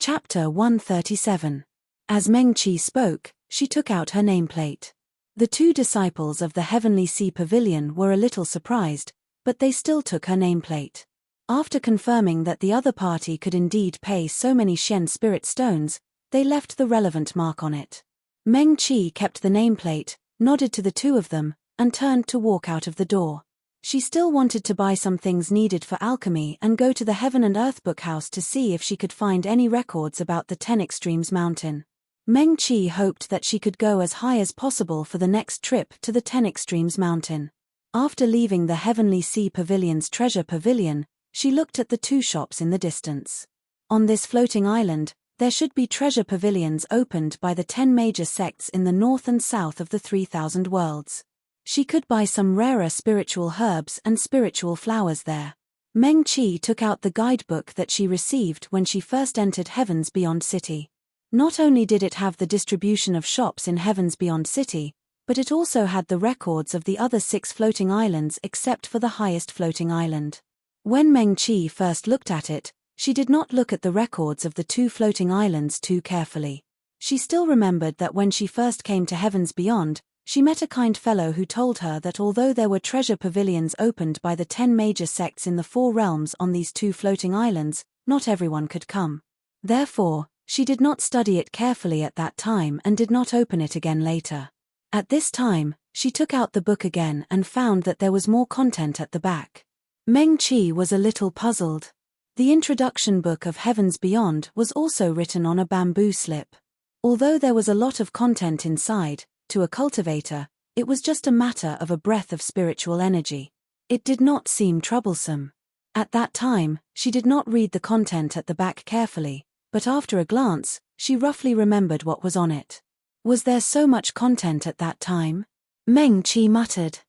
Chapter 137. As Meng-Chi spoke, she took out her nameplate. The two disciples of the Heavenly Sea Pavilion were a little surprised, but they still took her nameplate. After confirming that the other party could indeed pay so many Shen spirit stones, they left the relevant mark on it. Meng-Chi kept the nameplate, nodded to the two of them, and turned to walk out of the door. She still wanted to buy some things needed for alchemy and go to the Heaven and Earth Book House to see if she could find any records about the 10 Extremes Mountain. Meng-Chi hoped that she could go as high as possible for the next trip to the 10 Extremes Mountain. After leaving the Heavenly Sea Pavilion's treasure pavilion, she looked at the two shops in the distance. On this floating island, there should be treasure pavilions opened by the 10 major sects in the north and south of the 3,000 worlds. She could buy some rarer spiritual herbs and spiritual flowers there. Meng-Chi took out the guidebook that she received when she first entered Heaven's Beyond City. Not only did it have the distribution of shops in Heaven's Beyond City, but it also had the records of the other 6 floating islands except for the highest floating island. When Meng-Chi first looked at it, she did not look at the records of the 2 floating islands too carefully. She still remembered that when she first came to Heaven's Beyond, she met a kind fellow who told her that although there were treasure pavilions opened by the 10 major sects in the 4 realms on these 2 floating islands, not everyone could come. Therefore, she did not study it carefully at that time and did not open it again later. At this time, she took out the book again and found that there was more content at the back. Meng-Chi was a little puzzled. The introduction book of Heaven's Beyond was also written on a bamboo slip. Although there was a lot of content inside, to a cultivator, it was just a matter of a breath of spiritual energy. It did not seem troublesome. At that time, she did not read the content at the back carefully, but after a glance, she roughly remembered what was on it. Was there so much content at that time? Meng-Chi muttered.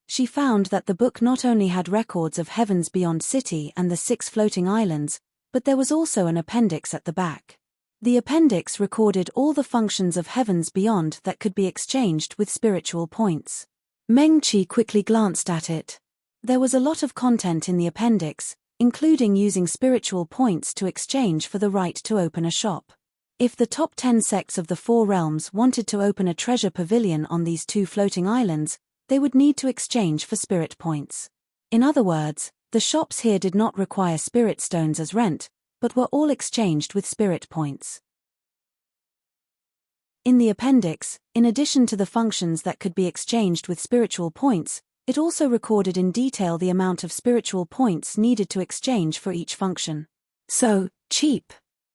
She found that the book not only had records of Heaven's Beyond City and the 6 floating islands, but there was also an appendix at the back. The appendix recorded all the functions of Heaven's Beyond that could be exchanged with spiritual points. Meng-Chi quickly glanced at it. There was a lot of content in the appendix, including using spiritual points to exchange for the right to open a shop. If the top 10 sects of the 4 realms wanted to open a treasure pavilion on these 2 floating islands, they would need to exchange for spirit points. In other words, the shops here did not require spirit stones as rent, but were all exchanged with spirit points. In the appendix, in addition to the functions that could be exchanged with spiritual points, it also recorded in detail the amount of spiritual points needed to exchange for each function. So cheap.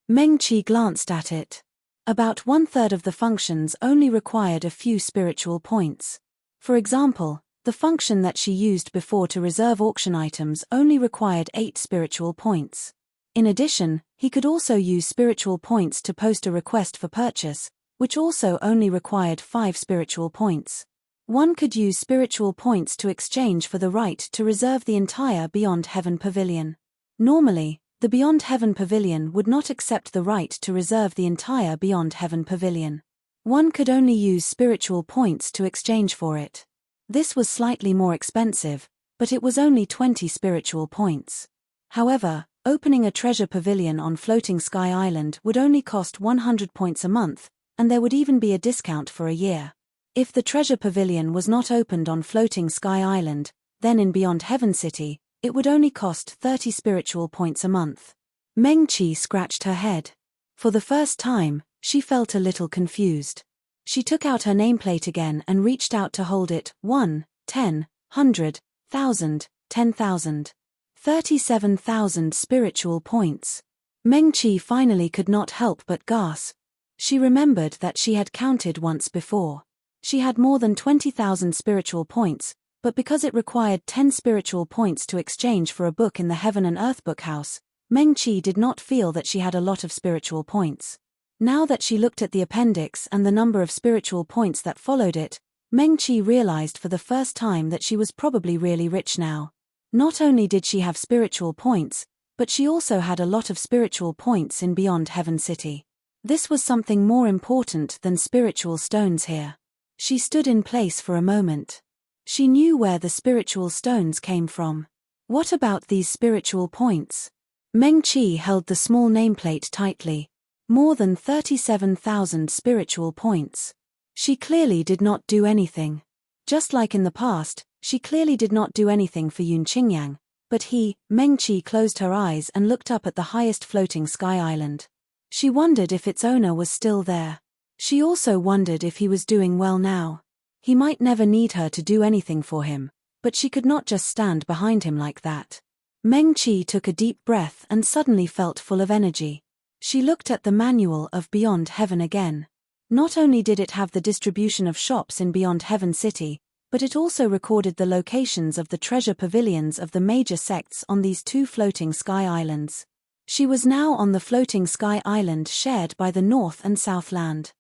Meng-Chi glanced at it. About 1/3 of the functions only required a few spiritual points. For example, the function that she used before to reserve auction items only required 8 spiritual points. In addition, he could also use spiritual points to post a request for purchase, which also only required 5 spiritual points. One could use spiritual points to exchange for the right to reserve the entire Beyond Heaven Pavilion. Normally, the Beyond Heaven Pavilion would not accept the right to reserve the entire Beyond Heaven Pavilion. One could only use spiritual points to exchange for it. This was slightly more expensive, but it was only 20 spiritual points. However, opening a treasure pavilion on Floating Sky Island would only cost 100 points a month, and there would even be a discount for a year. If the treasure pavilion was not opened on Floating Sky Island, then in Beyond Heaven City, it would only cost 30 spiritual points a month. Meng-Chi scratched her head. For the first time, she felt a little confused. She took out her nameplate again and reached out to hold it. 1, 10, 100, 1,000, 10,000. 37,000 spiritual points. Meng-Chi finally could not help but gasp. She remembered that she had counted once before. She had more than 20,000 spiritual points, but because it required 10 spiritual points to exchange for a book in the Heaven and Earth Book House, Meng-Chi did not feel that she had a lot of spiritual points. Now that she looked at the appendix and the number of spiritual points that followed it, Meng-Chi realized for the first time that she was probably really rich now. Not only did she have spiritual points, but she also had a lot of spiritual points in Beyond Heaven City. This was something more important than spiritual stones here. She stood in place for a moment. She knew where the spiritual stones came from. What about these spiritual points? Meng-Chi held the small nameplate tightly. More than 37,000 spiritual points. She clearly did not do anything. Just like in the past, she clearly did not do anything for Yun Qingyang, but Meng Qi closed her eyes and looked up at the highest floating sky island. She wondered if its owner was still there. She also wondered if he was doing well now. He might never need her to do anything for him, but she could not just stand behind him like that. Meng Qi took a deep breath and suddenly felt full of energy. She looked at the manual of Beyond Heaven again. Not only did it have the distribution of shops in Beyond Heaven City, but it also recorded the locations of the treasure pavilions of the major sects on these two floating sky islands. She was now on the floating sky island shared by the North and Southland.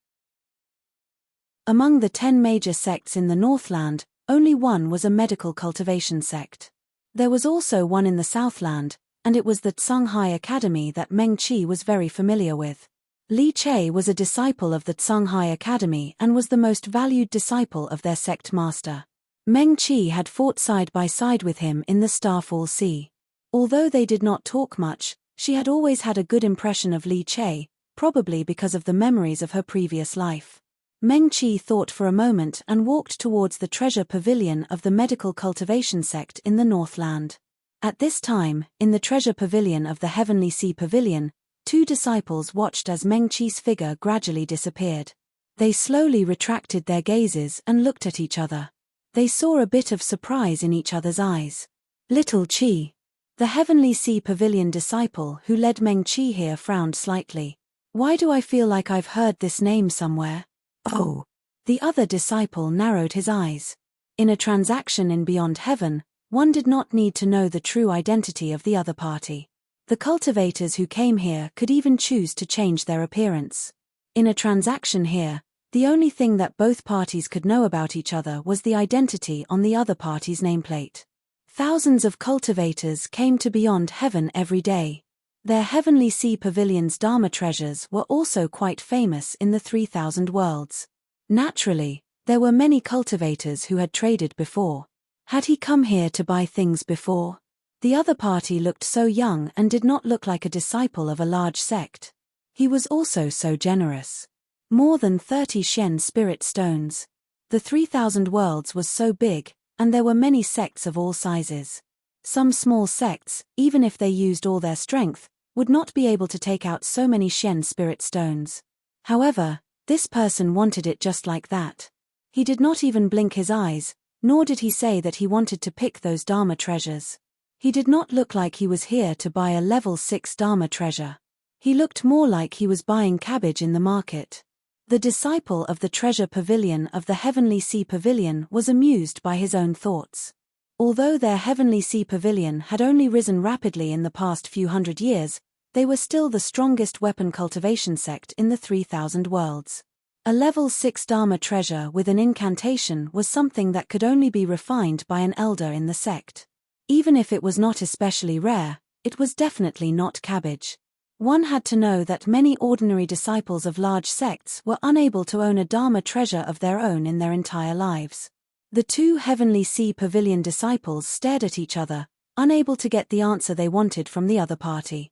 Among the 10 major sects in the Northland, only one was a medical cultivation sect. There was also one in the Southland, and it was the Tsunghai Academy that Meng Qi was very familiar with. Li Che was a disciple of the Tsunghai Academy and was the most valued disciple of their sect master. Meng Qi had fought side by side with him in the Starfall Sea. Although they did not talk much, she had always had a good impression of Li Che, probably because of the memories of her previous life. Meng Qi thought for a moment and walked towards the treasure pavilion of the medical cultivation sect in the Northland. At this time, in the treasure pavilion of the Heavenly Sea Pavilion, 2 disciples watched as Meng Qi's figure gradually disappeared. They slowly retracted their gazes and looked at each other. They saw a bit of surprise in each other's eyes. Little Qi. The Heavenly Sea Pavilion disciple who led Meng Qi here frowned slightly. Why do I feel like I've heard this name somewhere? Oh. The other disciple narrowed his eyes. In a transaction in Beyond Heaven, one did not need to know the true identity of the other party. The cultivators who came here could even choose to change their appearance. In a transaction here, the only thing that both parties could know about each other was the identity on the other party's nameplate. Thousands of cultivators came to Beyond Heaven every day. Their Heavenly Sea Pavilion's Dharma treasures were also quite famous in the 3,000 worlds. Naturally, there were many cultivators who had traded before. Had he come here to buy things before? The other party looked so young and did not look like a disciple of a large sect. He was also so generous. More than 30 Shen spirit stones. The 3,000 worlds was so big, and there were many sects of all sizes. Some small sects, even if they used all their strength, would not be able to take out so many Shen spirit stones. However, this person wanted it just like that. He did not even blink his eyes, nor did he say that he wanted to pick those Dharma treasures. He did not look like he was here to buy a level 6 Dharma treasure. He looked more like he was buying cabbage in the market. The disciple of the treasure pavilion of the Heavenly Sea Pavilion was amused by his own thoughts. Although their Heavenly Sea Pavilion had only risen rapidly in the past few hundred years, they were still the strongest weapon cultivation sect in the 3,000 worlds. A level 6 Dharma treasure with an incantation was something that could only be refined by an elder in the sect. Even if it was not especially rare, it was definitely not cabbage. One had to know that many ordinary disciples of large sects were unable to own a Dharma treasure of their own in their entire lives. The 2 Heavenly Sea Pavilion disciples stared at each other, unable to get the answer they wanted from the other party.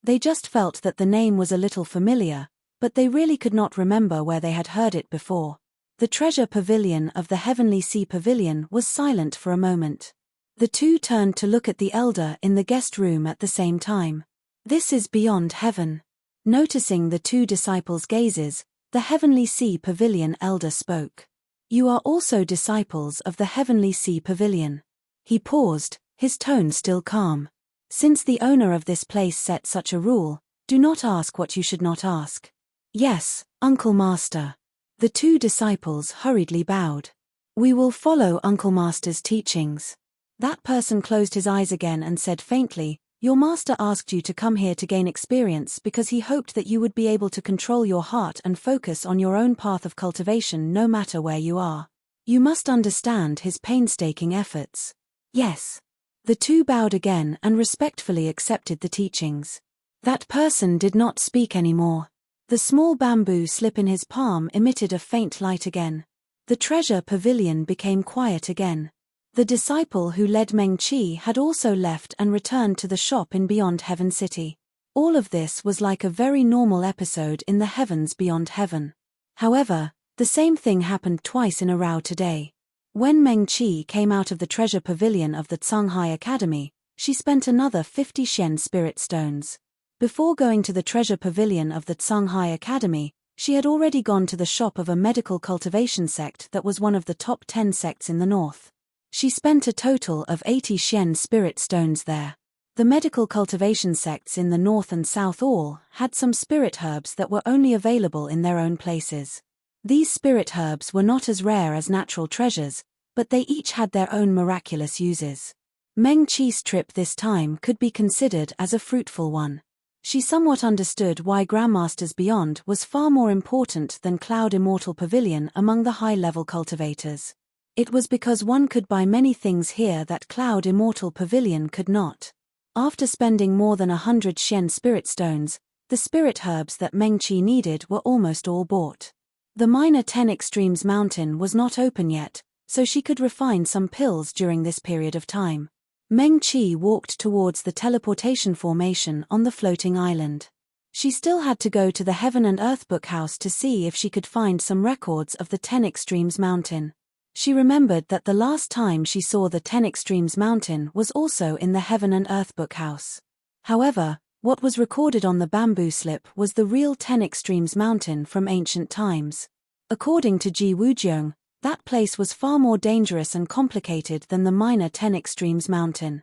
They just felt that the name was a little familiar, but they really could not remember where they had heard it before. The treasure pavilion of the Heavenly Sea Pavilion was silent for a moment. The 2 turned to look at the elder in the guest room at the same time. This is Beyond Heaven. Noticing the 2 disciples' gazes, the Heavenly Sea Pavilion elder spoke. You are also disciples of the Heavenly Sea Pavilion. He paused, his tone still calm. Since the owner of this place set such a rule, do not ask what you should not ask. Yes, Uncle Master. The 2 disciples hurriedly bowed. We will follow Uncle Master's teachings. That person closed his eyes again and said faintly, Your master asked you to come here to gain experience because he hoped that you would be able to control your heart and focus on your own path of cultivation no matter where you are. You must understand his painstaking efforts. Yes. The 2 bowed again and respectfully accepted the teachings. That person did not speak anymore. The small bamboo slip in his palm emitted a faint light again. The treasure pavilion became quiet again. The disciple who led Meng Qi had also left and returned to the shop in Beyond Heaven City. All of this was like a very normal episode in the heavens beyond heaven. However, the same thing happened twice in a row today. When Meng Qi came out of the treasure pavilion of the Tsunghai Academy, she spent another 50 Shen spirit stones. Before going to the treasure pavilion of the Tsunghai Academy, she had already gone to the shop of a medical cultivation sect that was one of the top 10 sects in the north. She spent a total of 80 Shen spirit stones there. The medical cultivation sects in the north and south all had some spirit herbs that were only available in their own places. These spirit herbs were not as rare as natural treasures, but they each had their own miraculous uses. Meng Qi's trip this time could be considered as a fruitful one. She somewhat understood why Grandmasters Beyond was far more important than Cloud Immortal Pavilion among the high-level cultivators. It was because one could buy many things here that Cloud Immortal Pavilion could not. After spending more than 100 Shen spirit stones, the spirit herbs that Meng Qi needed were almost all bought. The minor 10 Extremes mountain was not open yet, so she could refine some pills during this period of time. Meng Qi walked towards the teleportation formation on the floating island. She still had to go to the Heaven and Earth Book House to see if she could find some records of the 10 Extremes mountain. She remembered that the last time she saw the 10 Extremes mountain was also in the Heaven and Earth Book House. However, what was recorded on the bamboo slip was the real 10 Extremes mountain from ancient times. According to Ji Wujiang, that place was far more dangerous and complicated than the minor 10 Extremes mountain.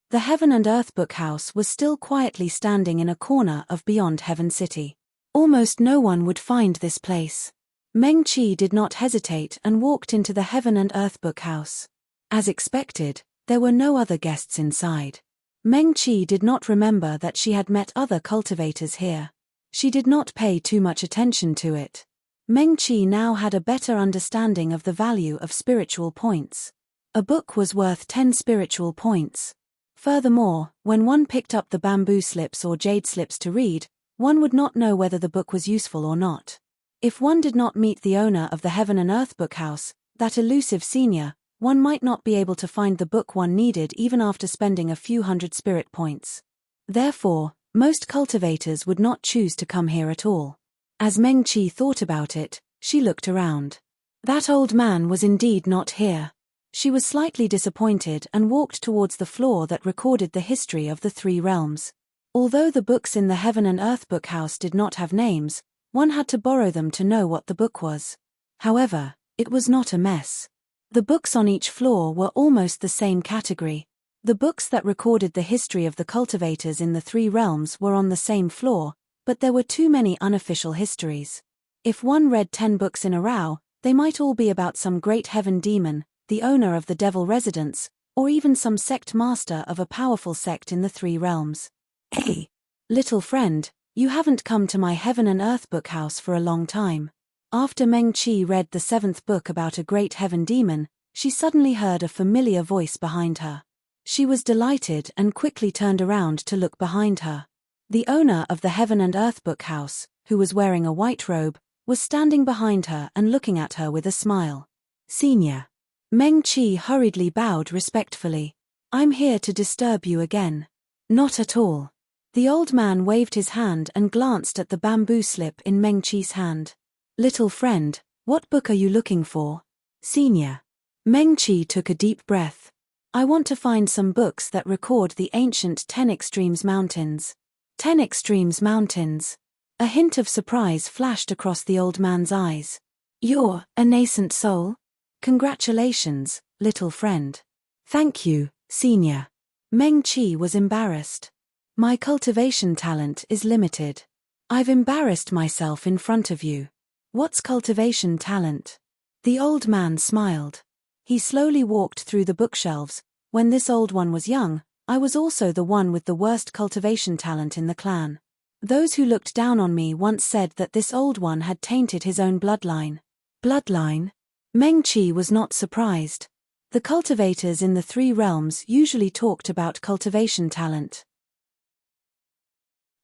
The Heaven and Earth Book House was still quietly standing in a corner of Beyond Heaven City. Almost no one would find this place. Meng Qi did not hesitate and walked into the Heaven and Earth Book House. As expected, there were no other guests inside. Meng Qi did not remember that she had met other cultivators here. She did not pay too much attention to it. Meng Qi now had a better understanding of the value of spiritual points. A book was worth 10 spiritual points. Furthermore, when one picked up the bamboo slips or jade slips to read, one would not know whether the book was useful or not. If one did not meet the owner of the Heaven and Earth Book House, that elusive senior, one might not be able to find the book one needed even after spending a few hundred spirit points. Therefore, most cultivators would not choose to come here at all. As Meng Qi thought about it, she looked around. That old man was indeed not here. She was slightly disappointed and walked towards the floor that recorded the history of the 3 realms. Although the books in the Heaven and Earth Book House did not have names, one had to borrow them to know what the book was. However, it was not a mess. The books on each floor were almost the same category. The books that recorded the history of the cultivators in the 3 realms were on the same floor, but there were too many unofficial histories. If one read 10 books in a row, they might all be about some great heaven demon, the owner of the devil residence, or even some sect master of a powerful sect in the 3 realms. Hey, little friend, you haven't come to my Heaven and Earth Book House for a long time. After Meng Qi read the 7th book about a great heaven demon, she suddenly heard a familiar voice behind her. She was delighted and quickly turned around to look behind her. The owner of the Heaven and Earth Book House, who was wearing a white robe, was standing behind her and looking at her with a smile. Senior. Meng Qi hurriedly bowed respectfully. I'm here to disturb you again. Not at all. The old man waved his hand and glanced at the bamboo slip in Meng Qi's hand. Little friend, what book are you looking for? Senior. Meng Qi took a deep breath. I want to find some books that record the ancient 10 Extremes mountains. 10 Extremes mountains. A hint of surprise flashed across the old man's eyes. You're a nascent soul? Congratulations, little friend. Thank you, senior. Meng Qi was embarrassed. My cultivation talent is limited. I've embarrassed myself in front of you. What's cultivation talent? The old man smiled. He slowly walked through the bookshelves. When this old one was young, I was also the one with the worst cultivation talent in the clan. Those who looked down on me once said that this old one had tainted his own bloodline. Bloodline? Meng Qi was not surprised. The cultivators in the 3 realms usually talked about cultivation talent.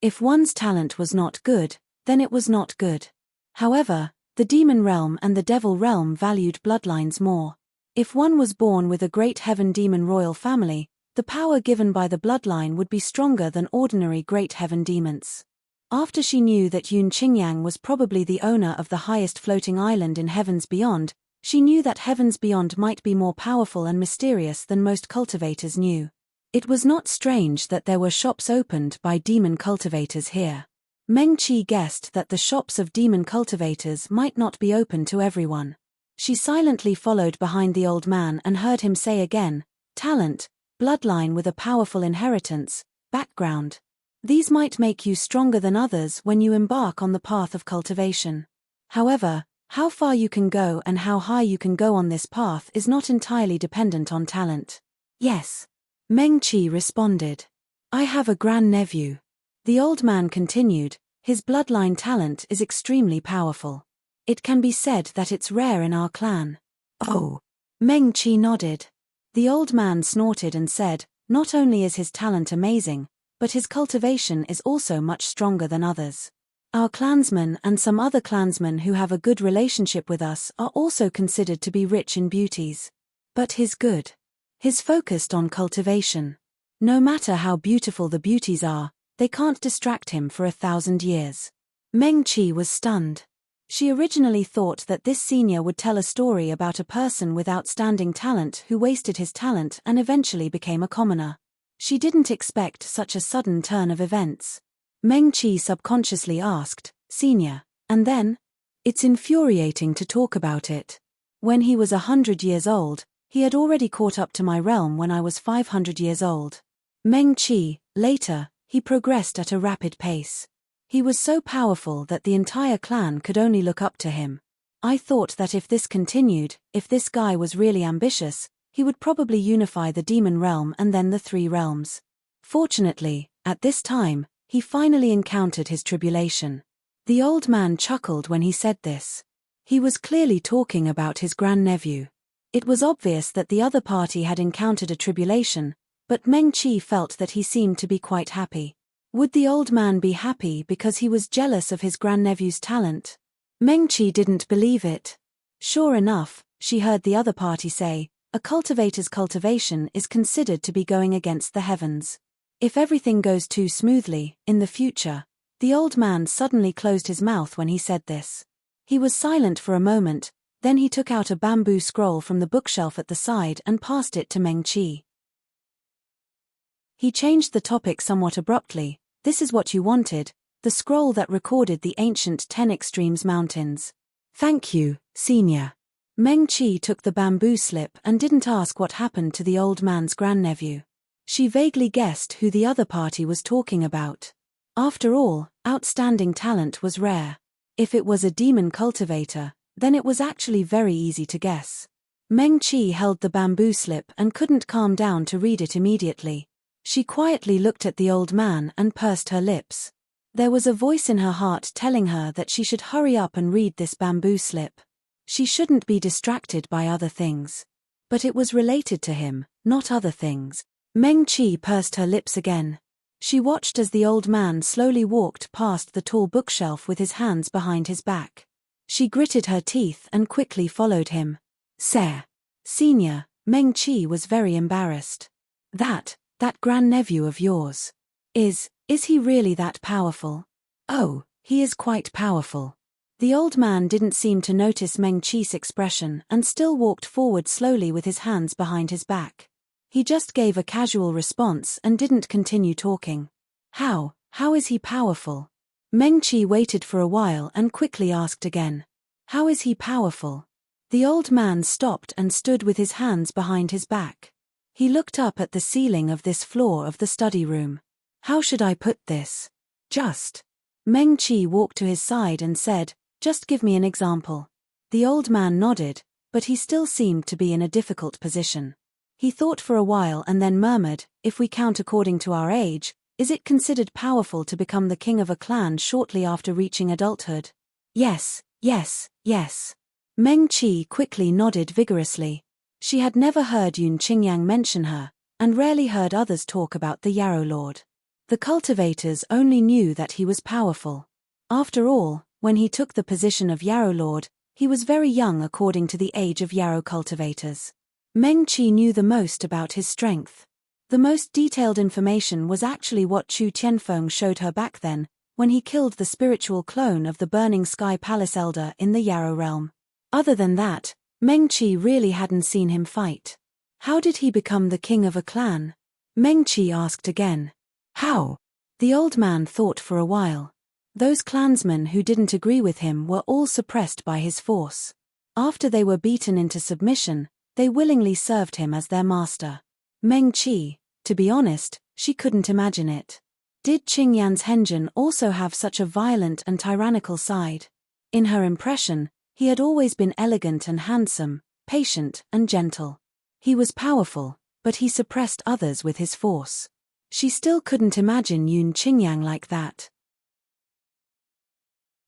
If one's talent was not good, then it was not good. However, the demon realm and the devil realm valued bloodlines more. If one was born with a great heaven demon royal family, The power given by the bloodline would be stronger than ordinary Great Heaven demons. After she knew that Yun Qingyang was probably the owner of the highest floating island in Heavens Beyond, she knew that Heavens Beyond might be more powerful and mysterious than most cultivators knew. It was not strange that there were shops opened by demon cultivators here. Meng Qi guessed that the shops of demon cultivators might not be open to everyone. She silently followed behind the old man and heard him say again, talent, bloodline with a powerful inheritance, background. These might make you stronger than others when you embark on the path of cultivation. However, how far you can go and how high you can go on this path is not entirely dependent on talent. Yes. Meng Qi responded. I have a grandnephew. The old man continued, his bloodline talent is extremely powerful. It can be said that it's rare in our clan. Oh. Meng Qi nodded. The old man snorted and said, not only is his talent amazing, but his cultivation is also much stronger than others. Our clansmen and some other clansmen who have a good relationship with us are also considered to be rich in beauties. But his focused on cultivation. No matter how beautiful the beauties are, they can't distract him for 1,000 years. Meng Qi was stunned. She originally thought that this senior would tell a story about a person with outstanding talent who wasted his talent and eventually became a commoner. She didn't expect such a sudden turn of events. Meng Qi subconsciously asked, Senior, and then? It's infuriating to talk about it. When he was 100 years old, he had already caught up to my realm when I was 500 years old. Meng Qi, later, he progressed at a rapid pace. He was so powerful that the entire clan could only look up to him. I thought that if this continued, if this guy was really ambitious, he would probably unify the demon realm and then the 3 realms. Fortunately, at this time, he finally encountered his tribulation. The old man chuckled when he said this. He was clearly talking about his grandnephew. It was obvious that the other party had encountered a tribulation, but Meng Qi felt that he seemed to be quite happy. Would the old man be happy because he was jealous of his grandnephew's talent? Meng Qi didn't believe it. Sure enough, she heard the other party say, a cultivator's cultivation is considered to be going against the heavens. If everything goes too smoothly, in the future, the old man suddenly closed his mouth when he said this. He was silent for a moment, then he took out a bamboo scroll from the bookshelf at the side and passed it to Meng Qi. He changed the topic somewhat abruptly. This is what you wanted, the scroll that recorded the ancient 10 Extremes Mountains. Thank you, Senior. Meng Qi took the bamboo slip and didn't ask what happened to the old man's grandnephew. She vaguely guessed who the other party was talking about. After all, outstanding talent was rare. If it was a demon cultivator, then it was actually very easy to guess. Meng Qi held the bamboo slip and couldn't calm down to read it immediately. She quietly looked at the old man and pursed her lips. There was a voice in her heart telling her that she should hurry up and read this bamboo slip. She shouldn't be distracted by other things. But it was related to him, not other things. Meng Qi pursed her lips again. She watched as the old man slowly walked past the tall bookshelf with his hands behind his back. She gritted her teeth and quickly followed him. Senior, Meng Qi was very embarrassed. That grandnephew of yours. Is he really that powerful? Oh, he is quite powerful. The old man didn't seem to notice Meng Qi's expression and still walked forward slowly with his hands behind his back. He just gave a casual response and didn't continue talking. How is he powerful? Meng Qi waited for a while and quickly asked again. How is he powerful? The old man stopped and stood with his hands behind his back. He looked up at the ceiling of this floor of the study room. How should I put this? Meng Qi walked to his side and said, just give me an example. The old man nodded, but he still seemed to be in a difficult position. He thought for a while and then murmured, if we count according to our age, is it considered powerful to become the king of a clan shortly after reaching adulthood? Yes. Meng Qi quickly nodded vigorously. She had never heard Yun Qingyang mention her, and rarely heard others talk about the Yarrow Lord. The cultivators only knew that he was powerful. After all, when he took the position of Yarrow Lord, he was very young according to the age of Yarrow cultivators. Meng Qi knew the most about his strength. The most detailed information was actually what Chu Tianfeng showed her back then, when he killed the spiritual clone of the Burning Sky Palace Elder in the Yarrow realm. Other than that, Meng Qi really hadn't seen him fight. How did he become the king of a clan? Meng Qi asked again. How? The old man thought for a while. Those clansmen who didn't agree with him were all suppressed by his force. After they were beaten into submission, they willingly served him as their master. Meng Qi, to be honest, she couldn't imagine it. Did Qingyan's Henjin also have such a violent and tyrannical side? In her impression, he had always been elegant and handsome, patient and gentle. He was powerful, but he suppressed others with his force. She still couldn't imagine Yun Qingyang like that.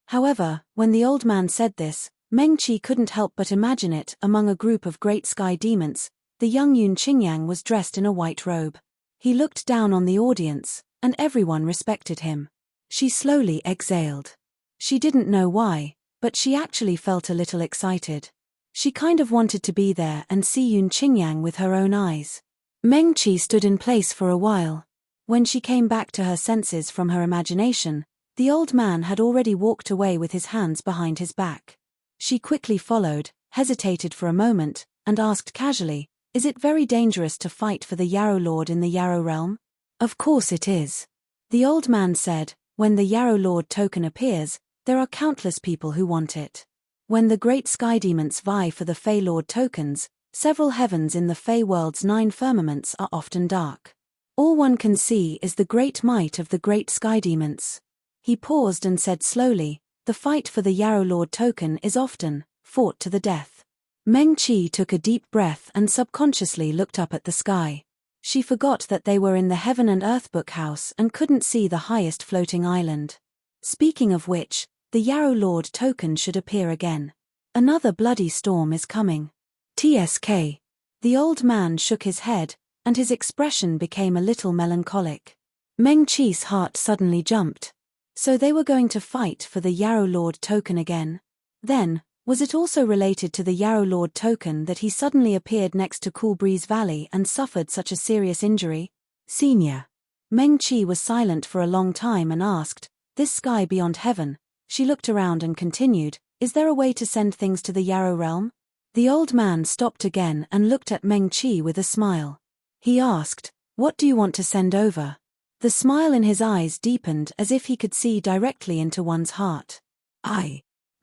However, when the old man said this, Meng Qi couldn't help but imagine it among a group of great sky demons. The young Yun Qingyang was dressed in a white robe. He looked down on the audience, and everyone respected him. She slowly exhaled. She didn't know why, but she actually felt a little excited. She kind of wanted to be there and see Yun Qingyang with her own eyes. Meng Qi stood in place for a while. When she came back to her senses from her imagination, the old man had already walked away with his hands behind his back. She quickly followed, hesitated for a moment, and asked casually, "Is it very dangerous to fight for the Yarrow Lord in the Yarrow realm?" "Of course it is." The old man said, "When the Yarrow Lord token appears, there are countless people who want it. When the great sky demons vie for the Fey Lord tokens, several heavens in the Fey world's 9 firmaments are often dark. All one can see is the great might of the great sky demons." He paused and said slowly, "The fight for the Yarrow Lord token is often fought to the death." Meng Qi took a deep breath and subconsciously looked up at the sky. She forgot that they were in the Heaven and Earth Book House and couldn't see the highest floating island. Speaking of which, the Yarrow Lord token should appear again. Another bloody storm is coming. TSK. The old man shook his head, and his expression became a little melancholic. Meng Qi's heart suddenly jumped. So they were going to fight for the Yarrow Lord token again? Then, was it also related to the Yarrow Lord token that he suddenly appeared next to Cool Breeze Valley and suffered such a serious injury? Senior. Meng Qi was silent for a long time and asked, "This sky beyond heaven?" She looked around and continued, "Is there a way to send things to the Yarrow realm?" The old man stopped again and looked at Meng Qi with a smile. He asked, "What do you want to send over?" The smile in his eyes deepened as if he could see directly into one's heart.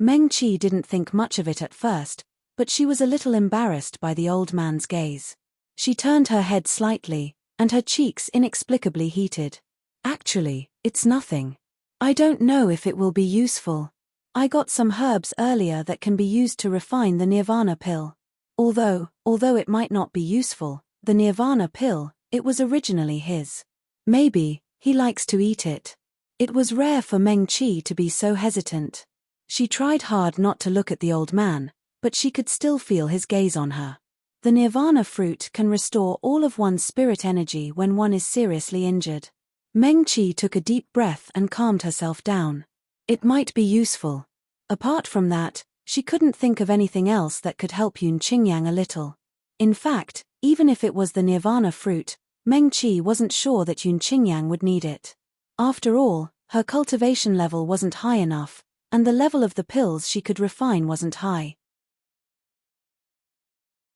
Meng Qi didn't think much of it at first, but she was a little embarrassed by the old man's gaze. She turned her head slightly, and her cheeks inexplicably heated. "Actually, it's nothing. I don't know if it will be useful. I got some herbs earlier that can be used to refine the Nirvana pill. Although it might not be useful, the Nirvana pill, it was originally his. Maybe he likes to eat it." It was rare for Meng Qi to be so hesitant. She tried hard not to look at the old man, but she could still feel his gaze on her. The Nirvana fruit can restore all of one's spirit energy when one is seriously injured. Meng Qi took a deep breath and calmed herself down. It might be useful. Apart from that, she couldn't think of anything else that could help Yun Qingyang a little. In fact, even if it was the Nirvana fruit, Meng Qi wasn't sure that Yun Qingyang would need it. After all, her cultivation level wasn't high enough, and the level of the pills she could refine wasn't high.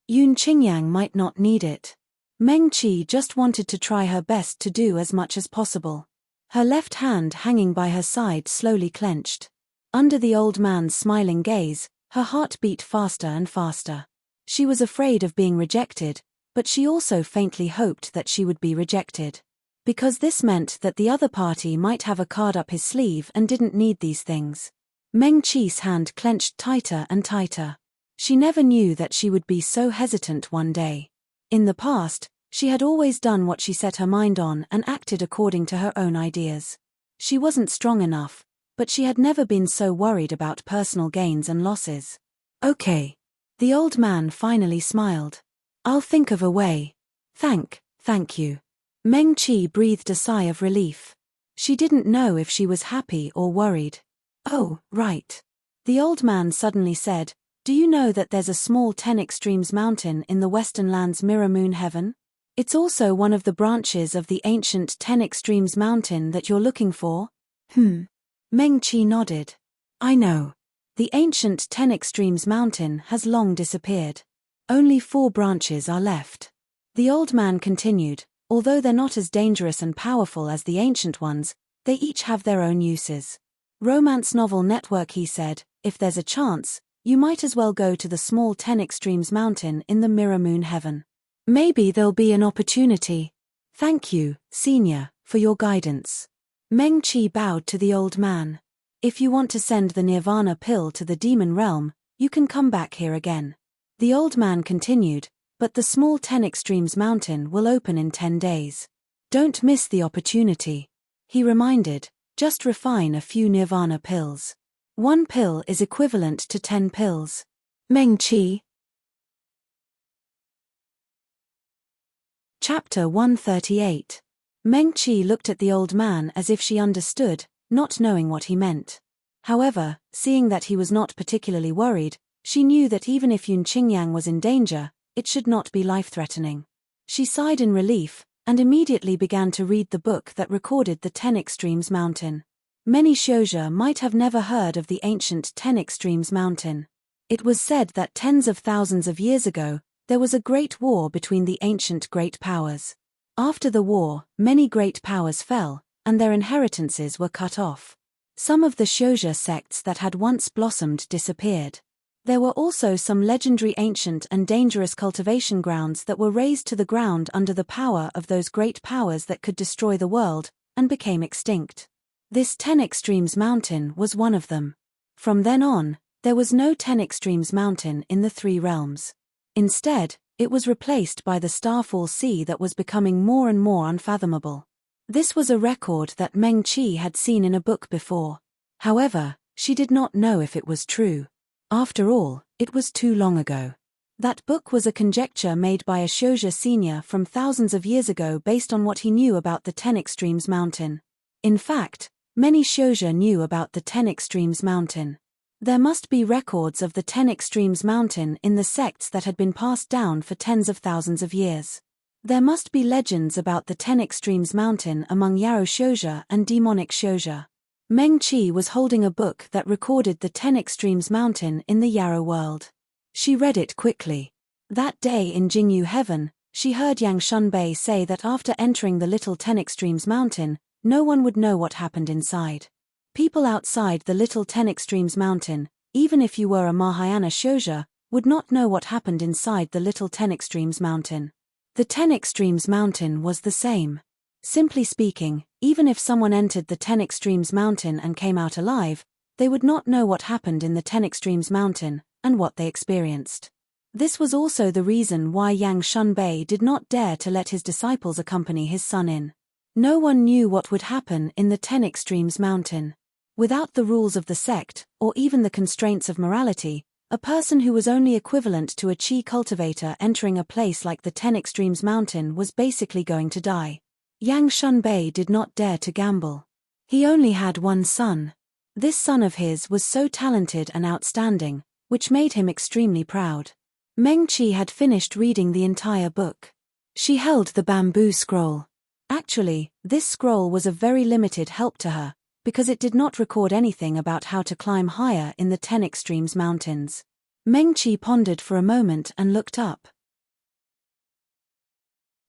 Yun Qingyang might not need it. Meng Qi just wanted to try her best to do as much as possible. Her left hand hanging by her side slowly clenched. Under the old man's smiling gaze, her heart beat faster and faster. She was afraid of being rejected, but she also faintly hoped that she would be rejected. Because this meant that the other party might have a card up his sleeve and didn't need these things. Meng Qi's hand clenched tighter and tighter. She never knew that she would be so hesitant one day. In the past, she had always done what she set her mind on and acted according to her own ideas. She wasn't strong enough, but she had never been so worried about personal gains and losses. "Okay." The old man finally smiled. "I'll think of a way. Thank you." Meng Qi breathed a sigh of relief. She didn't know if she was happy or worried. "Oh, right." The old man suddenly said, "Do you know that there's a small 10 Extremes mountain in the Western Land's Mirror Moon Heaven? It's also one of the branches of the ancient 10 Extremes mountain that you're looking for? Meng Qi nodded. I know. The ancient 10 Extremes mountain has long disappeared. Only 4 branches are left. The old man continued, although they're not as dangerous and powerful as the ancient ones, they each have their own uses. Romance novel network, he said, if there's a chance, you might as well go to the small 10 Extremes mountain in the mirror moon heaven. Maybe there'll be an opportunity. Thank you, Senior, for your guidance. Meng Qi bowed to the old man. If you want to send the Nirvana pill to the demon realm, you can come back here again. The old man continued, but the small 10 Extremes mountain will open in 10 days. Don't miss the opportunity. He reminded, just refine a few Nirvana pills. 1 pill is equivalent to 10 pills. Meng Qi. Chapter 138. Meng Qi looked at the old man as if she understood, not knowing what he meant. However, seeing that he was not particularly worried, she knew that even if Yun Qingyang was in danger, it should not be life-threatening. She sighed in relief, and immediately began to read the book that recorded the 10 Extremes mountain. Many Xioja might have never heard of the ancient 10 Extremes mountain. It was said that tens of thousands of years ago, there was a great war between the ancient great powers. After the war, many great powers fell, and their inheritances were cut off. Some of the Xioja sects that had once blossomed disappeared. There were also some legendary ancient and dangerous cultivation grounds that were razed to the ground under the power of those great powers that could destroy the world, and became extinct. This 10 Extremes mountain was one of them. From then on, there was no 10 Extremes mountain in the 3 realms. Instead, it was replaced by the Starfall Sea that was becoming more and more unfathomable. This was a record that Meng Qi had seen in a book before. However, she did not know if it was true. After all, it was too long ago. That book was a conjecture made by a Xioja senior from thousands of years ago based on what he knew about the 10 Extremes mountain. In fact, many Xioja knew about the 10 Extremes mountain. There must be records of the 10 Extremes mountain in the sects that had been passed down for tens of thousands of years. There must be legends about the 10 Extremes mountain among Yarrow Xioja and demonic Xioja. Meng Qi was holding a book that recorded the 10 Extremes mountain in the Yarrow world. She read it quickly. That day in Jingyu Heaven, she heard Yang Shunbei say that after entering the little 10 Extremes mountain, no one would know what happened inside. People outside the little 10 Extremes mountain, even if you were a Mahayana Xioja, would not know what happened inside the little 10 Extremes mountain. The 10 Extremes mountain was the same. Simply speaking, even if someone entered the 10 Extremes mountain and came out alive, they would not know what happened in the 10 Extremes mountain, and what they experienced. This was also the reason why Yang Shunbei did not dare to let his disciples accompany his son in. No one knew what would happen in the 10 Extremes mountain. Without the rules of the sect, or even the constraints of morality, a person who was only equivalent to a Qi cultivator entering a place like the 10 Extremes mountain was basically going to die. Yang Shunbei did not dare to gamble. He only had one son. This son of his was so talented and outstanding, which made him extremely proud. Meng Qi had finished reading the entire book. She held the bamboo scroll. Actually, this scroll was of very limited help to her, because it did not record anything about how to climb higher in the 10 Extremes mountains. Meng Qi pondered for a moment and looked up.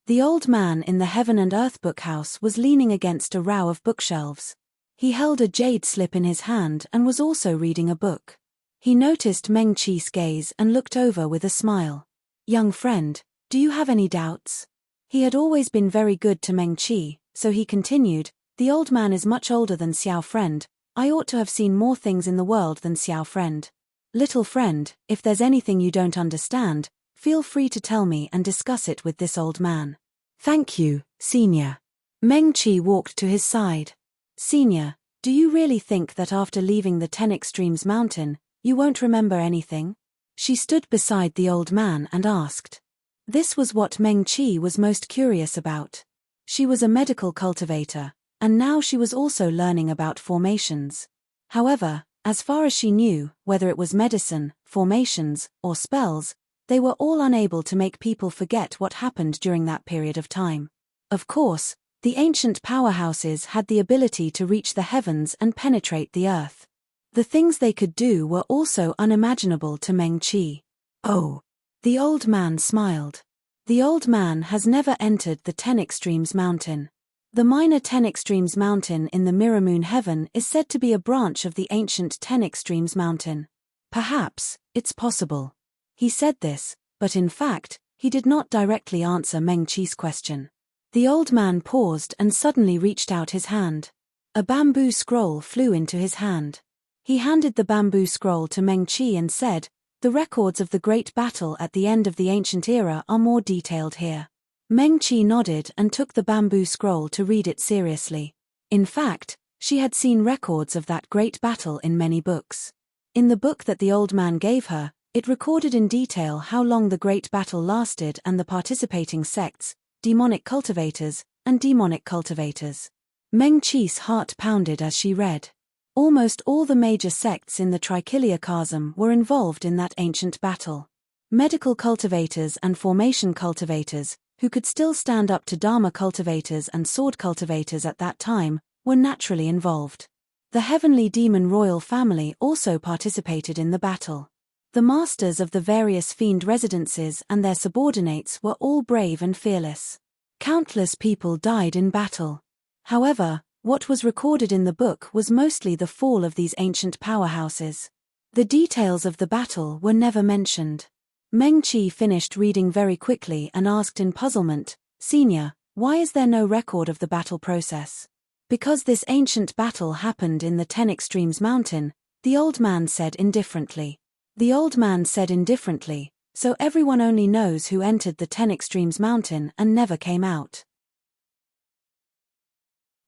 The old man in the Heaven and Earth bookhouse was leaning against a row of bookshelves. He held a jade slip in his hand and was also reading a book. He noticed Meng Qi's gaze and looked over with a smile. "Young friend, do you have any doubts?" He had always been very good to Meng Qi, so he continued, "The old man is much older than Xiao Friend. I ought to have seen more things in the world than Xiao Friend. Little friend, if there's anything you don't understand, feel free to tell me and discuss it with this old man." "Thank you, Senior." Meng Qi walked to his side. "Senior, do you really think that after leaving the 10 Extremes mountain, you won't remember anything?" She stood beside the old man and asked. This was what Meng Qi was most curious about. She was a medical cultivator, and now she was also learning about formations. However, as far as she knew, whether it was medicine, formations, or spells, They were all unable to make people forget what happened during that period of time. Of course, the ancient powerhouses had the ability to reach the heavens and penetrate the earth. The things they could do were also unimaginable to Meng-Chi. Oh. The old man smiled. The old man has never entered the Ten Extremes Mountain. The minor Ten Extremes Mountain in the Mirror Moon Heaven is said to be a branch of the ancient Ten Extremes Mountain. Perhaps, it's possible. He said this, but in fact, he did not directly answer Meng-Chi's question. The old man paused and suddenly reached out his hand. A bamboo scroll flew into his hand. He handed the bamboo scroll to Meng-Chi and said, "The records of the great battle at the end of the ancient era are more detailed here." Meng-Chi nodded and took the bamboo scroll to read it seriously. In fact, she had seen records of that great battle in many books. In the book that the old man gave her, it recorded in detail how long the great battle lasted and the participating sects, demonic cultivators, and demonic cultivators. Meng-Chi's heart pounded as she read. Almost all the major sects in the Trichilia Chasm were involved in that ancient battle. Medical cultivators and formation cultivators, who could still stand up to Dharma cultivators and sword cultivators at that time, were naturally involved. The heavenly demon royal family also participated in the battle. The masters of the various fiend residences and their subordinates were all brave and fearless. Countless people died in battle. However, what was recorded in the book was mostly the fall of these ancient powerhouses. The details of the battle were never mentioned. Meng-Chi finished reading very quickly and asked in puzzlement, "Senior, why is there no record of the battle process?" "Because this ancient battle happened in the Ten Extremes Mountain," the old man said indifferently. The old man said indifferently, "So everyone only knows who entered the Ten Extremes Mountain and never came out."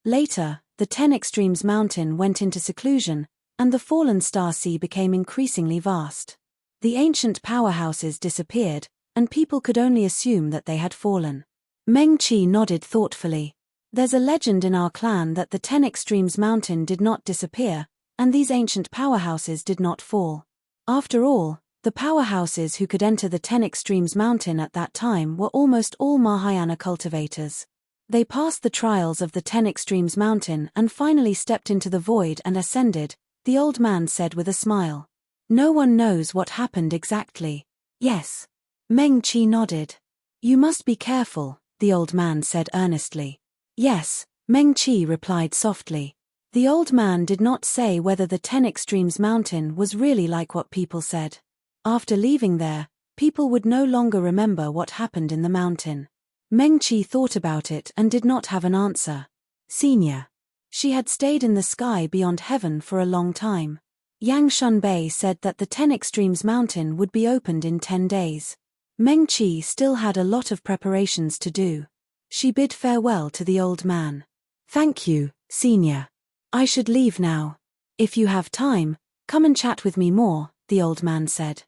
Later, the Ten Extremes Mountain went into seclusion, and the fallen star sea became increasingly vast. The ancient powerhouses disappeared, and people could only assume that they had fallen. Meng-Chi nodded thoughtfully. "There's a legend in our clan that the Ten Extremes Mountain did not disappear, and these ancient powerhouses did not fall. After all, the powerhouses who could enter the Ten Extremes Mountain at that time were almost all Mahayana cultivators. They passed the trials of the Ten Extremes Mountain and finally stepped into the void and ascended," the old man said with a smile. "No one knows what happened exactly." "Yes." Meng-Chi nodded. "You must be careful," the old man said earnestly. "Yes," Meng-Chi replied softly. The old man did not say whether the Ten Extremes Mountain was really like what people said. After leaving there, people would no longer remember what happened in the mountain. Meng-Chi thought about it and did not have an answer. "Senior." She had stayed in the sky beyond heaven for a long time. Yang Shunbei said that the Ten Extremes Mountain would be opened in 10 days. Meng-Chi still had a lot of preparations to do. She bid farewell to the old man. "Thank you, Senior. I should leave now. If you have time, come and chat with me more," the old man said.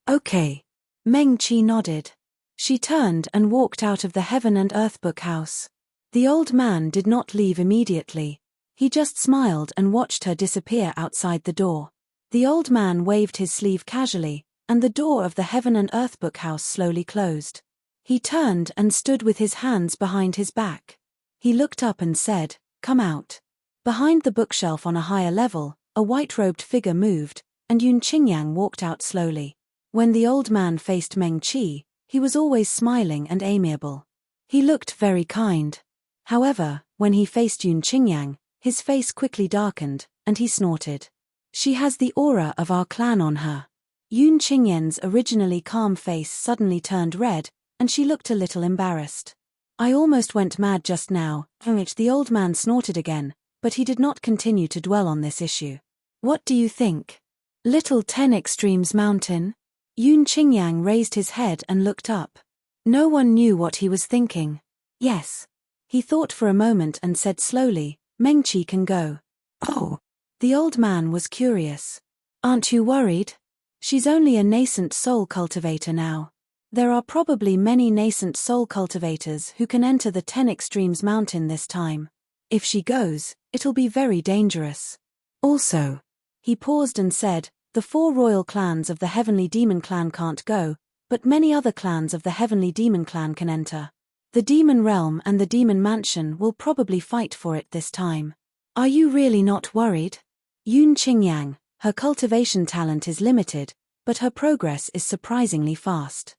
"Okay." Meng-Chi nodded. She turned and walked out of the Heaven and Earth Book house. The old man did not leave immediately. He just smiled and watched her disappear outside the door. The old man waved his sleeve casually, and the door of the Heaven and Earth Book house slowly closed. He turned and stood with his hands behind his back. He looked up and said, "Come out." Behind the bookshelf on a higher level, a white-robed figure moved, and Yun Qingyang walked out slowly. When the old man faced Meng-Chi, he was always smiling and amiable. He looked very kind. However, when he faced Yun Qingyang, his face quickly darkened, and he snorted. "She has the aura of our clan on her." Yun Qingyang's originally calm face suddenly turned red, and she looked a little embarrassed. "I almost went mad just now," the old man snorted again, but he did not continue to dwell on this issue. "What do you think? Little Ten Extremes Mountain?" Yun Qingyang raised his head and looked up. No one knew what he was thinking. "Yes." He thought for a moment and said slowly, "Meng-Chi can go." "Oh." The old man was curious. "Aren't you worried? She's only a nascent soul cultivator now. There are probably many nascent soul cultivators who can enter the Ten Extremes Mountain this time. If she goes, it'll be very dangerous. Also," he paused and said, "the 4 royal clans of the Heavenly Demon Clan can't go, but many other clans of the Heavenly Demon Clan can enter. The Demon Realm and the Demon Mansion will probably fight for it this time. Are you really not worried? Yun Qingyang, her cultivation talent is limited, but her progress is surprisingly fast.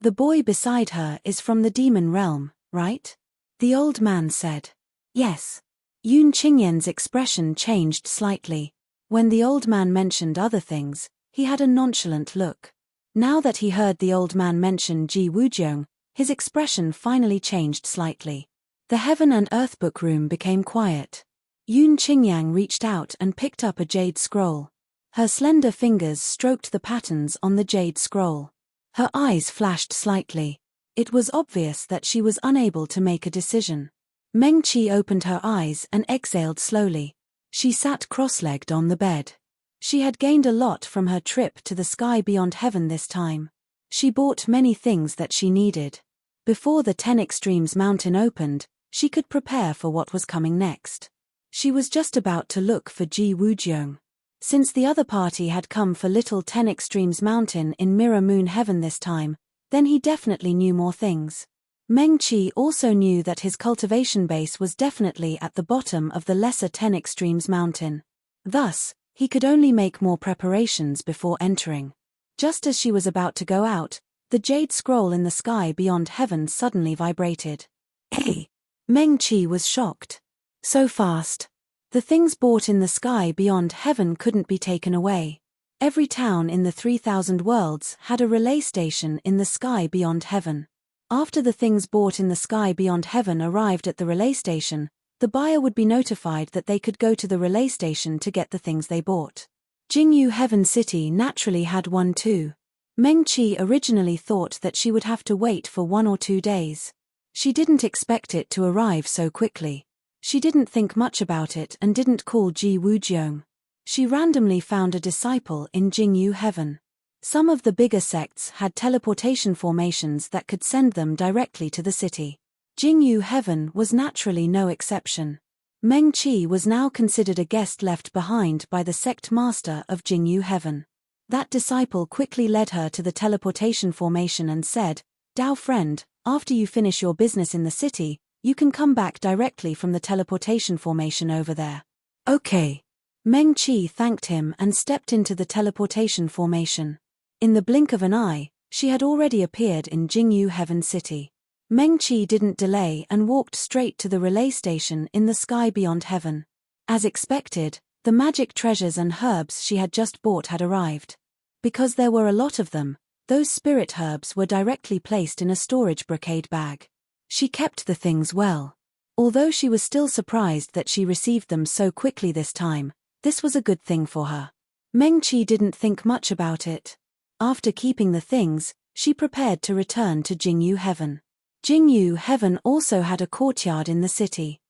The boy beside her is from the Demon Realm, right? The old man said. Yes. Yun Qingyang's expression changed slightly. When the old man mentioned other things, he had a nonchalant look. Now that he heard the old man mention Ji Wujiang, his expression finally changed slightly. The Heaven and Earth book room became quiet. Yun Qingyang reached out and picked up a jade scroll. Her slender fingers stroked the patterns on the jade scroll. Her eyes flashed slightly. It was obvious that she was unable to make a decision. Meng Qi opened her eyes and exhaled slowly. She sat cross-legged on the bed. She had gained a lot from her trip to the sky beyond heaven this time. She bought many things that she needed. Before the 10 Extremes mountain opened, she could prepare for what was coming next. She was just about to look for Ji Wujiang. Since the other party had come for Little 10 Extremes mountain in Mirror Moon Heaven this time, then he definitely knew more things. Meng Qi also knew that his cultivation base was definitely at the bottom of the lesser 10 Extremes mountain. Thus, he could only make more preparations before entering. Just as she was about to go out, the jade scroll in the sky beyond heaven suddenly vibrated. Hey! Meng Qi was shocked. So fast. The things bought in the sky beyond heaven couldn't be taken away. Every town in the 3,000 worlds had a relay station in the sky beyond heaven. After the things bought in the sky beyond heaven arrived at the relay station, the buyer would be notified that they could go to the relay station to get the things they bought. Jingyu Heaven City naturally had one too. Meng Qi originally thought that she would have to wait for 1 or 2 days. She didn't expect it to arrive so quickly. She didn't think much about it and didn't call Ji Wujiang. She randomly found a disciple in Jingyu Heaven. Some of the bigger sects had teleportation formations that could send them directly to the city. Jingyu Heaven was naturally no exception. Meng Qi was now considered a guest left behind by the sect master of Jingyu Heaven. That disciple quickly led her to the teleportation formation and said, "Dao friend, after you finish your business in the city, you can come back directly from the teleportation formation over there." Okay. Meng Qi thanked him and stepped into the teleportation formation. In the blink of an eye, she had already appeared in Jingyu Heaven City. Meng Qi didn't delay and walked straight to the relay station in the sky beyond heaven. As expected, the magic treasures and herbs she had just bought had arrived. Because there were a lot of them, those spirit herbs were directly placed in a storage brocade bag. She kept the things well. Although she was still surprised that she received them so quickly this time, this was a good thing for her. Meng Qi didn't think much about it. After keeping the things, she prepared to return to Jingyu Heaven. Jingyu Heaven also had a courtyard in the city.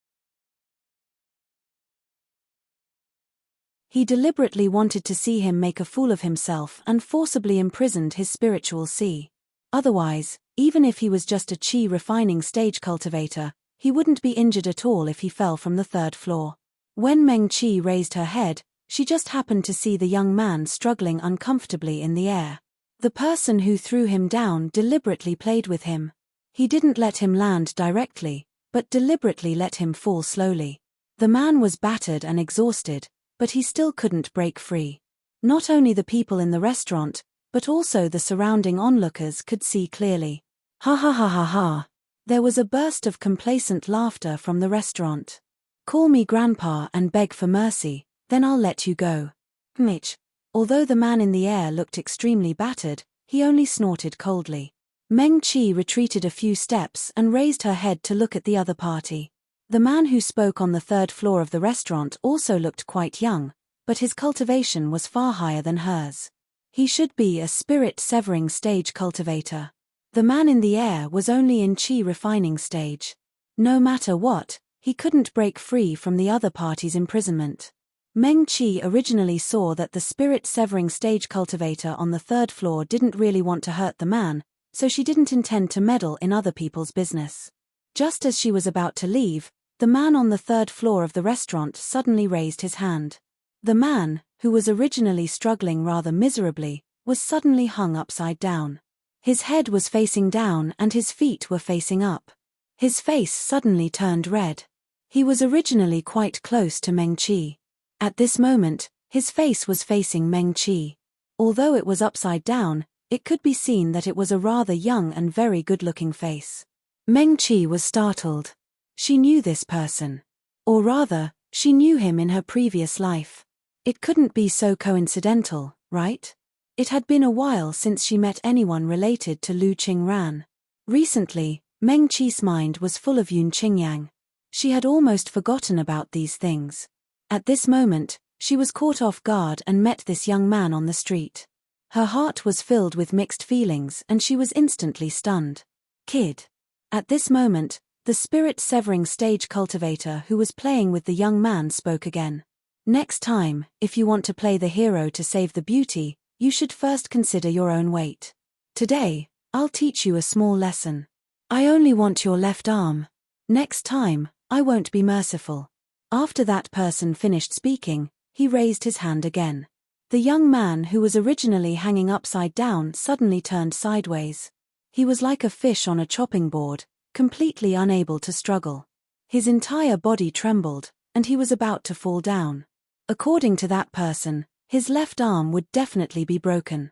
He deliberately wanted to see him make a fool of himself and forcibly imprisoned his spiritual sea. Otherwise, even if he was just a qi refining stage cultivator, he wouldn't be injured at all if he fell from the 3rd floor. When Meng Qi raised her head, she just happened to see the young man struggling uncomfortably in the air. The person who threw him down deliberately played with him. He didn't let him land directly, but deliberately let him fall slowly. The man was battered and exhausted, but he still couldn't break free. Not only the people in the restaurant, but also the surrounding onlookers could see clearly. Ha ha ha ha ha. There was a burst of complacent laughter from the restaurant. "Call me grandpa and beg for mercy, then I'll let you go." Mitch. Although the man in the air looked extremely battered, he only snorted coldly. Meng Qi retreated a few steps and raised her head to look at the other party. The man who spoke on the 3rd floor of the restaurant also looked quite young, but his cultivation was far higher than hers. He should be a spirit-severing stage cultivator. The man in the air was only in qi refining stage. No matter what, he couldn't break free from the other party's imprisonment. Meng Qi originally saw that the spirit-severing stage cultivator on the 3rd floor didn't really want to hurt the man, so she didn't intend to meddle in other people's business. Just as she was about to leave, the man on the 3rd floor of the restaurant suddenly raised his hand. The man, who was originally struggling rather miserably, was suddenly hung upside down. His head was facing down and his feet were facing up. His face suddenly turned red. He was originally quite close to Meng Qi. At this moment, his face was facing Meng Qi. Although it was upside down, it could be seen that it was a rather young and very good-looking face. Meng Qi was startled. She knew this person. Or rather, she knew him in her previous life. It couldn't be so coincidental, right? It had been a while since she met anyone related to Lu Qingran. Recently, Meng Qi's mind was full of Yun Qingyang. She had almost forgotten about these things. At this moment, she was caught off guard and met this young man on the street. Her heart was filled with mixed feelings and she was instantly stunned. Kid. At this moment, the spirit-severing stage cultivator who was playing with the young man spoke again. Next time, if you want to play the hero to save the beauty, you should first consider your own weight. Today, I'll teach you a small lesson. I only want your left arm. Next time, I won't be merciful. After that person finished speaking, he raised his hand again. The young man who was originally hanging upside down suddenly turned sideways. He was like a fish on a chopping board, completely unable to struggle. His entire body trembled, and he was about to fall down. According to that person, his left arm would definitely be broken.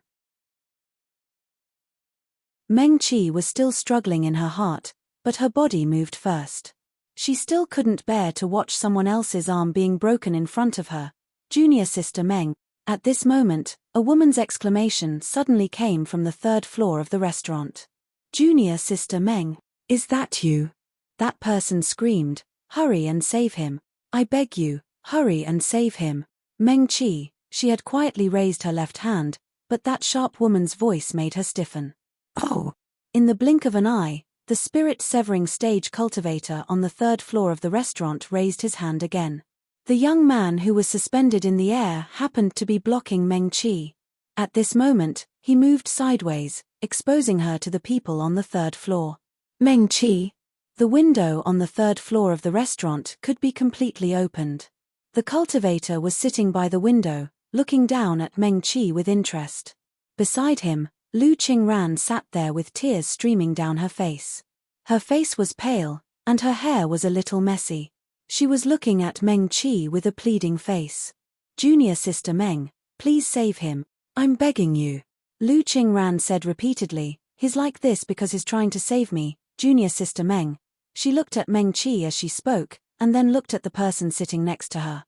Meng Qi was still struggling in her heart, but her body moved first. She still couldn't bear to watch someone else's arm being broken in front of her. Junior Sister Meng. At this moment, a woman's exclamation suddenly came from the third floor of the restaurant. Junior Sister Meng, is that you? That person screamed, hurry and save him. I beg you, hurry and save him. Meng Qi, she had quietly raised her left hand, but that sharp woman's voice made her stiffen. Oh! In the blink of an eye, the spirit-severing stage cultivator on the third floor of the restaurant raised his hand again. The young man who was suspended in the air happened to be blocking Meng Qi. At this moment, he moved sideways, exposing her to the people on the third floor. Meng Qi. The window on the third floor of the restaurant could be completely opened. The cultivator was sitting by the window, looking down at Meng Qi with interest. Beside him, Lu Qingran sat there with tears streaming down her face. Her face was pale, and her hair was a little messy. She was looking at Meng Qi with a pleading face. Junior Sister Meng, please save him, I'm begging you. Lu Qingran said repeatedly, he's like this because he's trying to save me, Junior Sister Meng. She looked at Meng Qi as she spoke, and then looked at the person sitting next to her.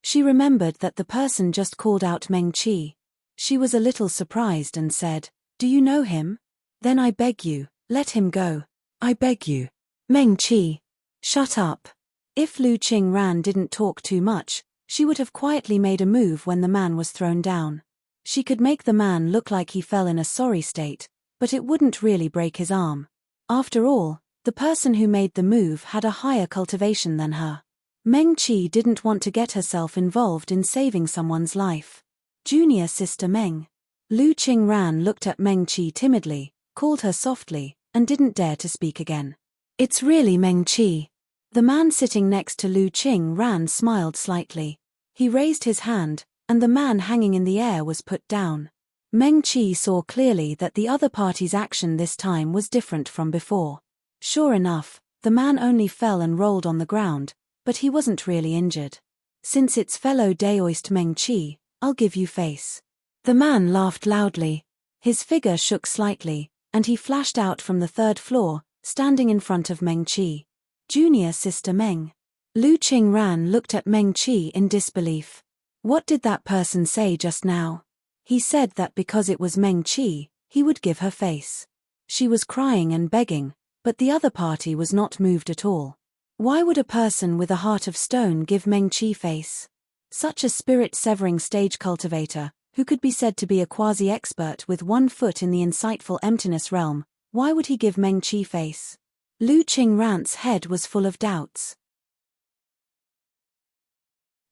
She remembered that the person just called out Meng Qi. She was a little surprised and said, do you know him? Then I beg you, let him go. I beg you. Meng Qi. Shut up. If Lu Qingran didn't talk too much, she would have quietly made a move when the man was thrown down. She could make the man look like he fell in a sorry state, but it wouldn't really break his arm. After all, the person who made the move had a higher cultivation than her. Meng Qi didn't want to get herself involved in saving someone's life. Junior Sister Meng. Lu Qingran looked at Meng Qi timidly, called her softly, and didn't dare to speak again. It's really Meng Qi. The man sitting next to Lu Qingran smiled slightly. He raised his hand, and the man hanging in the air was put down. Meng Qi saw clearly that the other party's action this time was different from before. Sure enough, the man only fell and rolled on the ground, but he wasn't really injured. Since it's fellow Daoist Meng Qi, I'll give you face. The man laughed loudly. His figure shook slightly, and he flashed out from the third floor, standing in front of Meng Qi. Junior Sister Meng. Lu Qingran looked at Meng Qi in disbelief. What did that person say just now? He said that because it was Meng Qi, he would give her face. She was crying and begging, but the other party was not moved at all. Why would a person with a heart of stone give Meng Qi face? Such a spirit-severing stage cultivator, who could be said to be a quasi-expert with 1 foot in the insightful emptiness realm, why would he give Meng Qi face? Lu Qingran's head was full of doubts.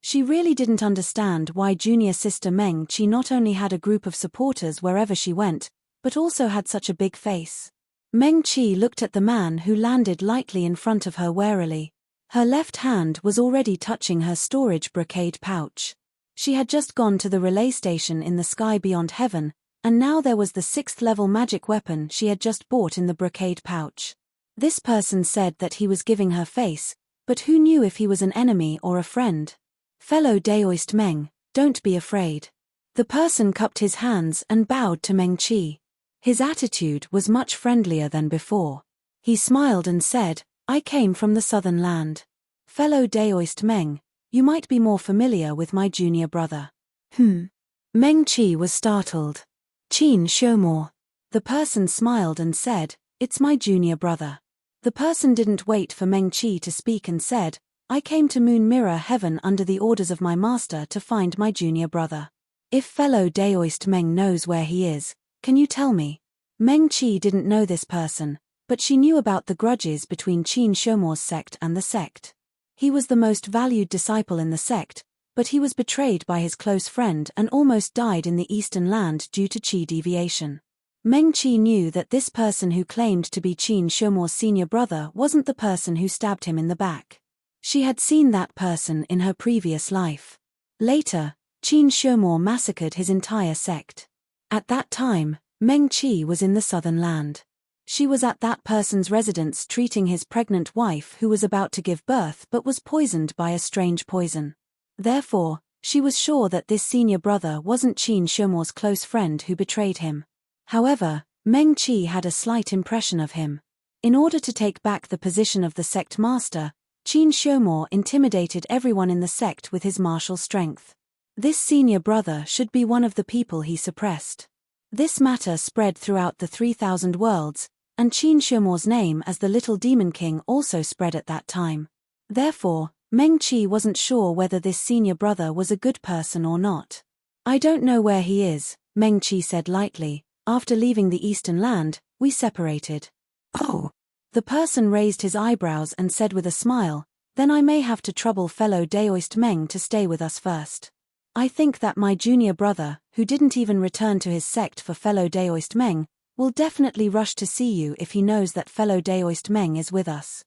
She really didn't understand why Junior Sister Meng Qi not only had a group of supporters wherever she went, but also had such a big face. Meng Qi looked at the man who landed lightly in front of her warily. Her left hand was already touching her storage brocade pouch. She had just gone to the relay station in the sky beyond heaven, and now there was the 6th-level magic weapon she had just bought in the brocade pouch. This person said that he was giving her face, but who knew if he was an enemy or a friend? Fellow Daoist Meng, don't be afraid. The person cupped his hands and bowed to Meng Qi. His attitude was much friendlier than before. He smiled and said, I came from the southern land. Fellow Daoist Meng, you might be more familiar with my junior brother. Meng Qi was startled. Qin Xiumor. The person smiled and said, it's my junior brother. The person didn't wait for Meng Qi to speak and said, I came to Moon Mirror Heaven under the orders of my master to find my junior brother. If fellow Daoist Meng knows where he is, can you tell me? Meng Qi didn't know this person, but she knew about the grudges between Qin Xiumor's sect and the sect. He was the most valued disciple in the sect, but he was betrayed by his close friend and almost died in the Eastern Land due to qi deviation. Meng Qi knew that this person who claimed to be Qin Xiumor's senior brother wasn't the person who stabbed him in the back. She had seen that person in her previous life. Later, Qin Xiumor massacred his entire sect. At that time, Meng Qi was in the southern land. She was at that person's residence treating his pregnant wife who was about to give birth but was poisoned by a strange poison. Therefore, she was sure that this senior brother wasn't Qin Xiumor's close friend who betrayed him. However, Meng Qi had a slight impression of him. In order to take back the position of the sect master, Qin Xiumor intimidated everyone in the sect with his martial strength. This senior brother should be one of the people he suppressed. This matter spread throughout the 3,000 worlds, and Qin Xiumor's name as the Little Demon King also spread at that time. Therefore, Meng Qi wasn't sure whether this senior brother was a good person or not. I don't know where he is, Meng Qi said lightly. After leaving the Eastern Land, we separated. Oh. The person raised his eyebrows and said with a smile, then I may have to trouble fellow Daoist Meng to stay with us first. I think that my junior brother, who didn't even return to his sect for fellow Daoist Meng, will definitely rush to see you if he knows that fellow Daoist Meng is with us.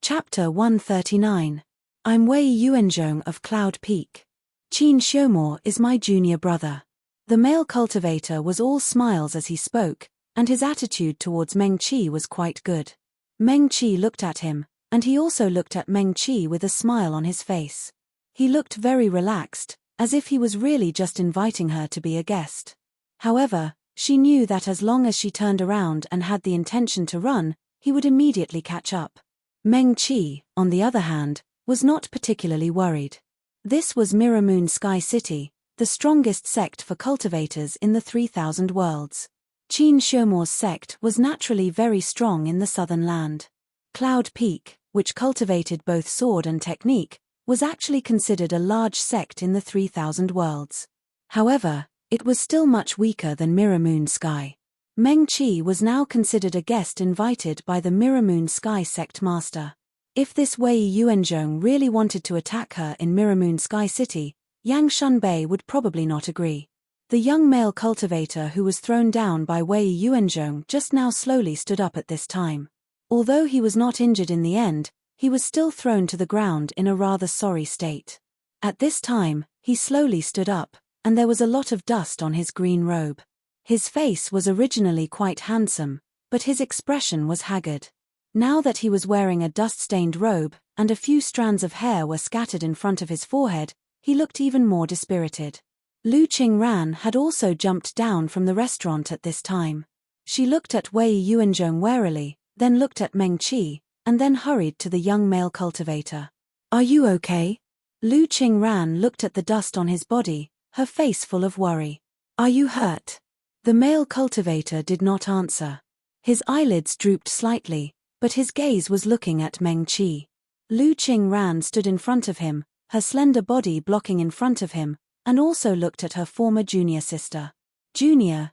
Chapter 139. I'm Wei Yuanzhong of Cloud Peak. Qin Xiumor is my junior brother. The male cultivator was all smiles as he spoke, and his attitude towards Meng Qi was quite good. Meng Qi looked at him, and he also looked at Meng Qi with a smile on his face. He looked very relaxed, as if he was really just inviting her to be a guest. However, she knew that as long as she turned around and had the intention to run, he would immediately catch up. Meng Qi, on the other hand, was not particularly worried. This was Mirror Moon Sky City, the strongest sect for cultivators in the 3,000 worlds. Qin Xiumor's sect was naturally very strong in the southern land. Cloud Peak, which cultivated both sword and technique, was actually considered a large sect in the 3,000 worlds. However, it was still much weaker than Mirror Moon Sky. Meng Qi was now considered a guest invited by the Mirror Moon Sky sect master. If this Wei Yuanzhong really wanted to attack her in Mirror Moon Sky City, Yang Shunbei would probably not agree. The young male cultivator who was thrown down by Wei Yuanzhong just now slowly stood up at this time. Although he was not injured in the end, he was still thrown to the ground in a rather sorry state. At this time, he slowly stood up, and there was a lot of dust on his green robe. His face was originally quite handsome, but his expression was haggard. Now that he was wearing a dust-stained robe, and a few strands of hair were scattered in front of his forehead, he looked even more dispirited. Lu Qingran had also jumped down from the restaurant at this time. She looked at Wei Yuanzhong warily, then looked at Meng Qi, and then hurried to the young male cultivator. Are you okay? Lu Qingran looked at the dust on his body, her face full of worry. Are you hurt? The male cultivator did not answer. His eyelids drooped slightly, but his gaze was looking at Meng Qi. Lu Qingran stood in front of him, her slender body blocking in front of him, and also looked at her former junior sister. Junior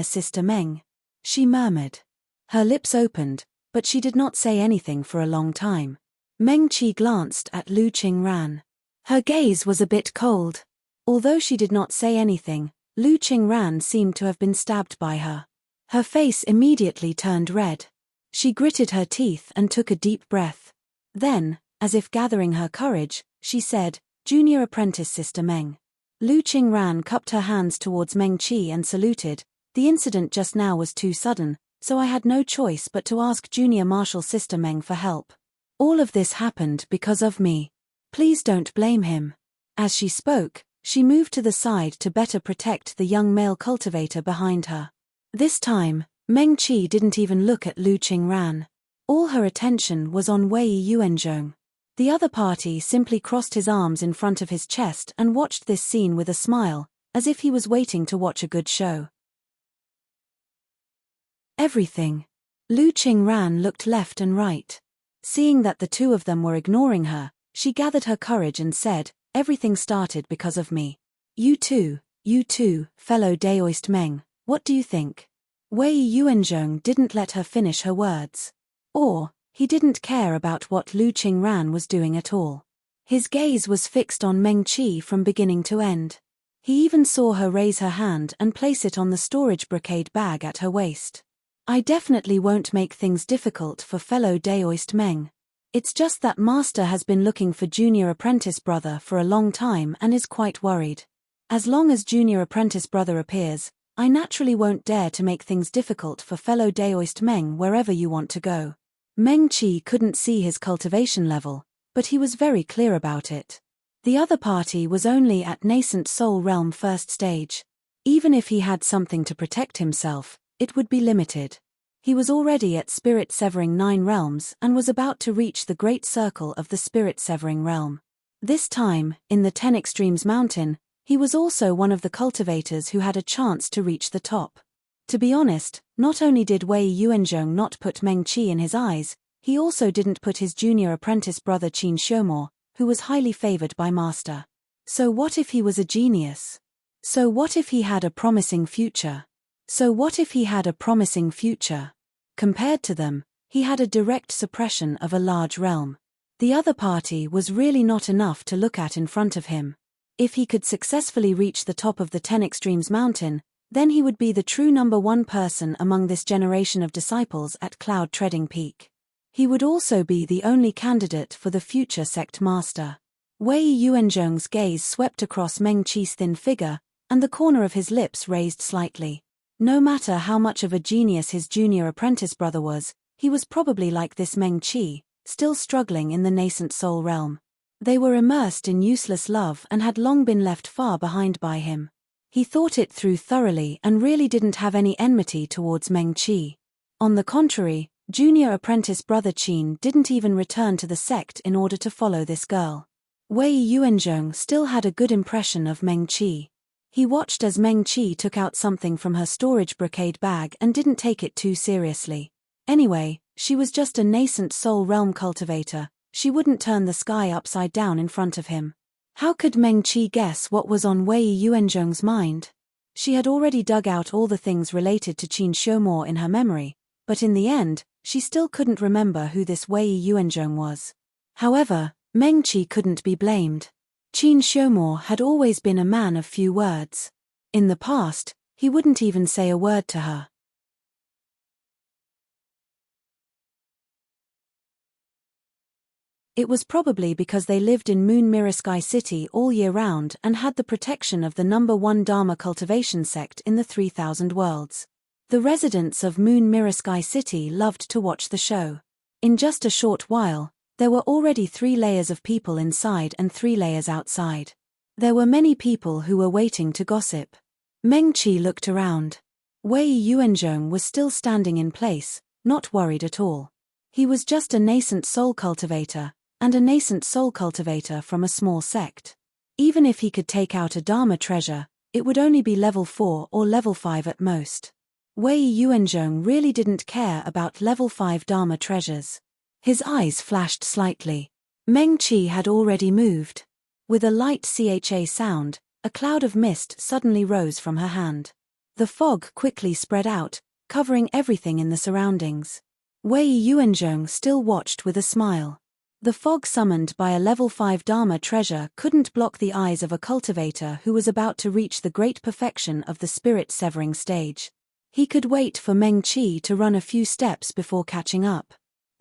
sister Meng. She murmured. Her lips opened, but she did not say anything for a long time. Meng Qi glanced at Lu Qingran. Her gaze was a bit cold. Although she did not say anything, Lu Qingran seemed to have been stabbed by her. Her face immediately turned red. She gritted her teeth and took a deep breath. Then, as if gathering her courage, she said, "Junior apprentice Sister Meng." Lu Qingran cupped her hands towards Meng Qi and saluted. "The incident just now was too sudden, so I had no choice but to ask Junior Marshal Sister Meng for help. All of this happened because of me. Please don't blame him." As she spoke, she moved to the side to better protect the young male cultivator behind her. This time, Meng Qi didn't even look at Lu Qingran. All her attention was on Wei Yuanzhong. The other party simply crossed his arms in front of his chest and watched this scene with a smile, as if he was waiting to watch a good show. Everything. Lu Qingran looked left and right. Seeing that the two of them were ignoring her, she gathered her courage and said, "Everything started because of me. You too, fellow Daoist Meng, what do you think?" Wei Yuanzhong didn't let her finish her words. Or, he didn't care about what Lu Qingran was doing at all. His gaze was fixed on Meng Qi from beginning to end. He even saw her raise her hand and place it on the storage brocade bag at her waist. "I definitely won't make things difficult for fellow Daoist Meng. It's just that Master has been looking for Junior Apprentice Brother for a long time and is quite worried. As long as Junior Apprentice Brother appears, I naturally won't dare to make things difficult for fellow Daoist Meng wherever you want to go." Meng Qi couldn't see his cultivation level, but he was very clear about it. The other party was only at nascent soul realm first stage. Even if he had something to protect himself, it would be limited. He was already at Spirit Severing 9 realms and was about to reach the great circle of the Spirit Severing realm. This time, in the 10 Extremes Mountain, he was also one of the cultivators who had a chance to reach the top. To be honest, not only did Wei Yuanzhong not put Meng Qi in his eyes, he also didn't put his junior apprentice brother Qin Xiumo, who was highly favored by Master. So what if he was a genius? So what if he had a promising future? Compared to them, he had a direct suppression of a large realm. The other party was really not enough to look at in front of him. If he could successfully reach the top of the 10 Extremes Mountain, then he would be the true #1 person among this generation of disciples at Cloud Treading Peak. He would also be the only candidate for the future sect master. Wei Yuanzhong's gaze swept across Meng Qi's thin figure, and the corner of his lips raised slightly. No matter how much of a genius his junior apprentice brother was, he was probably like this Meng Qi, still struggling in the nascent soul realm. They were immersed in useless love and had long been left far behind by him. He thought it through thoroughly and really didn't have any enmity towards Meng Qi. On the contrary, junior apprentice brother Qin didn't even return to the sect in order to follow this girl. Wei Yuanzhong still had a good impression of Meng Qi. He watched as Meng Qi took out something from her storage brocade bag and didn't take it too seriously. Anyway, she was just a nascent soul realm cultivator. She wouldn't turn the sky upside down in front of him. How could Meng Qi guess what was on Wei Yuanzhong's mind? She had already dug out all the things related to Qin Xiumo in her memory, but in the end, she still couldn't remember who this Wei Yuanzhong was. However, Meng Qi couldn't be blamed. Qin Xiumo had always been a man of few words. In the past, he wouldn't even say a word to her. It was probably because they lived in Moon Mirror Sky City all year round and had the protection of the #1 Dharma cultivation sect in the 3000 worlds. The residents of Moon Mirror Sky City loved to watch the show. In just a short while, there were already 3 layers of people inside and 3 layers outside. There were many people who were waiting to gossip. Meng Qi looked around. Wei Yuanzhong was still standing in place, not worried at all. He was just a nascent soul cultivator, and a nascent soul cultivator from a small sect. Even if he could take out a Dharma treasure, it would only be level 4 or level 5 at most. Wei Yuanzhong really didn't care about level 5 Dharma treasures. His eyes flashed slightly. Meng Qi had already moved. With a light cha sound, a cloud of mist suddenly rose from her hand. The fog quickly spread out, covering everything in the surroundings. Wei Yuanzhong still watched with a smile. The fog summoned by a level 5 Dharma treasure couldn't block the eyes of a cultivator who was about to reach the great perfection of the spirit severing stage. He could wait for Meng Qi to run a few steps before catching up.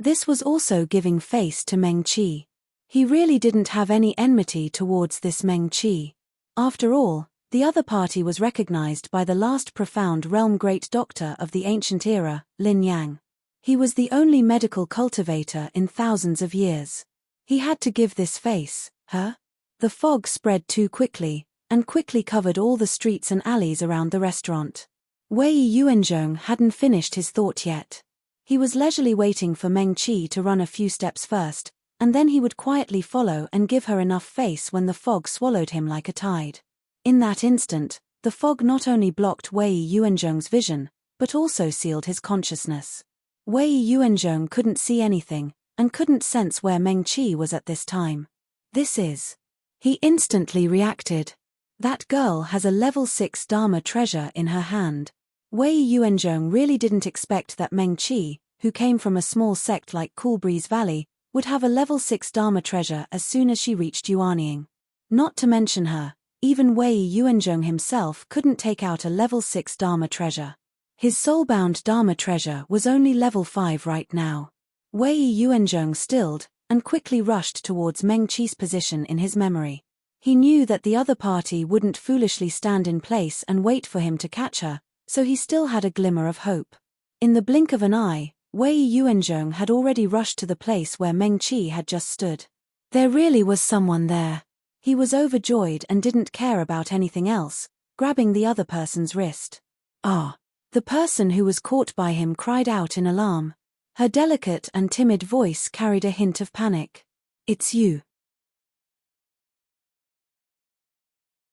This was also giving face to Meng Qi. He really didn't have any enmity towards this Meng Qi. After all, the other party was recognized by the last profound realm great doctor of the ancient era, Lin Yang. He was the only medical cultivator in thousands of years. He had to give this face, her? The fog spread too quickly, and quickly covered all the streets and alleys around the restaurant. Wei Yuanzhong hadn't finished his thought yet. He was leisurely waiting for Meng Qi to run a few steps first, and then he would quietly follow and give her enough face when the fog swallowed him like a tide. In that instant, the fog not only blocked Wei Yuanzhong's vision, but also sealed his consciousness. Wei Yuanzhong couldn't see anything, and couldn't sense where Meng Qi was at this time. This is. He instantly reacted. That girl has a level 6 Dharma treasure in her hand. Wei Yuanzhong really didn't expect that Meng Qi, who came from a small sect like Cool Breeze Valley, would have a level 6 Dharma treasure as soon as she reached Yuanying. Not to mention her, even Wei Yuanzhong himself couldn't take out a level 6 Dharma treasure. His soulbound Dharma treasure was only level 5 right now. Wei Yuanzhong stilled, and quickly rushed towards Meng Qi's position in his memory. He knew that the other party wouldn't foolishly stand in place and wait for him to catch her, so he still had a glimmer of hope. In the blink of an eye, Wei Yuanzhong had already rushed to the place where Meng Qi had just stood. There really was someone there. He was overjoyed and didn't care about anything else, grabbing the other person's wrist. Ah! The person who was caught by him cried out in alarm. Her delicate and timid voice carried a hint of panic. It's you.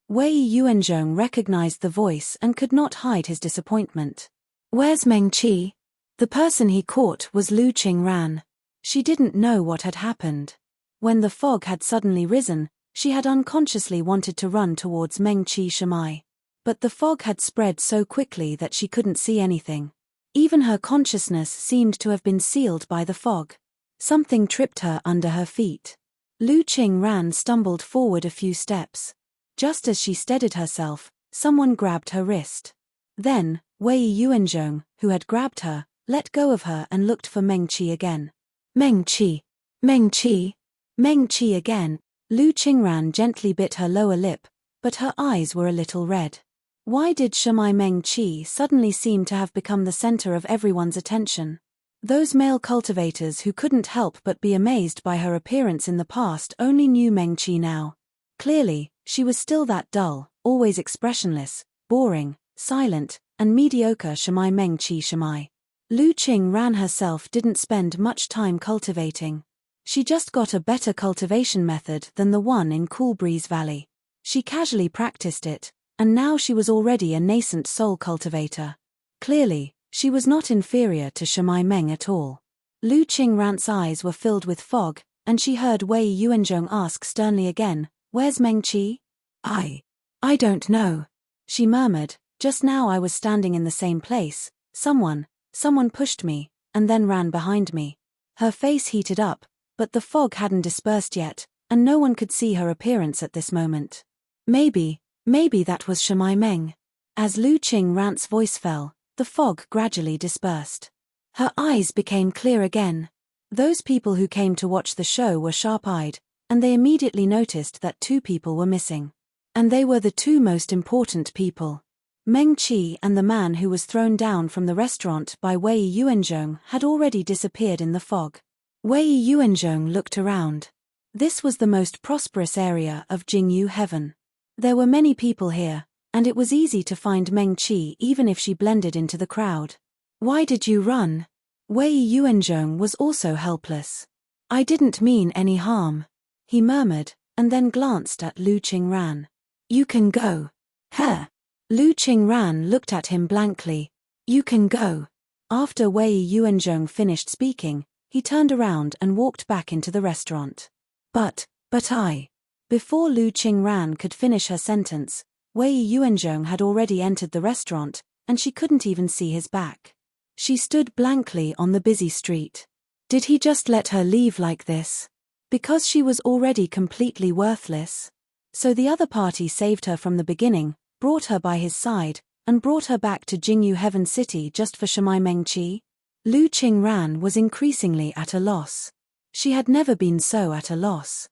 Wei Yuanzhong recognized the voice and could not hide his disappointment. Where's Meng Qi? The person he caught was Lu Qingran. She didn't know what had happened. When the fog had suddenly risen, she had unconsciously wanted to run towards Meng Qi Shamai. But the fog had spread so quickly that she couldn't see anything. Even her consciousness seemed to have been sealed by the fog. Something tripped her under her feet. Lu Qingran stumbled forward a few steps. Just as she steadied herself, someone grabbed her wrist. Then, Wei Yuanzhong, who had grabbed her, let go of her and looked for Meng Qi again. Meng Qi! Meng Qi! Meng Qi again! Lu Qingran gently bit her lower lip, but her eyes were a little red. Why did Shamai Meng Qi suddenly seem to have become the center of everyone's attention? Those male cultivators who couldn't help but be amazed by her appearance in the past only knew Meng Qi now. Clearly, she was still that dull, always expressionless, boring, silent, and mediocre Shamai Meng Qi Shamai. Lu Qingran herself didn't spend much time cultivating. She just got a better cultivation method than the one in Cool Breeze Valley. She casually practiced it, and now she was already a nascent soul cultivator. Clearly, she was not inferior to Shamai Meng at all. Lu Qingran's eyes were filled with fog, and she heard Wei Yuanzhong ask sternly again, "Where's Meng Qi?" I don't know," she murmured. "Just now I was standing in the same place. Someone pushed me, and then ran behind me." Her face heated up, but the fog hadn't dispersed yet, and no one could see her appearance at this moment. Maybe that was Shamai Meng. As Lu Qingran's voice fell, the fog gradually dispersed. Her eyes became clear again. Those people who came to watch the show were sharp-eyed, and they immediately noticed that 2 people were missing. And they were the 2 most important people. Meng Qi and the man who was thrown down from the restaurant by Wei Yuanzhong had already disappeared in the fog. Wei Yuanzhong looked around. This was the most prosperous area of Jingyu Heaven. There were many people here, and it was easy to find Meng Qi even if she blended into the crowd. "Why did you run?" Wei Yuanzhong was also helpless. "I didn't mean any harm," he murmured, and then glanced at Lu Qingran. "You can go." "Huh?" Lu Qingran looked at him blankly. "You can go." After Wei Yuanzhong finished speaking, he turned around and walked back into the restaurant. But I... Before Lu Qingran could finish her sentence, Wei Yuanzhong had already entered the restaurant, and she couldn't even see his back. She stood blankly on the busy street. Did he just let her leave like this? Because she was already completely worthless? So the other party saved her from the beginning, brought her by his side, and brought her back to Jingyu Heaven City just for Shamai Meng Qi? Lu Qingran was increasingly at a loss. She had never been so at a loss.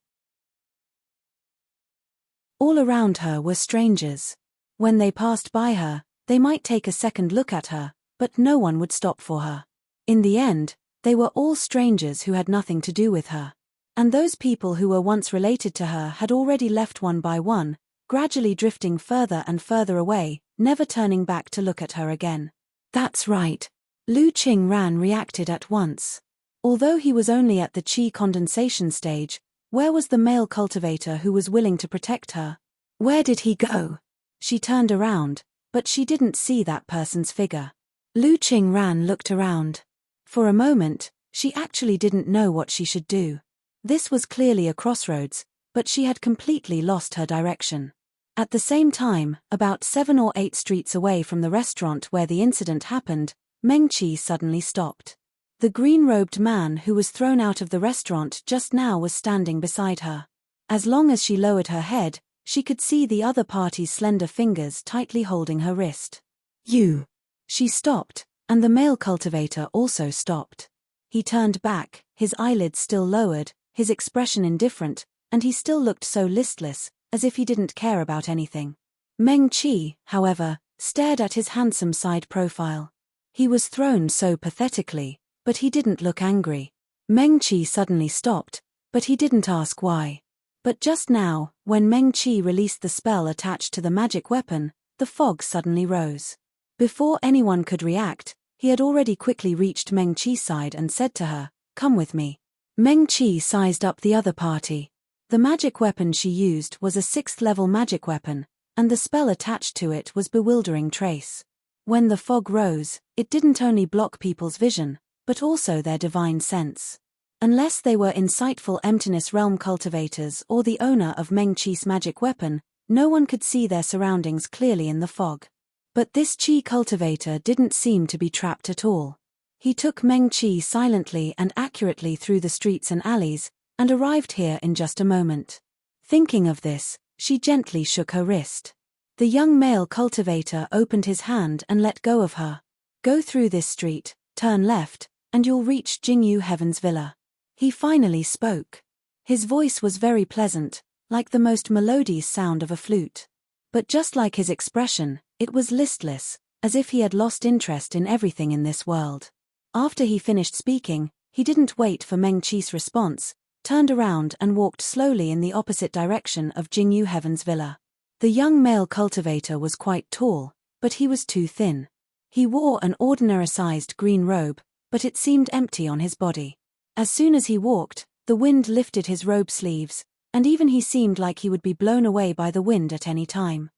All around her were strangers. When they passed by her, they might take a second look at her, but no one would stop for her. In the end, they were all strangers who had nothing to do with her. And those people who were once related to her had already left one by one, gradually drifting further and further away, never turning back to look at her again. That's right. Lu Qingran reacted at once. Although he was only at the qi condensation stage, where was the male cultivator who was willing to protect her? Where did he go? She turned around, but she didn't see that person's figure. Lu Qingran looked around. For a moment, she actually didn't know what she should do. This was clearly a crossroads, but she had completely lost her direction. At the same time, about 7 or 8 streets away from the restaurant where the incident happened, Meng Qi suddenly stopped. The green-robed man who was thrown out of the restaurant just now was standing beside her. As long as she lowered her head, she could see the other party's slender fingers tightly holding her wrist. You! She stopped, and the male cultivator also stopped. He turned back, his eyelids still lowered, his expression indifferent, and he still looked so listless, as if he didn't care about anything. Meng Qi, however, stared at his handsome side profile. He was thrown so pathetically, but he didn't look angry. Meng Qi suddenly stopped, but he didn't ask why. But just now, when Meng Qi released the spell attached to the magic weapon, the fog suddenly rose. Before anyone could react, he had already quickly reached Meng Qi's side and said to her, "Come with me." Meng Qi sized up the other party. The magic weapon she used was a 6th-level magic weapon, and the spell attached to it was Bewildering Trace. When the fog rose, it didn't only block people's vision, but also their divine sense. Unless they were insightful Emptiness Realm cultivators or the owner of Meng Qi's magic weapon, no one could see their surroundings clearly in the fog. But this Qi cultivator didn't seem to be trapped at all. He took Meng Qi silently and accurately through the streets and alleys, and arrived here in just a moment. Thinking of this, she gently shook her wrist. The young male cultivator opened his hand and let go of her. Go through this street, turn left, and you'll reach Jingyu Heaven's villa. He finally spoke. His voice was very pleasant, like the most melodious sound of a flute. But just like his expression, it was listless, as if he had lost interest in everything in this world. After he finished speaking, he didn't wait for Meng Qi's response, turned around and walked slowly in the opposite direction of Jingyu Heaven's villa. The young male cultivator was quite tall, but he was too thin. He wore an ordinary-sized green robe, but it seemed empty on his body. As soon as he walked, the wind lifted his robe sleeves, and even he seemed like he would be blown away by the wind at any time.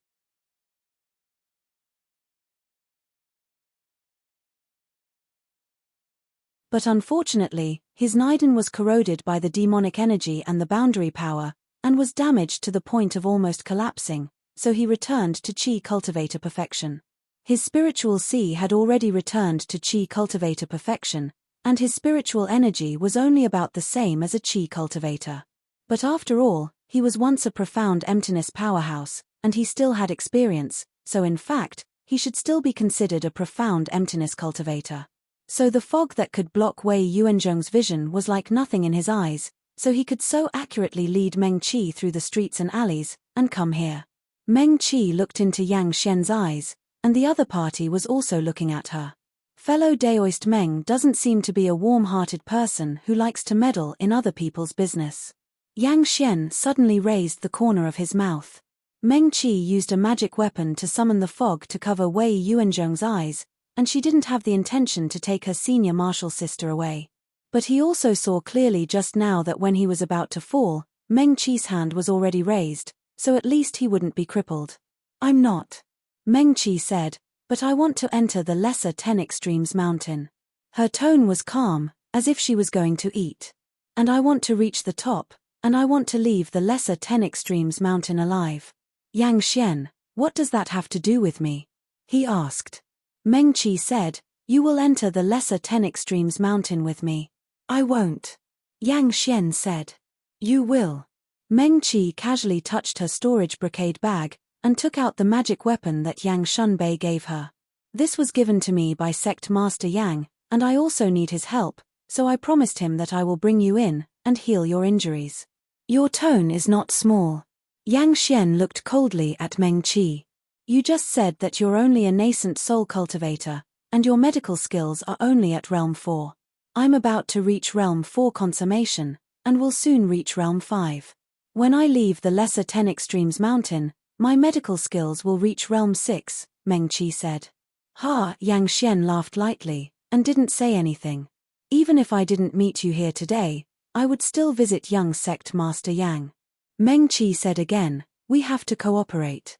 But unfortunately, his Niden was corroded by the demonic energy and the boundary power, and was damaged to the point of almost collapsing, so he returned to Qi cultivator perfection. His spiritual sea had already returned to Qi cultivator perfection, and his spiritual energy was only about the same as a Qi cultivator. But after all, he was once a profound emptiness powerhouse, and he still had experience, so in fact, he should still be considered a profound emptiness cultivator. So the fog that could block Wei Yuanzhong's vision was like nothing in his eyes, so he could so accurately lead Meng Qi through the streets and alleys, and come here. Meng Qi looked into Yang Xian's eyes, and the other party was also looking at her. Fellow Daoist Meng doesn't seem to be a warm-hearted person who likes to meddle in other people's business. Yang Xian suddenly raised the corner of his mouth. Meng Qi used a magic weapon to summon the fog to cover Wei Yuanzhong's eyes, and she didn't have the intention to take her senior martial sister away. But he also saw clearly just now that when he was about to fall, Meng Qi's hand was already raised, so at least he wouldn't be crippled. "I'm not," Meng Qi said, "but I want to enter the Lesser 10 Extremes mountain." Her tone was calm, as if she was going to eat. "And I want to reach the top, and I want to leave the Lesser 10 Extremes mountain alive." "Yang Xian, what does that have to do with me?" he asked. Meng Qi said, "You will enter the Lesser 10 Extremes mountain with me." "I won't," Yang Xian said. "You will." Meng Qi casually touched her storage brocade bag, and took out the magic weapon that Yang Shunbei gave her. "This was given to me by Sect Master Yang, and I also need his help, so I promised him that I will bring you in and heal your injuries. Your tone is not small. Yang Xian looked coldly at Meng Qi. You just said that you're only a nascent soul cultivator, and your medical skills are only at Realm 4. I'm about to reach Realm 4 consummation, and will soon reach Realm 5. When I leave the Lesser 10 Extremes Mountain, my medical skills will reach Realm 6, Meng Qi said. Ha! Yang Xian laughed lightly, and didn't say anything. Even if I didn't meet you here today, I would still visit young sect Master Yang. Meng Qi said again, we have to cooperate.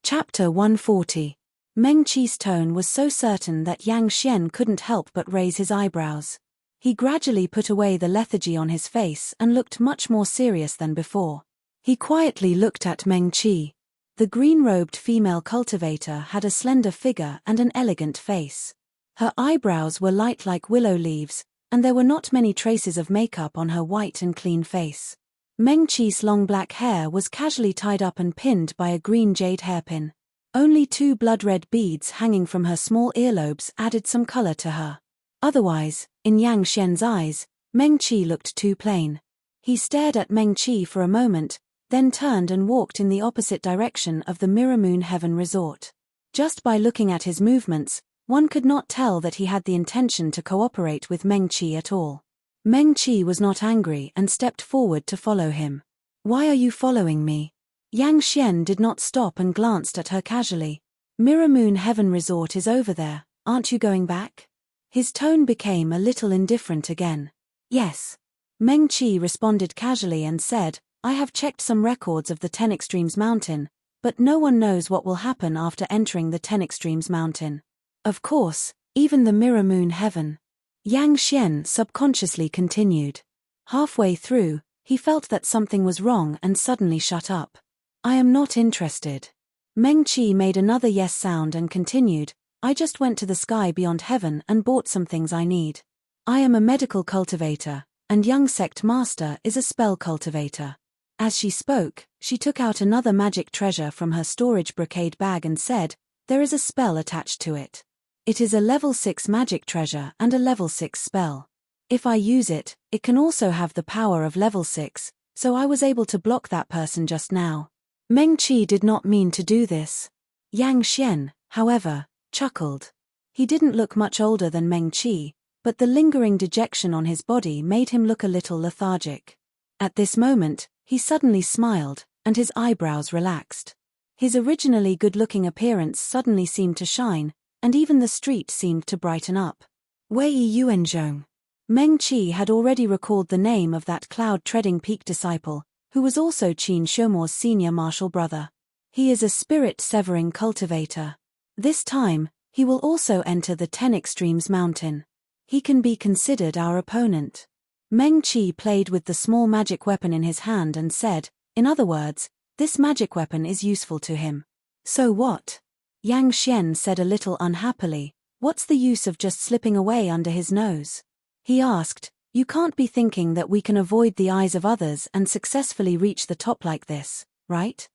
Chapter 140. Meng Qi's tone was so certain that Yang Xian couldn't help but raise his eyebrows. He gradually put away the lethargy on his face and looked much more serious than before. He quietly looked at Meng Qi. The green-robed female cultivator had a slender figure and an elegant face. Her eyebrows were light like willow leaves, and there were not many traces of makeup on her white and clean face. Meng Qi's long black hair was casually tied up and pinned by a green jade hairpin. Only 2 blood-red beads hanging from her small earlobes added some color to her. Otherwise, in Yang Xian's eyes, Meng Qi looked too plain. He stared at Meng Qi for a moment, then turned and walked in the opposite direction of the Mirror Moon Heaven Resort. Just by looking at his movements, one could not tell that he had the intention to cooperate with Meng Qi at all. Meng Qi was not angry and stepped forward to follow him. Why are you following me? Yang Xian did not stop and glanced at her casually. Mirror Moon Heaven Resort is over there, aren't you going back? His tone became a little indifferent again. Yes. Meng Qi responded casually and said, I have checked some records of the 10 Extremes Mountain, but no one knows what will happen after entering the 10 Extremes Mountain. Of course, even the Mirror Moon Heaven. Yang Xian subconsciously continued. Halfway through, he felt that something was wrong and suddenly shut up. I am not interested. Meng Qi made another yes sound and continued, I just went to the sky beyond heaven and bought some things I need. I am a medical cultivator, and young sect master is a spell cultivator. As she spoke, she took out another magic treasure from her storage brocade bag and said, there is a spell attached to it. It is a level 6 magic treasure and a level 6 spell. If I use it, it can also have the power of level 6, so I was able to block that person just now. Meng Qi did not mean to do this. Yang Xian, however, chuckled. He didn't look much older than Meng Qi, but the lingering dejection on his body made him look a little lethargic. At this moment, he suddenly smiled, and his eyebrows relaxed. His originally good-looking appearance suddenly seemed to shine, and even the street seemed to brighten up. Wei Yuanzhong. Meng Qi had already recalled the name of that cloud-treading peak disciple, who was also Qin Shomo's senior martial brother. He is a spirit-severing cultivator. This time, he will also enter the 10 Extremes Mountain. He can be considered our opponent. Meng Qi played with the small magic weapon in his hand and said, in other words, this magic weapon is useful to him. So what? Yang Xian said a little unhappily, what's the use of just slipping away under his nose? He asked, you can't be thinking that we can avoid the eyes of others and successfully reach the top like this, right?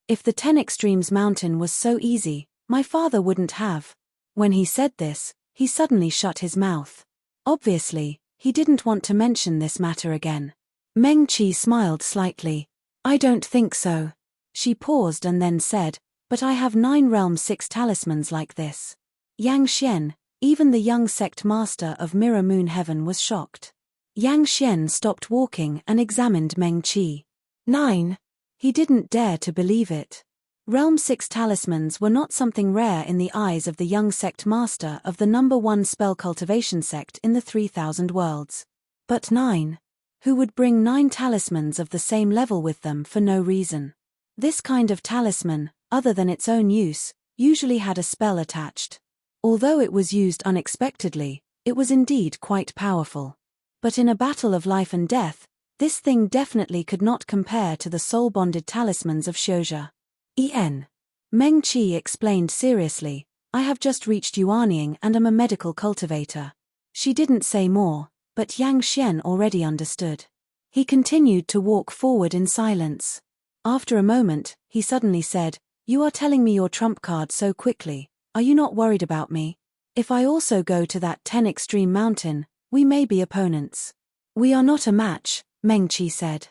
If the 10 Extremes Mountain was so easy, my father wouldn't have. When he said this, he suddenly shut his mouth. Obviously, he didn't want to mention this matter again. Meng Qi smiled slightly. I don't think so. She paused and then said, but I have 9 Realm 6 talismans like this. Yang Xian, even the young sect master of Mirror Moon Heaven, was shocked. Yang Xian stopped walking and examined Meng Qi. 9. He didn't dare to believe it. Realm 6 talismans were not something rare in the eyes of the young sect master of the #1 spell cultivation sect in the 3000 worlds. But 9. Who would bring 9 talismans of the same level with them for no reason? This kind of talisman, other than its own use, usually had a spell attached. Although it was used unexpectedly, it was indeed quite powerful. But in a battle of life and death, this thing definitely could not compare to the soul-bonded talismans of Xiuzhe. Meng Qi explained seriously, I have just reached Yuanying and am a medical cultivator. She didn't say more, but Yang Xian already understood. He continued to walk forward in silence. After a moment, he suddenly said, "You are telling me your trump card so quickly. Are you not worried about me? If I also go to that 10 extreme mountain, we may be opponents." "We are not a match," Mengqi said.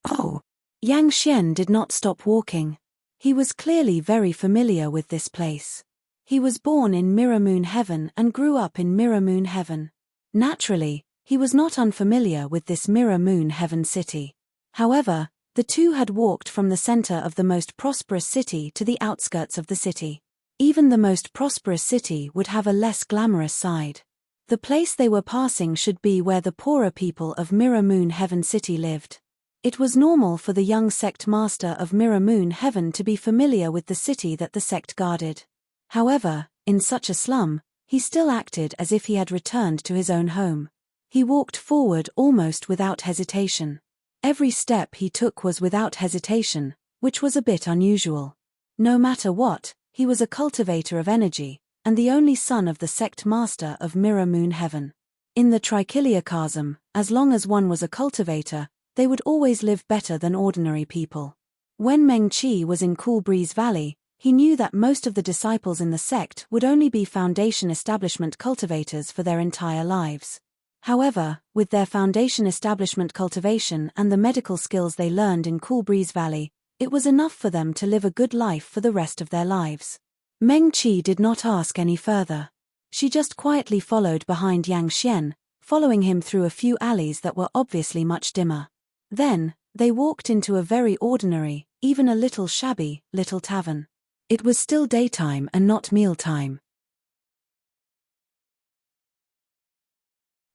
"Oh." Yang Xian did not stop walking. He was clearly very familiar with this place. He was born in Mirror Moon Heaven and grew up in Mirror Moon Heaven. Naturally, he was not unfamiliar with this Mirror Moon Heaven city. However, the two had walked from the center of the most prosperous city to the outskirts of the city. Even the most prosperous city would have a less glamorous side. The place they were passing should be where the poorer people of Mirror Moon Heaven City lived. It was normal for the young sect master of Mirror Moon Heaven to be familiar with the city that the sect guarded. However, in such a slum, he still acted as if he had returned to his own home. He walked forward almost without hesitation. Every step he took was without hesitation, which was a bit unusual. No matter what, he was a cultivator of energy, and the only son of the sect master of Mirror Moon Heaven. In the Trichiliocosm, as long as one was a cultivator, they would always live better than ordinary people. When Mengqi was in Cool Breeze Valley, he knew that most of the disciples in the sect would only be foundation establishment cultivators for their entire lives. However, with their foundation establishment cultivation and the medical skills they learned in Cool Breeze Valley, it was enough for them to live a good life for the rest of their lives. Mengqi did not ask any further. She just quietly followed behind Yang Xian, following him through a few alleys that were obviously much dimmer. Then, they walked into a very ordinary, even a little shabby, little tavern. It was still daytime and not mealtime.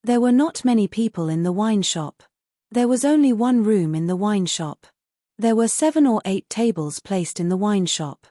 There were not many people in the wine shop. There was only one room in the wine shop. There were 7 or 8 tables placed in the wine shop.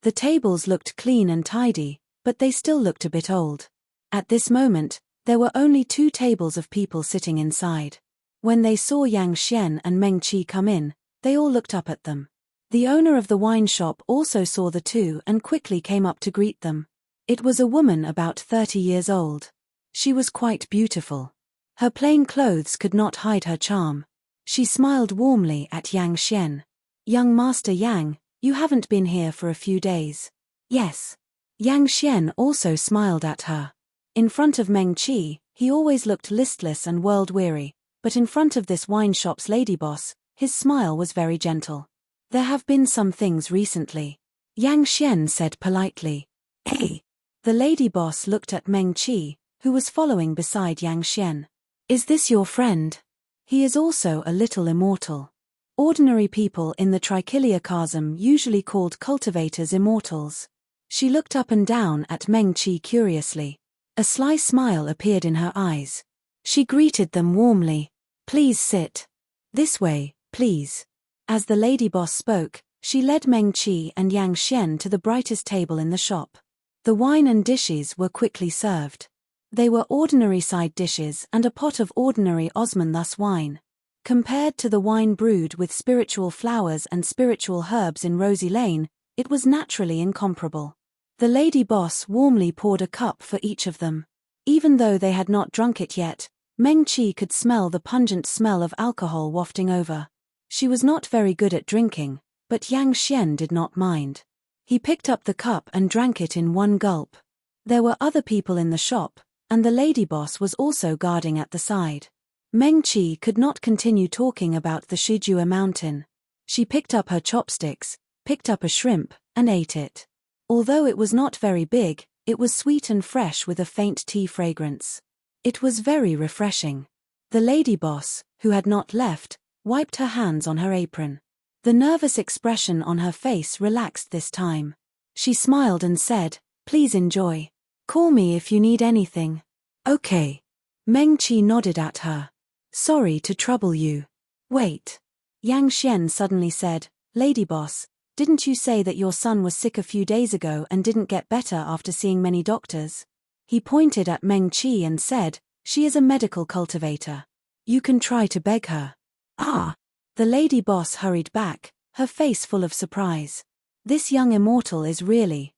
The tables looked clean and tidy, but they still looked a bit old. At this moment, there were only 2 tables of people sitting inside. When they saw Yang Xian and Mengqi come in, they all looked up at them. The owner of the wine shop also saw the two and quickly came up to greet them. It was a woman about 30 years old. She was quite beautiful. Her plain clothes could not hide her charm. She smiled warmly at Yang Xian. "Young Master Yang, you haven't been here for a few days." "Yes." Yang Xian also smiled at her. In front of Mengqi, he always looked listless and world-weary, but in front of this wine shop's lady boss, his smile was very gentle. "There have been some things recently," Yang Xian said politely. "Hey." The lady boss looked at Mengqi, who was following beside Yang Xian. "Is this your friend?" He is also a little immortal. Ordinary people in the Trichiliocosm usually called cultivators immortals. She looked up and down at Mengqi curiously. A sly smile appeared in her eyes. She greeted them warmly. "Please sit. This way, please." As the lady boss spoke, she led Mengqi and Yang Xian to the brightest table in the shop. The wine and dishes were quickly served. They were ordinary side dishes and a pot of ordinary Osmanthus wine. Compared to the wine brewed with spiritual flowers and spiritual herbs in Rosy Lane, it was naturally incomparable. The lady boss warmly poured a cup for each of them. Even though they had not drunk it yet, Mengqi could smell the pungent smell of alcohol wafting over. She was not very good at drinking, but Yang Xian did not mind. He picked up the cup and drank it in one gulp. There were other people in the shop, and the lady boss was also guarding at the side. Mengqi could not continue talking about the Shijua mountain. She picked up her chopsticks, picked up a shrimp, and ate it. Although it was not very big, it was sweet and fresh with a faint tea fragrance. It was very refreshing. The lady boss, who had not left, wiped her hands on her apron. The nervous expression on her face relaxed this time. She smiled and said, "Please enjoy. Call me if you need anything." "Okay." Mengqi nodded at her. "Sorry to trouble you." "Wait." Yang Xian suddenly said, "Lady boss, didn't you say that your son was sick a few days ago and didn't get better after seeing many doctors?" He pointed at Mengqi and said, "She is a medical cultivator. You can try to beg her." "Ah." The lady boss hurried back, her face full of surprise. This young immortal is really,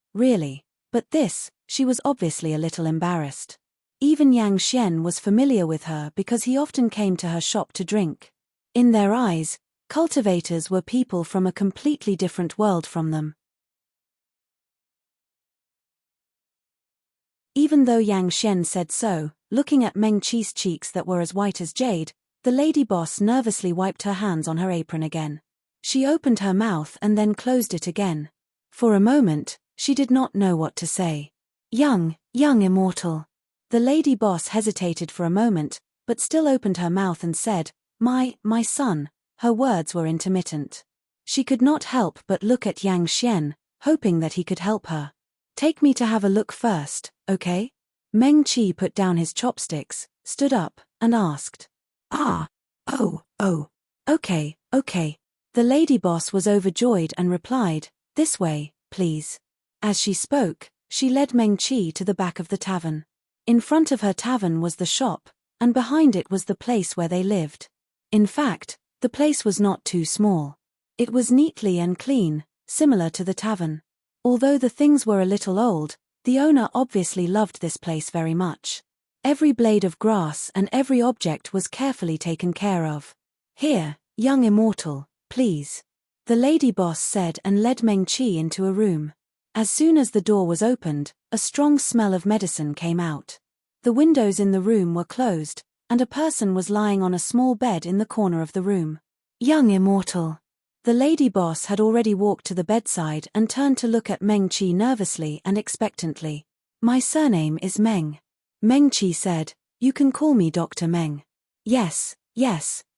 but this, she was obviously a little embarrassed. Even Yang Xian was familiar with her because he often came to her shop to drink. In their eyes, cultivators were people from a completely different world from them. Even though Yang Xian said so, looking at Meng Qi's cheeks that were as white as jade, the lady boss nervously wiped her hands on her apron again. She opened her mouth and then closed it again. For a moment, she did not know what to say. Young immortal. The lady boss hesitated for a moment, but still opened her mouth and said, My son. Her words were intermittent. She could not help but look at Yang Xian, hoping that he could help her. Take me to have a look first, okay? Meng Qi put down his chopsticks, stood up, and asked. Okay. The lady boss was overjoyed and replied, This way, please. As she spoke, she led Meng Qi to the back of the tavern. In front of her tavern was the shop, and behind it was the place where they lived. In fact, the place was not too small. It was neatly and clean, similar to the tavern. Although the things were a little old, the owner obviously loved this place very much. Every blade of grass and every object was carefully taken care of. Here, young immortal, please. The lady boss said and led Meng Qi into a room. As soon as the door was opened, a strong smell of medicine came out. The windows in the room were closed, and a person was lying on a small bed in the corner of the room. Young immortal. The lady boss had already walked to the bedside and turned to look at Meng Qi nervously and expectantly. My surname is Meng. Meng Qi said, You can call me Dr. Meng. Yes,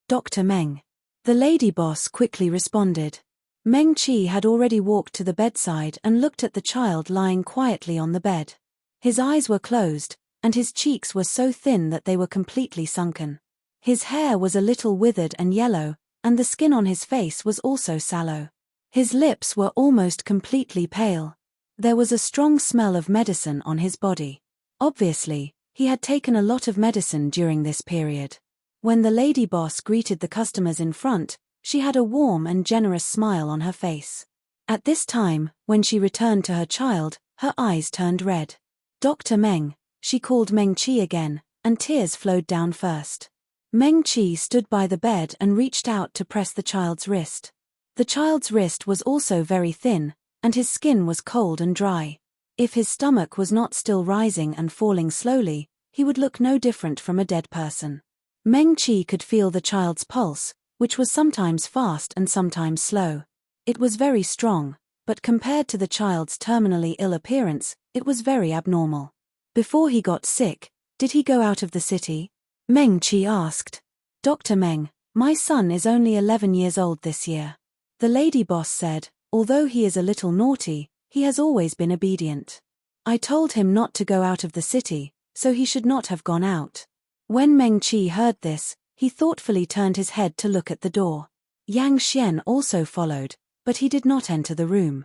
Dr. Meng. The lady boss quickly responded. Meng Qi had already walked to the bedside and looked at the child lying quietly on the bed. His eyes were closed, and his cheeks were so thin that they were completely sunken. His hair was a little withered and yellow, and the skin on his face was also sallow. His lips were almost completely pale. There was a strong smell of medicine on his body. Obviously, he had taken a lot of medicine during this period. When the lady boss greeted the customers in front, she had a warm and generous smile on her face. At this time, when she returned to her child, her eyes turned red. Dr. Meng, she called Meng Qi again, and tears flowed down first. Meng Qi stood by the bed and reached out to press the child's wrist. The child's wrist was also very thin, and his skin was cold and dry. If his stomach was not still rising and falling slowly, he would look no different from a dead person. Meng Qi could feel the child's pulse, which was sometimes fast and sometimes slow. It was very strong, but compared to the child's terminally ill appearance, it was very abnormal. Before he got sick, did he go out of the city? Meng Qi asked. Dr. Meng, my son is only 11 years old this year. The lady boss said, although he is a little naughty, he has always been obedient. I told him not to go out of the city, so he should not have gone out. When Meng Qi heard this, he thoughtfully turned his head to look at the door. Yang Xian also followed, but he did not enter the room.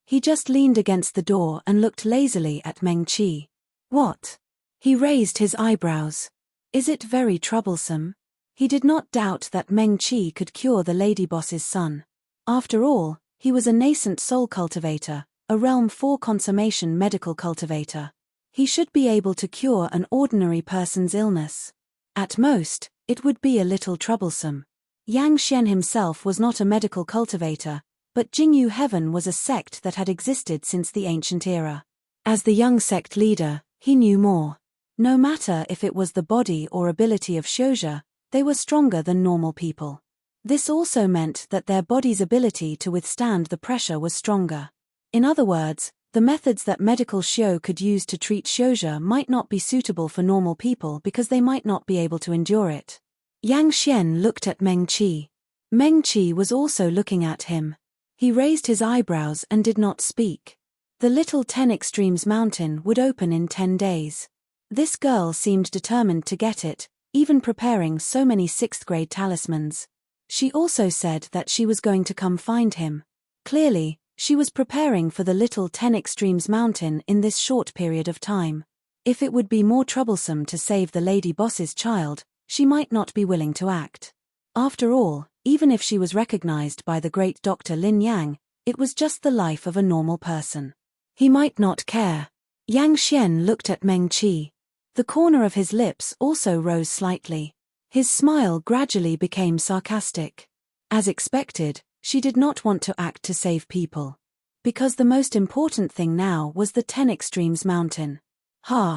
He just leaned against the door and looked lazily at Meng Qi. What? He raised his eyebrows. Is it very troublesome? He did not doubt that Meng Qi could cure the lady boss's son. After all, he was a nascent soul cultivator, a realm 4 consummation medical cultivator. He should be able to cure an ordinary person's illness. At most, it would be a little troublesome. Yang Xian himself was not a medical cultivator, but Jingyu Heaven was a sect that had existed since the ancient era. As the young sect leader, he knew more. No matter if it was the body or ability of Xiuzhe, they were stronger than normal people. This also meant that their body's ability to withstand the pressure was stronger. In other words, the methods that medical Xiu could use to treat Xiuzhe might not be suitable for normal people because they might not be able to endure it. Yang Xian looked at Meng Qi. Meng Qi was also looking at him. He raised his eyebrows and did not speak. The little 10 Extremes mountain would open in 10 days. This girl seemed determined to get it, even preparing so many 6th grade talismans. She also said that she was going to come find him. Clearly, she was preparing for the little 10 Extremes mountain in this short period of time. If it would be more troublesome to save the lady boss's child, she might not be willing to act. After all, even if she was recognized by the great Dr. Lin Yang, it was just the life of a normal person. He might not care. Yang Xian looked at Meng Qi. The corner of his lips also rose slightly. His smile gradually became sarcastic. As expected, she did not want to act to save people. Because the most important thing now was the 10 Extremes mountain.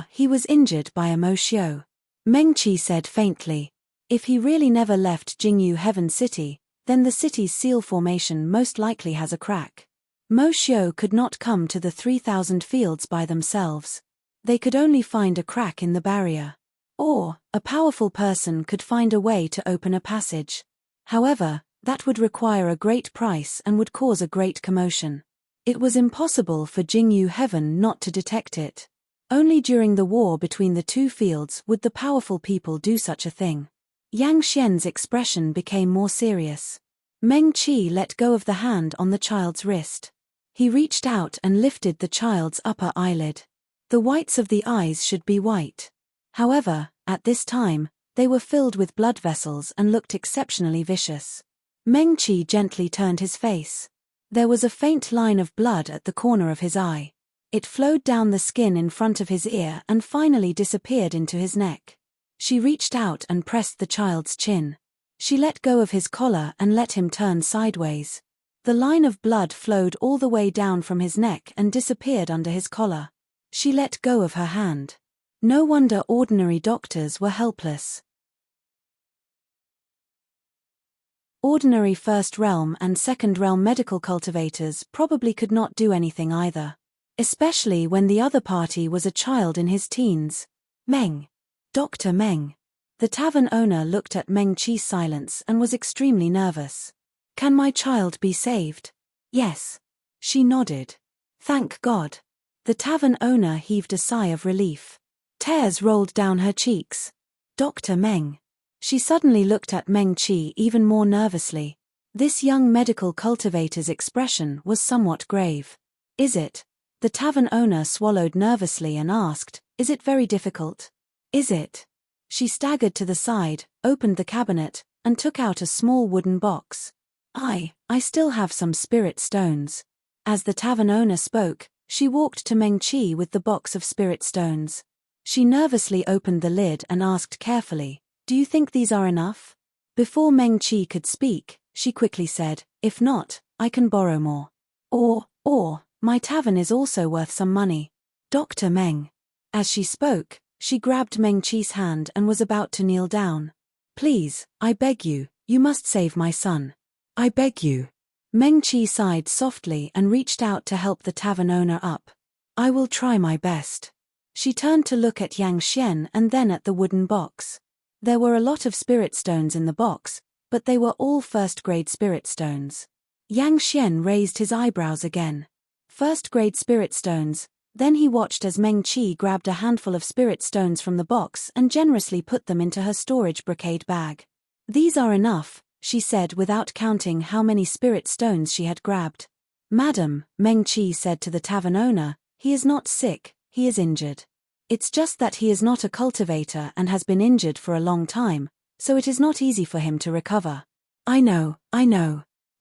He was injured by a mo xiu. Mengqi said faintly. If he really never left Jingyu Heaven City, then the city's seal formation most likely has a crack. Mo xiu could not come to the 3,000 fields by themselves. They could only find a crack in the barrier. Or, a powerful person could find a way to open a passage. However, that would require a great price and would cause a great commotion. It was impossible for Jingyu Heaven not to detect it. Only during the war between the two fields would the powerful people do such a thing. Yang Xian's expression became more serious. Meng Qi let go of the hand on the child's wrist. He reached out and lifted the child's upper eyelid. The whites of the eyes should be white. However, at this time, they were filled with blood vessels and looked exceptionally vicious. Meng Qi gently turned his face. There was a faint line of blood at the corner of his eye. It flowed down the skin in front of his ear and finally disappeared into his neck. She reached out and pressed the child's chin. She let go of his collar and let him turn sideways. The line of blood flowed all the way down from his neck and disappeared under his collar. She let go of her hand. No wonder ordinary doctors were helpless. Ordinary first realm and second realm medical cultivators probably could not do anything either. Especially when the other party was a child in his teens. Meng. Dr. Meng. The tavern owner looked at Meng Qi's silence and was extremely nervous. Can my child be saved? Yes. She nodded. Thank God. The tavern owner heaved a sigh of relief. Tears rolled down her cheeks. Dr. Meng. She suddenly looked at Meng Qi even more nervously. This young medical cultivator's expression was somewhat grave. Is it? The tavern owner swallowed nervously and asked, is it very difficult? Is it? She staggered to the side, opened the cabinet, and took out a small wooden box. I still have some spirit stones. As the tavern owner spoke, she walked to Meng Qi with the box of spirit stones. She nervously opened the lid and asked carefully, do you think these are enough? Before Meng Qi could speak, she quickly said, if not, I can borrow more. Or, my tavern is also worth some money. Dr. Meng. As she spoke, she grabbed Meng Qi's hand and was about to kneel down. Please, I beg you, you must save my son. I beg you. Meng Qi sighed softly and reached out to help the tavern owner up. I will try my best. She turned to look at Yang Xian and then at the wooden box. There were a lot of spirit stones in the box, but they were all first-grade spirit stones. Yang Xian raised his eyebrows again. First-grade spirit stones. Then he watched as Meng Qi grabbed a handful of spirit stones from the box and generously put them into her storage brocade bag. These are enough, she said without counting how many spirit stones she had grabbed. Madam, Meng Qi said to the tavern owner, he is not sick, he is injured. It's just that he is not a cultivator and has been injured for a long time, so it is not easy for him to recover. I know.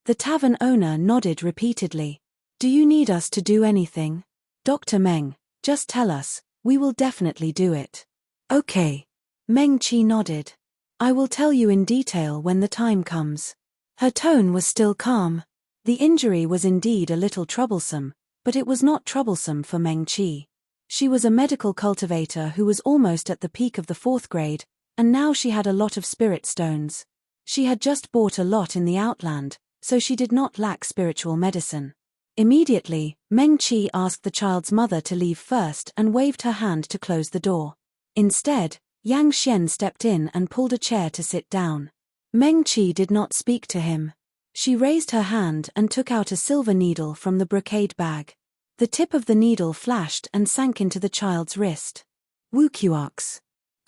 The tavern owner nodded repeatedly. Do you need us to do anything? Dr. Meng, just tell us, we will definitely do it. Okay. Meng Qi nodded. I will tell you in detail when the time comes. Her tone was still calm. The injury was indeed a little troublesome, but it was not troublesome for Meng Qi. She was a medical cultivator who was almost at the peak of the 4th grade, and now she had a lot of spirit stones. She had just bought a lot in the outland, so she did not lack spiritual medicine. Immediately, Meng Qi asked the child's mother to leave first and waved her hand to close the door. Instead, Yang Xian stepped in and pulled a chair to sit down. Meng Qi did not speak to him. She raised her hand and took out a silver needle from the brocade bag. The tip of the needle flashed and sank into the child's wrist. Wuqiuox.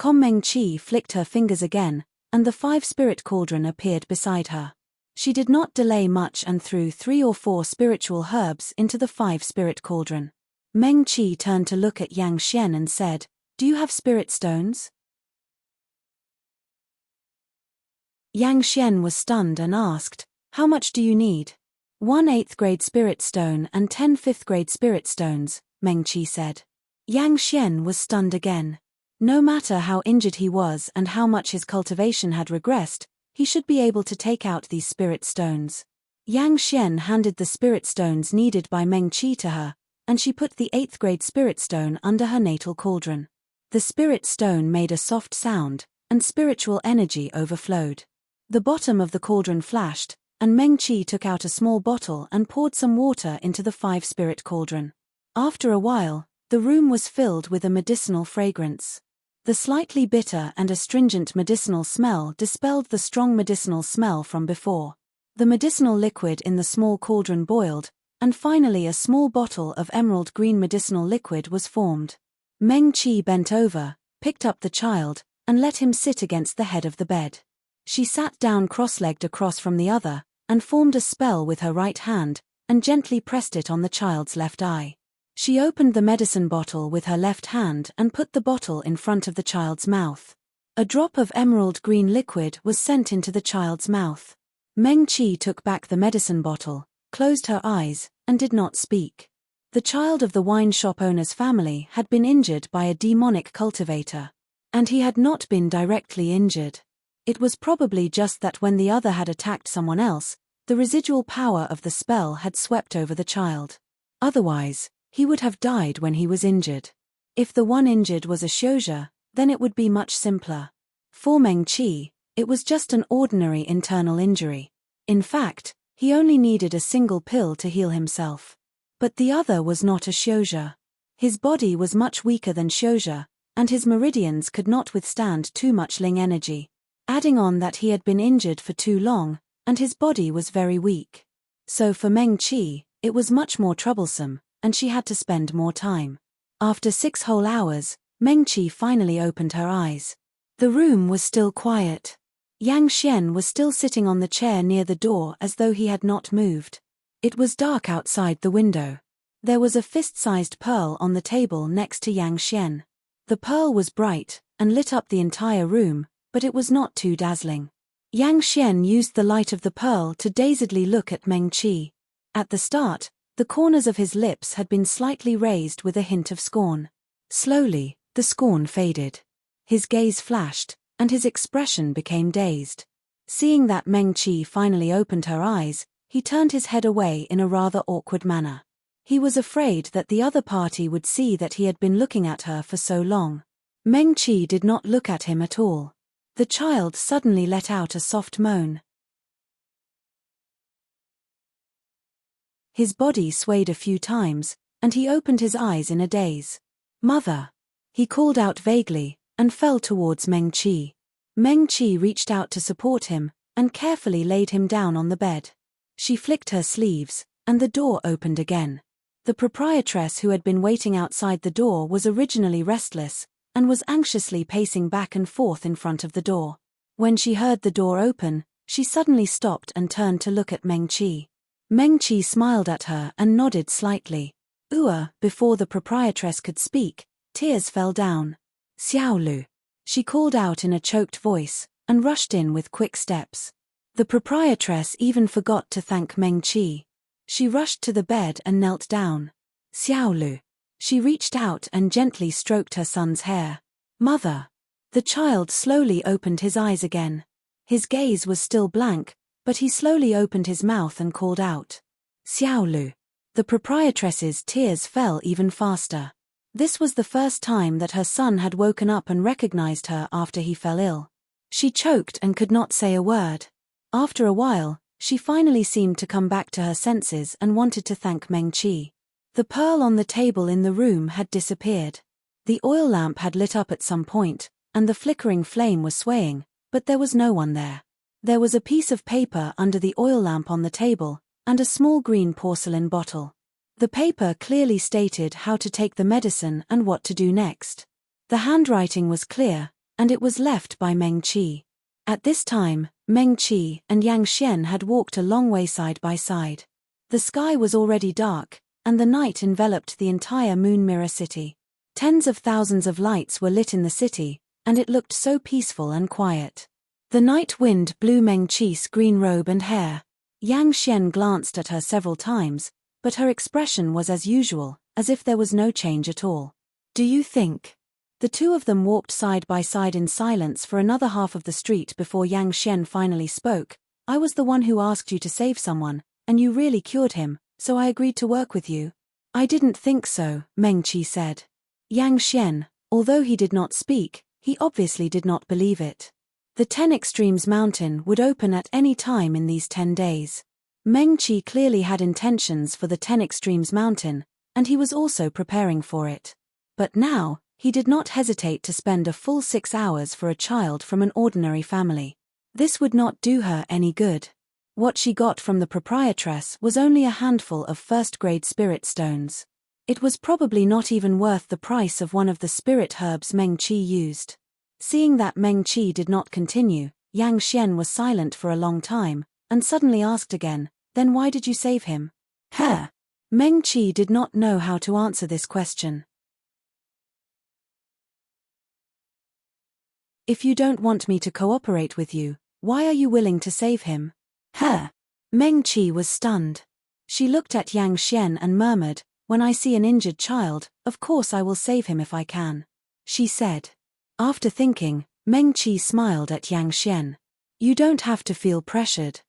Meng Qi flicked her fingers again, and the 5-spirit cauldron appeared beside her. She did not delay much and threw 3 or 4 spiritual herbs into the 5-spirit cauldron. Meng Qi turned to look at Yang Xian and said, do you have spirit stones? Yang Xian was stunned and asked, how much do you need? 1 8th grade spirit stone and 10 5th grade spirit stones, Meng Qi said. Yang Xian was stunned again. No matter how injured he was and how much his cultivation had regressed, he should be able to take out these spirit stones. Yang Xian handed the spirit stones needed by Meng Qi to her, and she put the 8th grade spirit stone under her natal cauldron. The spirit stone made a soft sound, and spiritual energy overflowed. The bottom of the cauldron flashed, and Meng Qi took out a small bottle and poured some water into the 5-spirit cauldron. After a while, the room was filled with a medicinal fragrance. The slightly bitter and astringent medicinal smell dispelled the strong medicinal smell from before. The medicinal liquid in the small cauldron boiled, and finally a small bottle of emerald green medicinal liquid was formed. Meng Qi bent over, picked up the child, and let him sit against the head of the bed. She sat down cross-legged across from the other, and formed a spell with her right hand, and gently pressed it on the child's left eye. She opened the medicine bottle with her left hand and put the bottle in front of the child's mouth. A drop of emerald green liquid was sent into the child's mouth. Meng Qi took back the medicine bottle, closed her eyes, and did not speak. The child of the wine shop owner's family had been injured by a demonic cultivator. And he had not been directly injured. It was probably just that when the other had attacked someone else, the residual power of the spell had swept over the child. Otherwise, he would have died when he was injured. If the one injured was a Xiuzhe, then it would be much simpler. For Meng Qi, it was just an ordinary internal injury. In fact, he only needed a single pill to heal himself. But the other was not a Xiuzhe. His body was much weaker than Xiuzhe, and his meridians could not withstand too much Ling energy. Adding on that he had been injured for too long, and his body was very weak. So for Meng Qi, it was much more troublesome, and she had to spend more time. After 6 whole hours, Meng Qi finally opened her eyes. The room was still quiet. Yang Xian was still sitting on the chair near the door as though he had not moved. It was dark outside the window. There was a fist-sized pearl on the table next to Yang Xian. The pearl was bright, and lit up the entire room, but it was not too dazzling. Yang Xian used the light of the pearl to dazedly look at Meng Qi. At the start, the corners of his lips had been slightly raised with a hint of scorn. Slowly, the scorn faded. His gaze flashed, and his expression became dazed. Seeing that Meng Qi finally opened her eyes, he turned his head away in a rather awkward manner. He was afraid that the other party would see that he had been looking at her for so long. Meng Qi did not look at him at all. The child suddenly let out a soft moan. His body swayed a few times, and he opened his eyes in a daze. "Mother!" He called out vaguely, and fell towards Meng Qi. Meng Qi reached out to support him, and carefully laid him down on the bed. She flicked her sleeves, and the door opened again. The proprietress who had been waiting outside the door was originally restless, and was anxiously pacing back and forth in front of the door. When she heard the door open, she suddenly stopped and turned to look at Meng Qi. Meng Qi smiled at her and nodded slightly. Before the proprietress could speak, tears fell down. "Xiao Lu," she called out in a choked voice, and rushed in with quick steps. The proprietress even forgot to thank Meng Qi. She rushed to the bed and knelt down. "Xiao Lu." She reached out and gently stroked her son's hair. "Mother." The child slowly opened his eyes again. His gaze was still blank, but he slowly opened his mouth and called out, "Xiao Lu." The proprietress's tears fell even faster. This was the first time that her son had woken up and recognized her after he fell ill. She choked and could not say a word. After a while, she finally seemed to come back to her senses and wanted to thank Meng Qi. The pearl on the table in the room had disappeared. The oil lamp had lit up at some point, and the flickering flame was swaying, but there was no one there. There was a piece of paper under the oil lamp on the table, and a small green porcelain bottle. The paper clearly stated how to take the medicine and what to do next. The handwriting was clear, and it was left by Meng Qi. At this time, Meng Qi and Yang Xian had walked a long way side by side. The sky was already dark, and the night enveloped the entire Moon Mirror City. Tens of thousands of lights were lit in the city, and it looked so peaceful and quiet. The night wind blew Meng Qi's green robe and hair. Yang Xian glanced at her several times, but her expression was as usual, as if there was no change at all. "Do you think?" The two of them walked side by side in silence for another half of the street before Yang Xian finally spoke. I was the one who asked you to save someone, and you really cured him, so I agreed to work with you. I didn't think so, Meng Qi said. Yang Xian, although he did not speak, he obviously did not believe it. The 10 Extremes mountain would open at any time in these 10 days. Meng Qi clearly had intentions for the 10 Extremes mountain, and he was also preparing for it. But now, he did not hesitate to spend a full 6 hours for a child from an ordinary family. This would not do her any good. What she got from the proprietress was only a handful of first-grade spirit stones. It was probably not even worth the price of one of the spirit herbs Meng Qi used. Seeing that Meng Qi did not continue, Yang Xian was silent for a long time, and suddenly asked again, "Then why did you save him?" Meng Qi did not know how to answer this question. "If you don't want me to cooperate with you, why are you willing to save him?" Meng Qi was stunned. She looked at Yang Xian and murmured, "When I see an injured child, of course I will save him if I can," she said. After thinking, Meng Qi smiled at Yang Xian. "You don't have to feel pressured."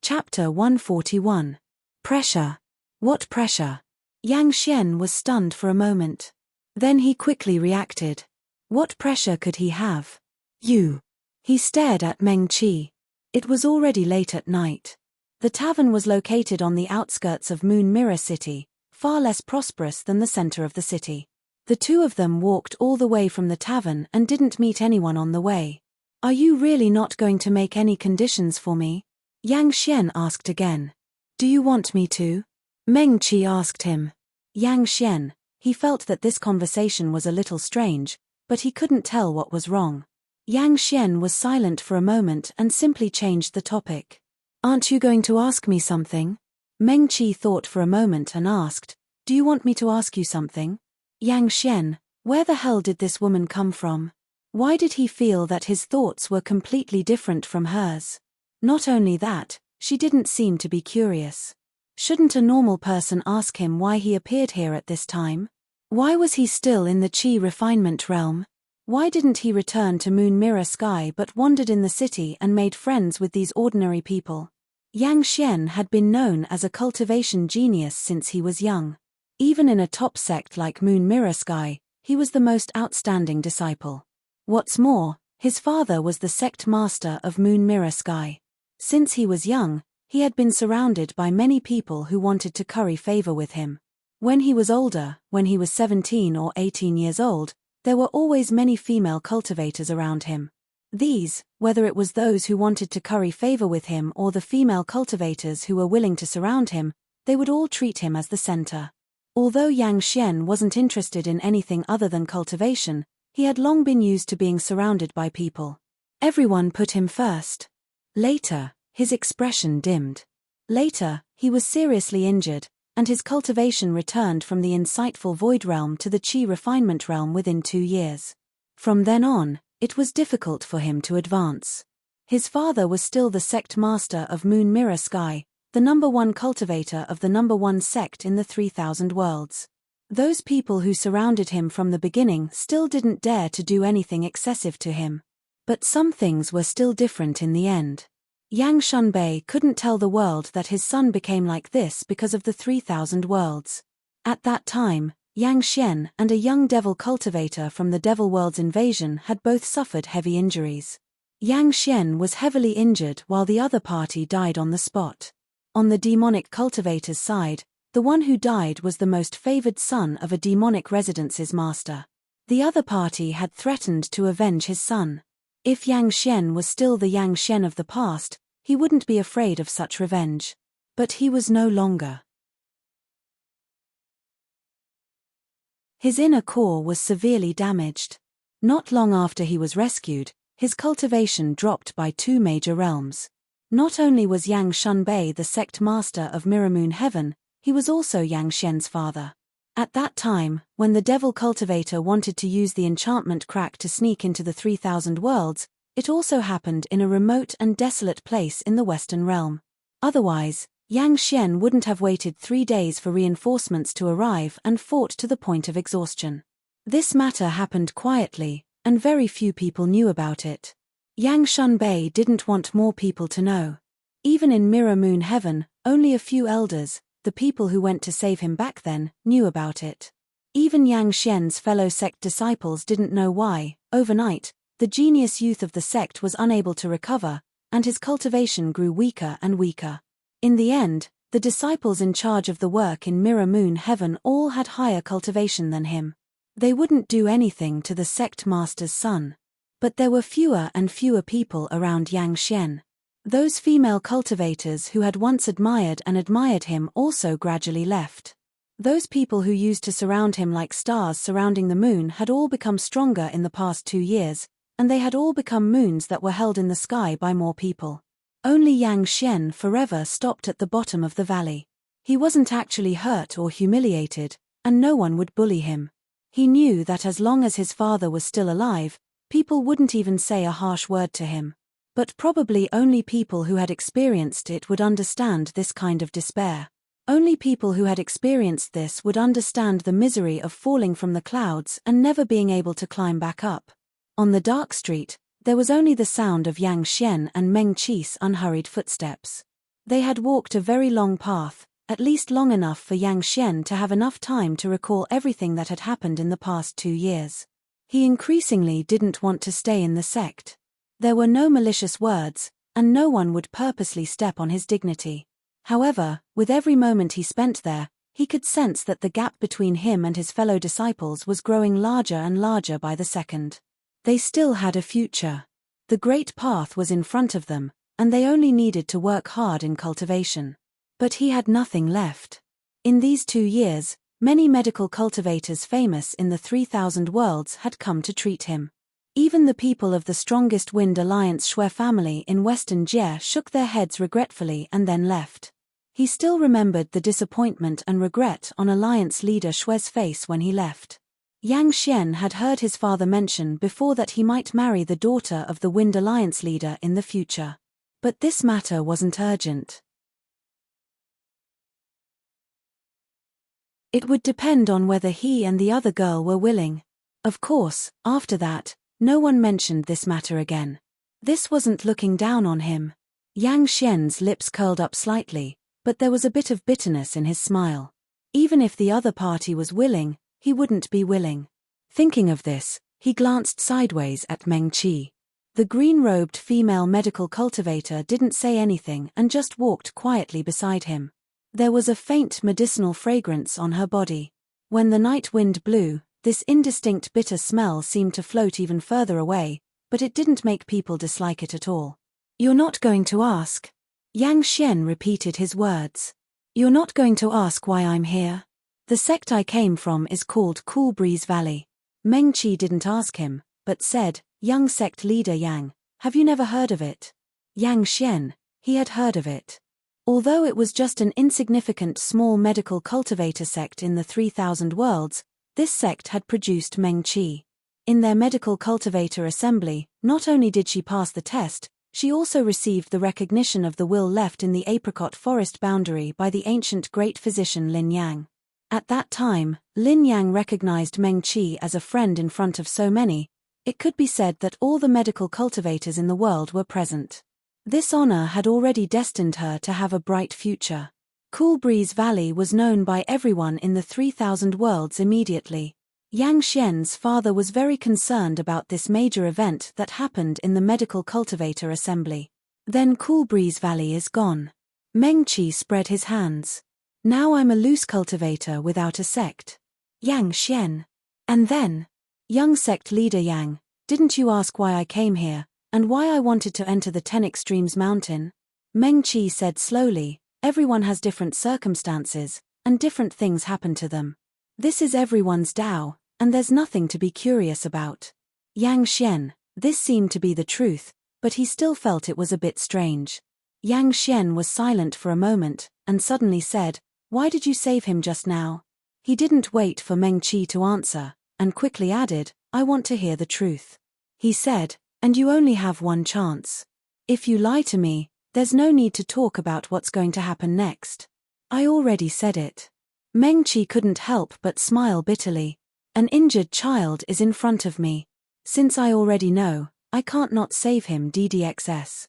Chapter 141. Pressure. What pressure? Yang Xian was stunned for a moment. Then he quickly reacted. What pressure could he have? You. He stared at Meng Qi. It was already late at night. The tavern was located on the outskirts of Moon Mirror City, far less prosperous than the center of the city. The two of them walked all the way from the tavern and didn't meet anyone on the way. "Are you really not going to make any conditions for me?" Yang Xian asked again. "Do you want me to?" Meng Qi asked him. Yang Xian, he felt that this conversation was a little strange, but he couldn't tell what was wrong. Yang Xian was silent for a moment and simply changed the topic. "Aren't you going to ask me something?" Meng Qi thought for a moment and asked, "Do you want me to ask you something?" Yang Xian, where the hell did this woman come from? Why did he feel that his thoughts were completely different from hers? Not only that, she didn't seem to be curious. Shouldn't a normal person ask him why he appeared here at this time? Why was he still in the Qi refinement realm? Why didn't he return to Moon Mirror Sky but wandered in the city and made friends with these ordinary people? Yang Xian had been known as a cultivation genius since he was young. Even in a top sect like Moon Mirror Sky, he was the most outstanding disciple. What's more, his father was the sect master of Moon Mirror Sky. Since he was young, he had been surrounded by many people who wanted to curry favor with him. When he was older, when he was 17 or 18 years old, there were always many female cultivators around him. These, whether it was those who wanted to curry favor with him or the female cultivators who were willing to surround him, they would all treat him as the center. Although Yang Xian wasn't interested in anything other than cultivation, he had long been used to being surrounded by people. Everyone put him first. Later, his expression dimmed. Later, he was seriously injured, and his cultivation returned from the insightful Void Realm to the Qi refinement realm within 2 years. From then on, it was difficult for him to advance. His father was still the sect master of Moon Mirror Sky, the #1 cultivator of the #1 sect in the 3000 worlds. Those people who surrounded him from the beginning still didn't dare to do anything excessive to him. But some things were still different in the end. Yang Shunbei couldn't tell the world that his son became like this because of the 3000 worlds. At that time, Yang Xian and a young devil cultivator from the Devil World's invasion had both suffered heavy injuries. Yang Xian was heavily injured while the other party died on the spot. On the demonic cultivator's side, the one who died was the most favored son of a demonic residence's master. The other party had threatened to avenge his son. If Yang Xian was still the Yang Xian of the past, he wouldn't be afraid of such revenge. But he was no longer. His inner core was severely damaged. Not long after he was rescued, his cultivation dropped by 2 major realms. Not only was Yang Shunbei the sect master of Mirrormoon Heaven, he was also Yang Xian's father. At that time, when the devil cultivator wanted to use the enchantment crack to sneak into the 3000 worlds, it also happened in a remote and desolate place in the Western realm. Otherwise, Yang Xian wouldn't have waited 3 days for reinforcements to arrive and fought to the point of exhaustion. This matter happened quietly, and very few people knew about it. Yang Shunbei didn't want more people to know. Even in Mirror Moon Heaven, only a few elders, the people who went to save him back then, knew about it. Even Yang Xian's fellow sect disciples didn't know why. Overnight, the genius youth of the sect was unable to recover, and his cultivation grew weaker and weaker. In the end, the disciples in charge of the work in Mirror Moon Heaven all had higher cultivation than him. They wouldn't do anything to the sect master's son. But there were fewer and fewer people around Yang Xian. Those female cultivators who had once admired him also gradually left. Those people who used to surround him like stars surrounding the moon had all become stronger in the past 2 years, and they had all become moons that were held in the sky by more people. Only Yang Xian forever stopped at the bottom of the valley. He wasn't actually hurt or humiliated, and no one would bully him. He knew that as long as his father was still alive, people wouldn't even say a harsh word to him. But probably only people who had experienced it would understand this kind of despair. Only people who had experienced this would understand the misery of falling from the clouds and never being able to climb back up. On the dark street, there was only the sound of Yang Xian and Meng Qi's unhurried footsteps. They had walked a very long path, at least long enough for Yang Xian to have enough time to recall everything that had happened in the past 2 years. He increasingly didn't want to stay in the sect. There were no malicious words, and no one would purposely step on his dignity. However, with every moment he spent there, he could sense that the gap between him and his fellow disciples was growing larger and larger by the second. They still had a future. The great path was in front of them, and they only needed to work hard in cultivation. But he had nothing left. In these 2 years, many medical cultivators famous in the 3,000 worlds had come to treat him. Even the people of the strongest Wind Alliance Shui family in Western Jie shook their heads regretfully and then left. He still remembered the disappointment and regret on Alliance leader Shui's face when he left. Yang Xian had heard his father mention before that he might marry the daughter of the Wind Alliance leader in the future. But this matter wasn't urgent. It would depend on whether he and the other girl were willing. Of course, after that, no one mentioned this matter again. This wasn't looking down on him. Yang Xian's lips curled up slightly, but there was a bit of bitterness in his smile. Even if the other party was willing, he wouldn't be willing. Thinking of this, he glanced sideways at Meng Qi. The green-robed female medical cultivator didn't say anything and just walked quietly beside him. There was a faint medicinal fragrance on her body. When the night wind blew, this indistinct bitter smell seemed to float even further away, but it didn't make people dislike it at all. "You're not going to ask?" Yang Xian repeated his words. "You're not going to ask why I'm here? The sect I came from is called Cool Breeze Valley." Meng Qi didn't ask him, but said, "Young sect leader Yang, have you never heard of it?" Yang Xian, he had heard of it. Although it was just an insignificant small medical cultivator sect in the 3,000 worlds, this sect had produced Meng Qi. In their medical cultivator assembly, not only did she pass the test, she also received the recognition of the will left in the apricot forest boundary by the ancient great physician Lin Yang. At that time, Lin Yang recognized Meng Qi as a friend in front of so many. It could be said that all the medical cultivators in the world were present. This honor had already destined her to have a bright future. Cool Breeze Valley was known by everyone in the 3,000 worlds immediately. Yang Xian's father was very concerned about this major event that happened in the medical cultivator assembly. Then Cool Breeze Valley is gone. Meng Qi spread his hands. Now I'm a loose cultivator without a sect. Yang Xian. And then, young sect leader Yang, didn't you ask why I came here, and why I wanted to enter the 10 Extremes Mountain? Meng Qi said slowly, everyone has different circumstances, and different things happen to them. This is everyone's Tao, and there's nothing to be curious about. Yang Xian, this seemed to be the truth, but he still felt it was a bit strange. Yang Xian was silent for a moment, and suddenly said, "Why did you save him just now?" He didn't wait for Meng Qi to answer, and quickly added, "I want to hear the truth." He said, "And you only have one chance. If you lie to me, There's no need to talk about what's going to happen next. I already said it. Meng-Chi couldn't help but smile bitterly. An injured child is in front of me. Since I already know, I can't not save him DDXS.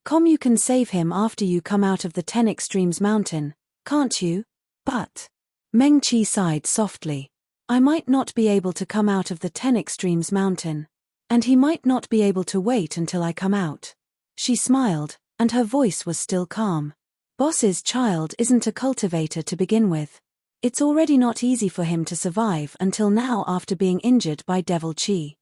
You can save him after you come out of the 10 Extremes mountain, can't you? But Meng-Chi sighed softly. I might not be able to come out of the 10 Extremes mountain. And he might not be able to wait until I come out. She smiled, and her voice was still calm. Boss's child isn't a cultivator to begin with. It's already not easy for him to survive until now after being injured by Devil Chi.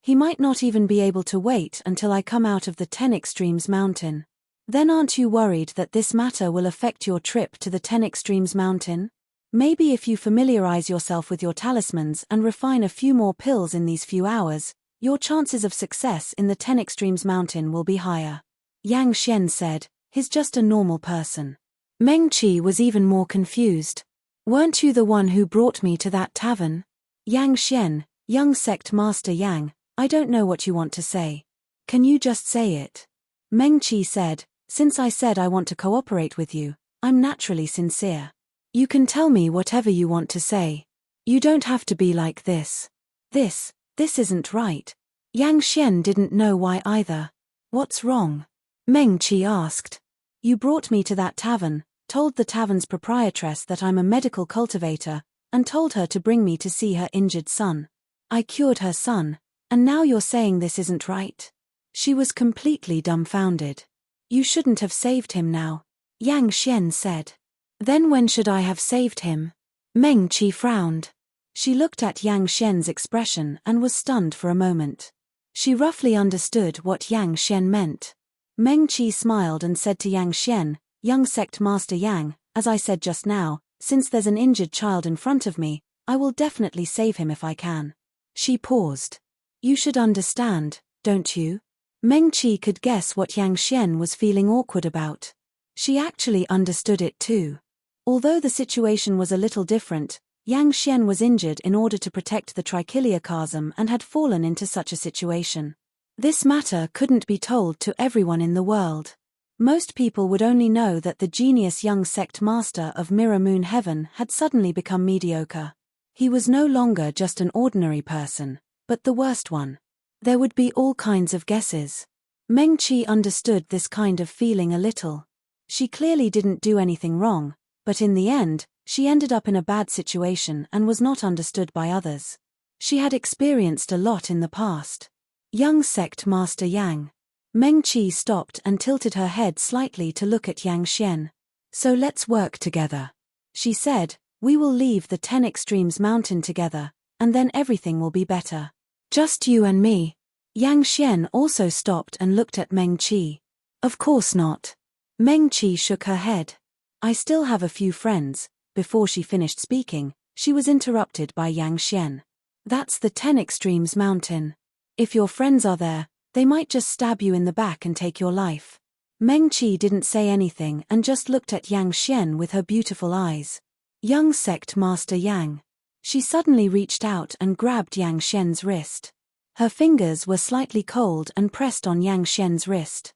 He might not even be able to wait until I come out of the 10 Extremes mountain. Then aren't you worried that this matter will affect your trip to the 10 Extremes mountain? Maybe if you familiarize yourself with your talismans and refine a few more pills in these few hours, your chances of success in the 10 Extremes mountain will be higher. Yang Xian said, he's just a normal person. Meng-Chi was even more confused. Weren't you the one who brought me to that tavern? Yang Xian, young sect master Yang, I don't know what you want to say. Can you just say it? Meng-Chi said, since I said I want to cooperate with you, I'm naturally sincere. You can tell me whatever you want to say. You don't have to be like this. This isn't right. Yang Xian didn't know why either. What's wrong? Meng-Chi asked. You brought me to that tavern, told the tavern's proprietress that I'm a medical cultivator, and told her to bring me to see her injured son. I cured her son, and now you're saying this isn't right? She was completely dumbfounded. You shouldn't have saved him now, Yang Xian said. Then when should I have saved him? Meng-Chi frowned. She looked at Yang Xian's expression and was stunned for a moment. She roughly understood what Yang Xian meant. Meng-Chi smiled and said to Yang Xian, young sect master Yang, as I said just now, since there's an injured child in front of me, I will definitely save him if I can. She paused. You should understand, don't you? Meng-Chi could guess what Yang Xian was feeling awkward about. She actually understood it too. Although the situation was a little different, Yang Xian was injured in order to protect the Trichilia chasm and had fallen into such a situation. This matter couldn't be told to everyone in the world. Most people would only know that the genius young sect master of Mirror Moon Heaven had suddenly become mediocre. He was no longer just an ordinary person, but the worst one. There would be all kinds of guesses. Meng-Chi understood this kind of feeling a little. She clearly didn't do anything wrong, but in the end, she ended up in a bad situation and was not understood by others. She had experienced a lot in the past. Young sect master Yang. Meng-Chi stopped and tilted her head slightly to look at Yang Xian. So let's work together. She said, we will leave the 10 Extremes mountain together, and then everything will be better. Just you and me. Yang Xian also stopped and looked at Meng-Chi. Of course not. Meng-Chi shook her head. I still have a few friends. Before she finished speaking, she was interrupted by Yang Xian. That's the 10 Extremes mountain. If your friends are there, they might just stab you in the back and take your life. Meng-Chi didn't say anything and just looked at Yang Xian with her beautiful eyes. Young sect master Yang. She suddenly reached out and grabbed Yang Xian's wrist. Her fingers were slightly cold and pressed on Yang Xian's wrist.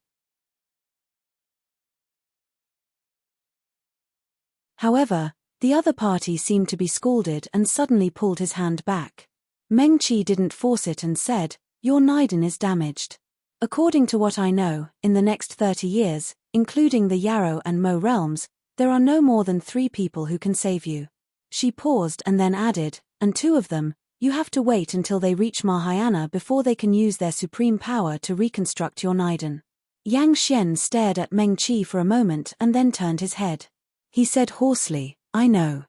However, the other party seemed to be scalded and suddenly pulled his hand back. Meng-Chi didn't force it and said, your Niden is damaged. According to what I know, in the next 30 years, including the Yarrow and Mo realms, there are no more than 3 people who can save you. She paused and then added, and 2 of them, you have to wait until they reach Mahayana before they can use their supreme power to reconstruct your Niden. Yang Xian stared at Meng-Chi for a moment and then turned his head. He said hoarsely, I know.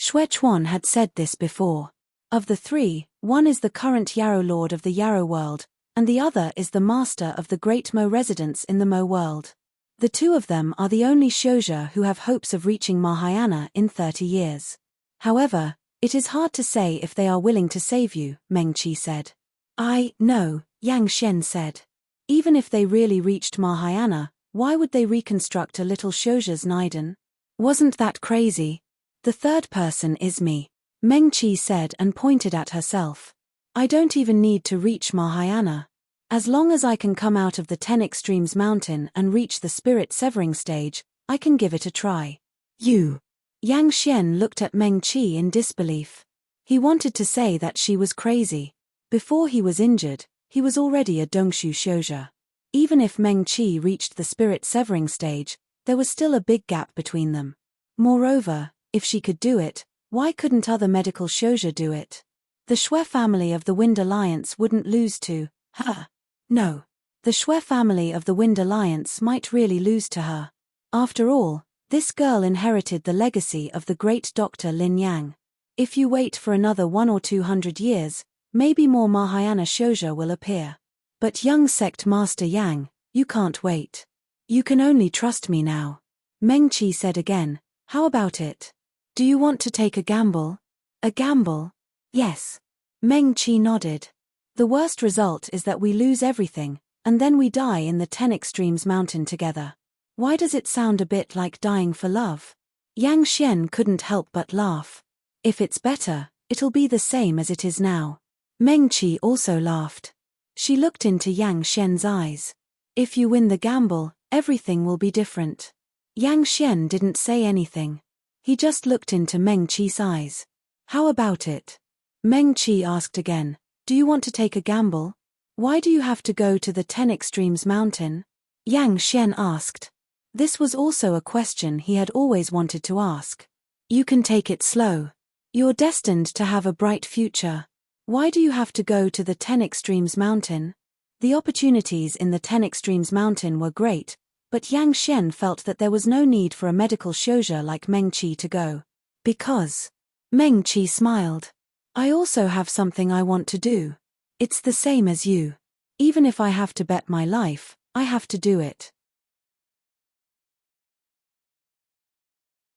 Xuechuan had said this before. Of the 3, one is the current Yarrow Lord of the Yarrow world, and the other is the master of the Great Mo residence in the Mo world. The 2 of them are the only Shouja who have hopes of reaching Mahayana in 30 years. However, it is hard to say if they are willing to save you, Meng-Chi said. I know, Yang Xian said. Even if they really reached Mahayana, why would they reconstruct a little Shouja's Niden? Wasn't that crazy? The 3rd person is me, Meng-Chi said and pointed at herself. I don't even need to reach Mahayana. As long as I can come out of the 10 Extremes mountain and reach the spirit severing stage, I can give it a try. You. Yang Xian looked at Meng Qi in disbelief. He wanted to say that she was crazy. Before he was injured, he was already a Dongshu Shouja. Even if Meng Qi reached the spirit severing stage, there was still a big gap between them. Moreover, if she could do it, why couldn't other medical Shouja do it? The Shui family of the Wind Alliance wouldn't lose to her. No. The Shui family of the Wind Alliance might really lose to her. After all, this girl inherited the legacy of the great Dr. Lin Yang. If you wait for another 100 or 200 years, maybe more Mahayana Shouja will appear. But young sect master Yang, you can't wait. You can only trust me now. Meng Qi said again, how about it? Do you want to take a gamble? A gamble? Yes. Meng Qi nodded. The worst result is that we lose everything, and then we die in the 10 Extremes mountain together. Why does it sound a bit like dying for love? Yang Xian couldn't help but laugh. If it's better, it'll be the same as it is now. Meng Qi also laughed. She looked into Yang Xian's eyes. If you win the gamble, everything will be different. Yang Xian didn't say anything. He just looked into Meng Qi's eyes. How about it? Meng Qi asked again, do you want to take a gamble? Why do you have to go to the 10 Extremes mountain? Yang Xian asked. This was also a question he had always wanted to ask. You can take it slow. You're destined to have a bright future. Why do you have to go to the 10 Extremes mountain? The opportunities in the 10 Extremes mountain were great, but Yang Xian felt that there was no need for a medical Shouja like Meng Qi to go. Because. Meng Qi smiled. I also have something I want to do. It's the same as you. Even if I have to bet my life, I have to do it.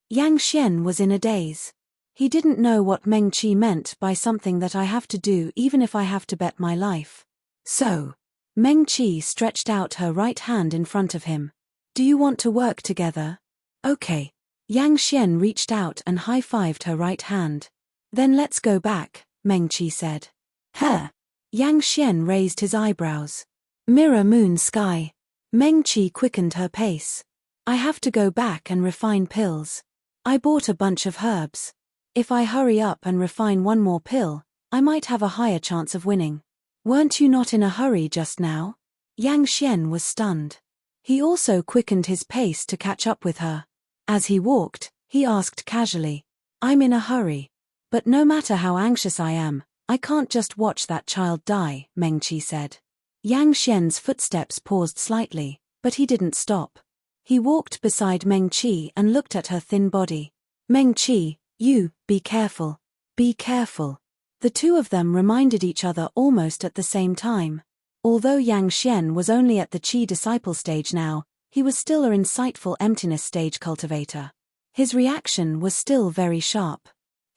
Yang Xian was in a daze. He didn't know what Meng Qi meant by something that I have to do even if I have to bet my life. So. Meng Qi stretched out her right hand in front of him. Do you want to work together? Okay. Yang Xian reached out and high-fived her right hand. Then let's go back, Meng Qi said. Huh? Yang Xian raised his eyebrows. Mirror moon sky. Meng Qi quickened her pace. I have to go back and refine pills. I bought a bunch of herbs. If I hurry up and refine one more pill, I might have a higher chance of winning. Weren't you not in a hurry just now? Yang Xian was stunned. He also quickened his pace to catch up with her. As he walked, he asked casually, I'm in a hurry. But no matter how anxious I am, I can't just watch that child die, Meng Qi said. Yang Xian's footsteps paused slightly, but he didn't stop. He walked beside Meng Qi and looked at her thin body. Meng Qi, you, be careful. Be careful. The two of them reminded each other almost at the same time. Although Yang Xian was only at the Qi disciple stage now, he was still an insightful emptiness stage cultivator. His reaction was still very sharp.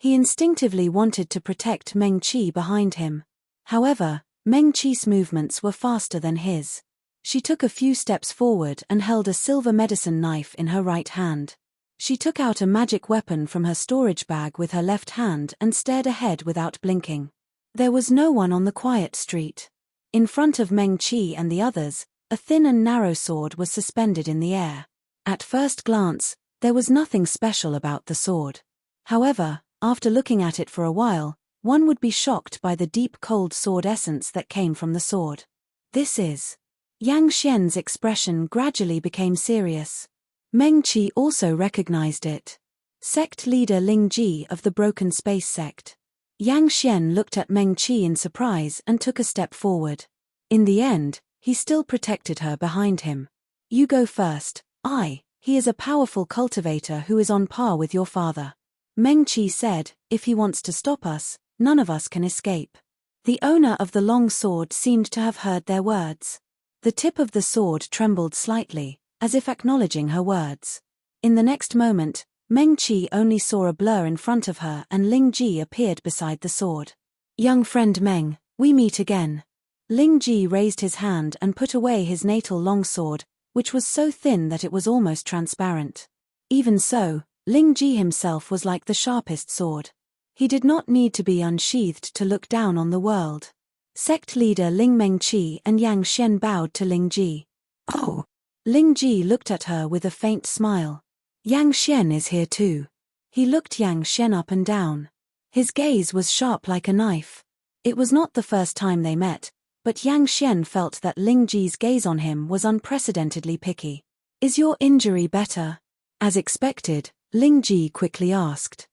He instinctively wanted to protect Meng Qi behind him. However, Meng Qi's movements were faster than his. She took a few steps forward and held a silver medicine knife in her right hand. She took out a magic weapon from her storage bag with her left hand and stared ahead without blinking. There was no one on the quiet street. In front of Meng Qi and the others, a thin and narrow sword was suspended in the air. At first glance, there was nothing special about the sword. However, after looking at it for a while, one would be shocked by the deep cold sword essence that came from the sword. This is. Yang Xian's expression gradually became serious. Meng Qi also recognized it. Sect leader Ling Ji of the Broken Space Sect. Yang Xian looked at Meng Qi in surprise and took a step forward. In the end, he still protected her behind him. You go first. He is a powerful cultivator who is on par with your father. Meng Qi said, if he wants to stop us, none of us can escape. The owner of the long sword seemed to have heard their words. The tip of the sword trembled slightly, as if acknowledging her words. In the next moment, Meng Qi only saw a blur in front of her and Ling Ji appeared beside the sword. Young friend Meng, we meet again. Ling Ji raised his hand and put away his natal longsword, which was so thin that it was almost transparent. Even so, Ling Ji himself was like the sharpest sword. He did not need to be unsheathed to look down on the world. Sect leader Ling Mengqi and Yang Xian bowed to Ling Ji. Oh! Ling Ji looked at her with a faint smile. Yang Xian is here too. He looked Yang Xian up and down. His gaze was sharp like a knife. It was not the first time they met, but Yang Xian felt that Ling Ji's gaze on him was unprecedentedly picky. Is your injury better? As expected, Ling Ji quickly asked.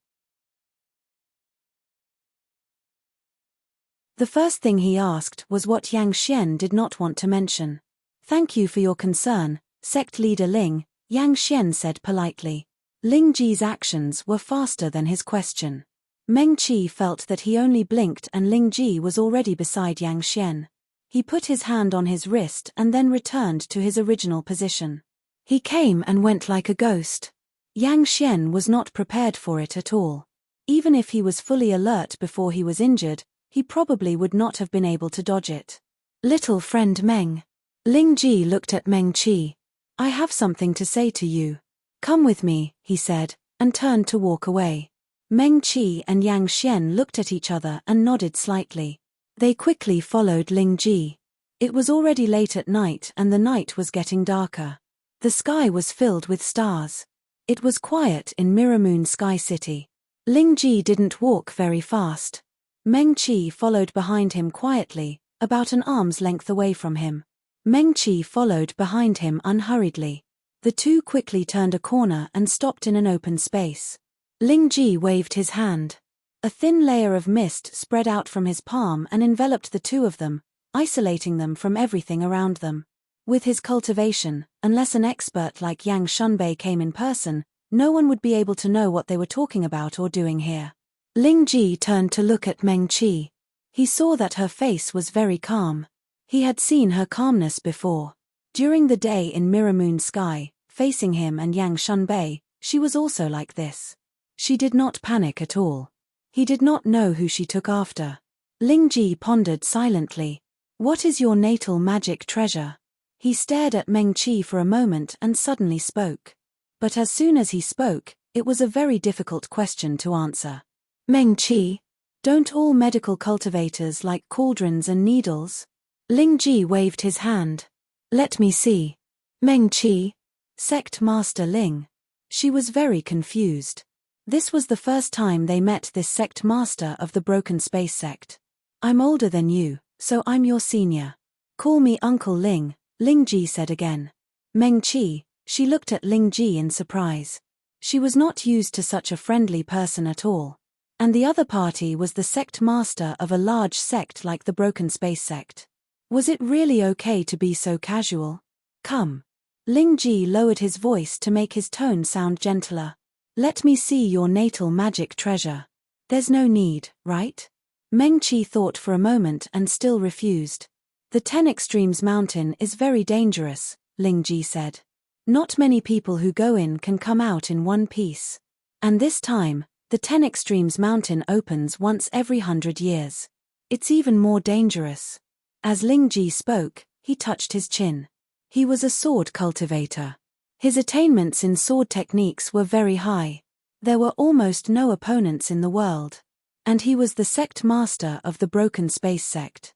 The first thing he asked was what Yang Xian did not want to mention. Thank you for your concern, sect leader Ling, Yang Xian said politely. Ling Ji's actions were faster than his question. Mengqi felt that he only blinked and Ling Ji was already beside Yang Xian. He put his hand on his wrist and then returned to his original position. He came and went like a ghost. Yang Xian was not prepared for it at all. Even if he was fully alert before he was injured, he probably would not have been able to dodge it. Little friend Meng. Ling Ji looked at Mengqi. I have something to say to you. Come with me, he said, and turned to walk away. Mengqi and Yang Xian looked at each other and nodded slightly. They quickly followed Ling Ji. It was already late at night and the night was getting darker. The sky was filled with stars. It was quiet in Mirror Moon Sky City. Ling Ji didn't walk very fast. Mengqi followed behind him quietly, about an arm's length away from him. Mengqi followed behind him unhurriedly. The two quickly turned a corner and stopped in an open space. Ling Ji waved his hand. A thin layer of mist spread out from his palm and enveloped the two of them, isolating them from everything around them. With his cultivation, unless an expert like Yang Shunbei came in person, no one would be able to know what they were talking about or doing here. Ling Ji turned to look at Mengqi. He saw that her face was very calm. He had seen her calmness before. During the day in Mirror Moon Sky, facing him and Yang Shunbei, she was also like this. She did not panic at all. He did not know who she took after. Ling Ji pondered silently. What is your natal magic treasure? He stared at Mengqi for a moment and suddenly spoke. But as soon as he spoke, it was a very difficult question to answer. Mengqi, don't all medical cultivators like cauldrons and needles? Ling Ji waved his hand. Let me see. Mengqi. Sect Master Ling. She was very confused. This was the first time they met this sect master of the Broken Space sect. I'm older than you, so I'm your senior. Call me Uncle Ling, Ling Ji said again. Mengqi, she looked at Ling Ji in surprise. She was not used to such a friendly person at all. And the other party was the sect master of a large sect like the Broken Space sect. Was it really okay to be so casual? Come. Ling Ji lowered his voice to make his tone sound gentler. Let me see your natal magic treasure. There's no need, right? Mengqi thought for a moment and still refused. The 10 Extremes Mountain is very dangerous, Ling Ji said. Not many people who go in can come out in one piece. And this time, the 10 Extremes Mountain opens once every 100 years. It's even more dangerous. As Ling Ji spoke, he touched his chin. He was a sword cultivator. His attainments in sword techniques were very high. There were almost no opponents in the world. And he was the sect master of the Broken Space sect.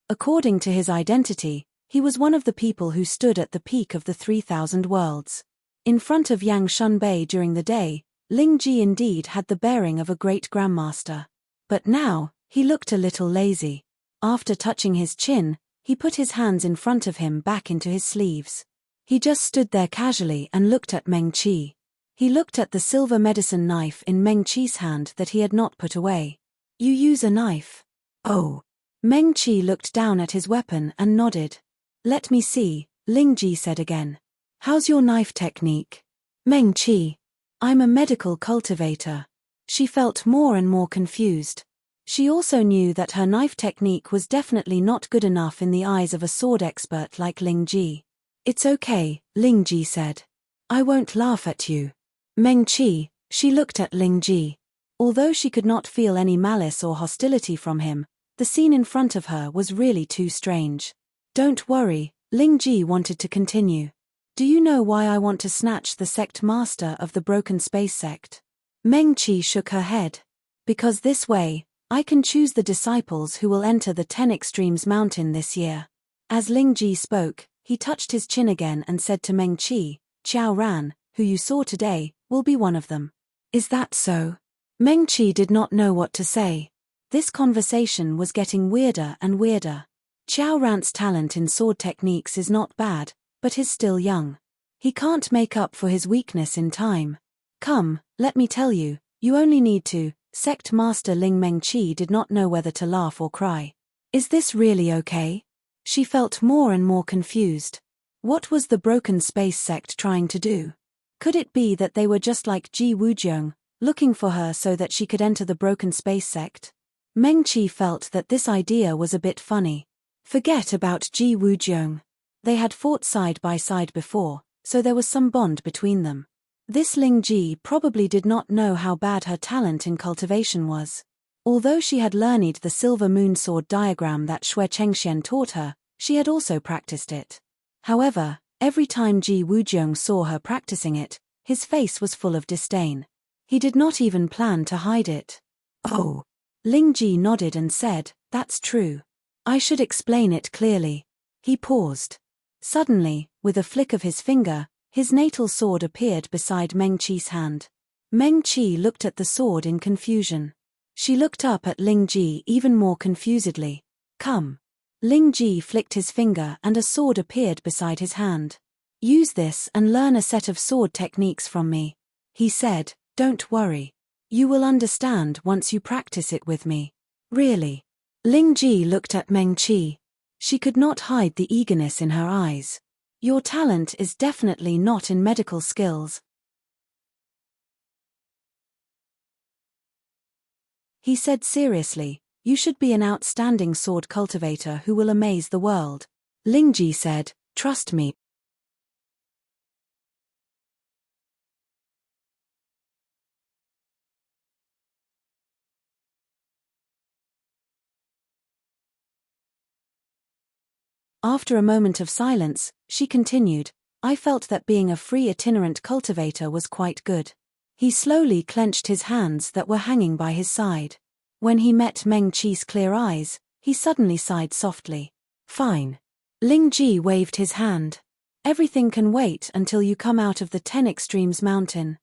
According to his identity, he was one of the people who stood at the peak of the 3,000 worlds. In front of Yang Shunbei during the day, Ling Ji indeed had the bearing of a great grandmaster. But now, he looked a little lazy. After touching his chin, he put his hands in front of him back into his sleeves. He just stood there casually and looked at Mengqi. He looked at the silver medicine knife in Mengqi's hand that he had not put away. You use a knife? Oh. Mengqi looked down at his weapon and nodded. Let me see, Ling Ji said again. How's your knife technique? Mengqi. I'm a medical cultivator. She felt more and more confused. She also knew that her knife technique was definitely not good enough in the eyes of a sword expert like Ling Ji. It's okay, Ling Ji said. I won't laugh at you. Mengqi, she looked at Ling Ji. Although she could not feel any malice or hostility from him, the scene in front of her was really too strange. Don't worry, Ling Ji wanted to continue. Do you know why I want to snatch the sect master of the Broken Space sect? Mengqi shook her head. Because this way, I can choose the disciples who will enter the 10 Extremes mountain this year. As Ling Ji spoke, he touched his chin again and said to Meng Qi, Qiao Ran, who you saw today, will be one of them. Is that so? Meng Qi did not know what to say. This conversation was getting weirder and weirder. Qiao Ran's talent in sword techniques is not bad, but he's still young. He can't make up for his weakness in time. Come, let me tell you, you only need to. Sect Master Ling Meng Qi did not know whether to laugh or cry. Is this really okay? She felt more and more confused. What was the Broken Space sect trying to do? Could it be that they were just like Ji Wujiang, looking for her so that she could enter the Broken Space sect? Meng Qi felt that this idea was a bit funny. Forget about Ji Wujiang. They had fought side by side before, so there was some bond between them. This Ling Ji probably did not know how bad her talent in cultivation was. Although she had learned the silver moon sword diagram that Xue Chengxian taught her, she had also practiced it. However, every time Ji Wujiang saw her practicing it, his face was full of disdain. He did not even plan to hide it. Oh. Ling Ji nodded and said, that's true. I should explain it clearly. He paused. Suddenly, with a flick of his finger, his natal sword appeared beside Meng Qi's hand. Meng Qi looked at the sword in confusion. She looked up at Ling Ji even more confusedly. Come. Ling Ji flicked his finger and a sword appeared beside his hand. Use this and learn a set of sword techniques from me. He said, don't worry. You will understand once you practice it with me. Really? Ling Ji looked at Meng Qi. She could not hide the eagerness in her eyes. Your talent is definitely not in medical skills. He said seriously, you should be an outstanding sword cultivator who will amaze the world. Ling Ji said, trust me. After a moment of silence, she continued, I felt that being a free itinerant cultivator was quite good. He slowly clenched his hands that were hanging by his side. When he met Meng Qi's clear eyes, he suddenly sighed softly. Fine. Ling Ji waved his hand. Everything can wait until you come out of the 10 Extremes mountain.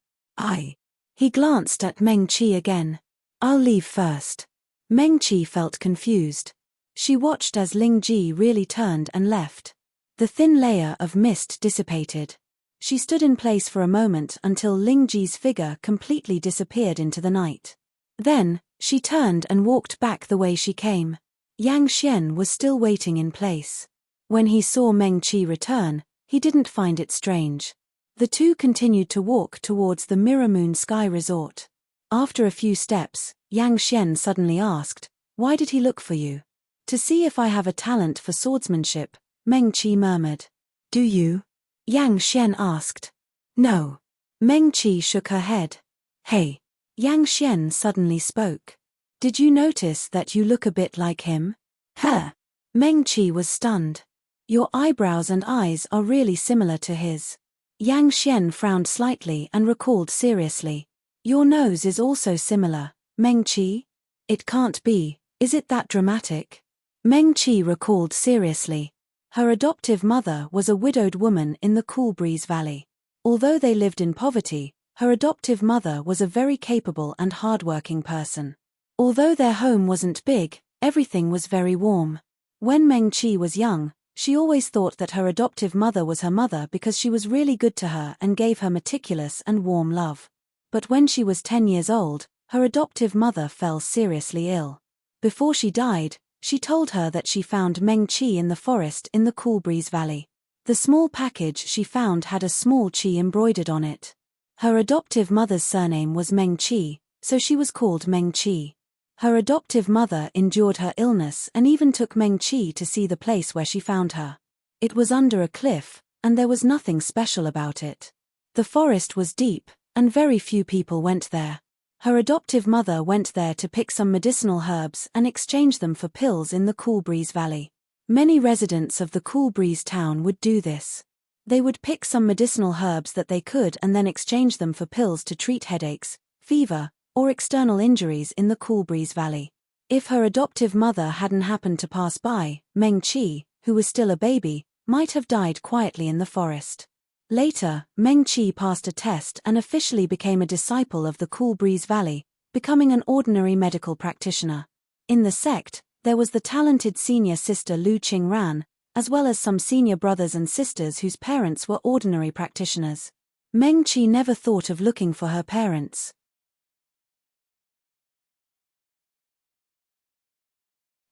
He glanced at Meng Qi again. I'll leave first. Meng Qi felt confused. She watched as Ling Ji really turned and left. The thin layer of mist dissipated. She stood in place for a moment until Ling Ji's figure completely disappeared into the night. Then, she turned and walked back the way she came. Yang Xian was still waiting in place. When he saw Meng Qi return, he didn't find it strange. The two continued to walk towards the Mirror Moon Sky Resort. After a few steps, Yang Xian suddenly asked, why did he look for you? To see if I have a talent for swordsmanship, Meng Qi murmured. Do you? Yang Xian asked. No. Meng Qi shook her head. Hey. Yang Xian suddenly spoke. Did you notice that you look a bit like him? Huh. Meng Qi was stunned. Your eyebrows and eyes are really similar to his. Yang Xian frowned slightly and recalled seriously. Your nose is also similar, Meng Qi? It can't be, is it that dramatic? Meng Qi recalled seriously. Her adoptive mother was a widowed woman in the Cool Breeze Valley. Although they lived in poverty, her adoptive mother was a very capable and hardworking person. Although their home wasn't big, everything was very warm. When Meng Qi was young, she always thought that her adoptive mother was her mother because she was really good to her and gave her meticulous and warm love. But when she was 10 years old, her adoptive mother fell seriously ill. Before she died, she told her that she found Meng Qi in the forest in the Cool Breeze Valley. The small package she found had a small Qi embroidered on it. Her adoptive mother's surname was Meng Qi, so she was called Meng Qi. Her adoptive mother endured her illness and even took Meng Qi to see the place where she found her. It was under a cliff, and there was nothing special about it. The forest was deep, and very few people went there. Her adoptive mother went there to pick some medicinal herbs and exchange them for pills in the Cool Breeze Valley. Many residents of the Cool Breeze town would do this. They would pick some medicinal herbs that they could and then exchange them for pills to treat headaches, fever, or external injuries in the cool breeze valley. If her adoptive mother hadn't happened to pass by, Meng Qi, who was still a baby, might have died quietly in the forest. Later, Meng Qi passed a test and officially became a disciple of the Cool Breeze Valley, becoming an ordinary medical practitioner. In the sect, there was the talented senior sister Lu Qingran, as well as some senior brothers and sisters whose parents were ordinary practitioners. Meng Qi never thought of looking for her parents.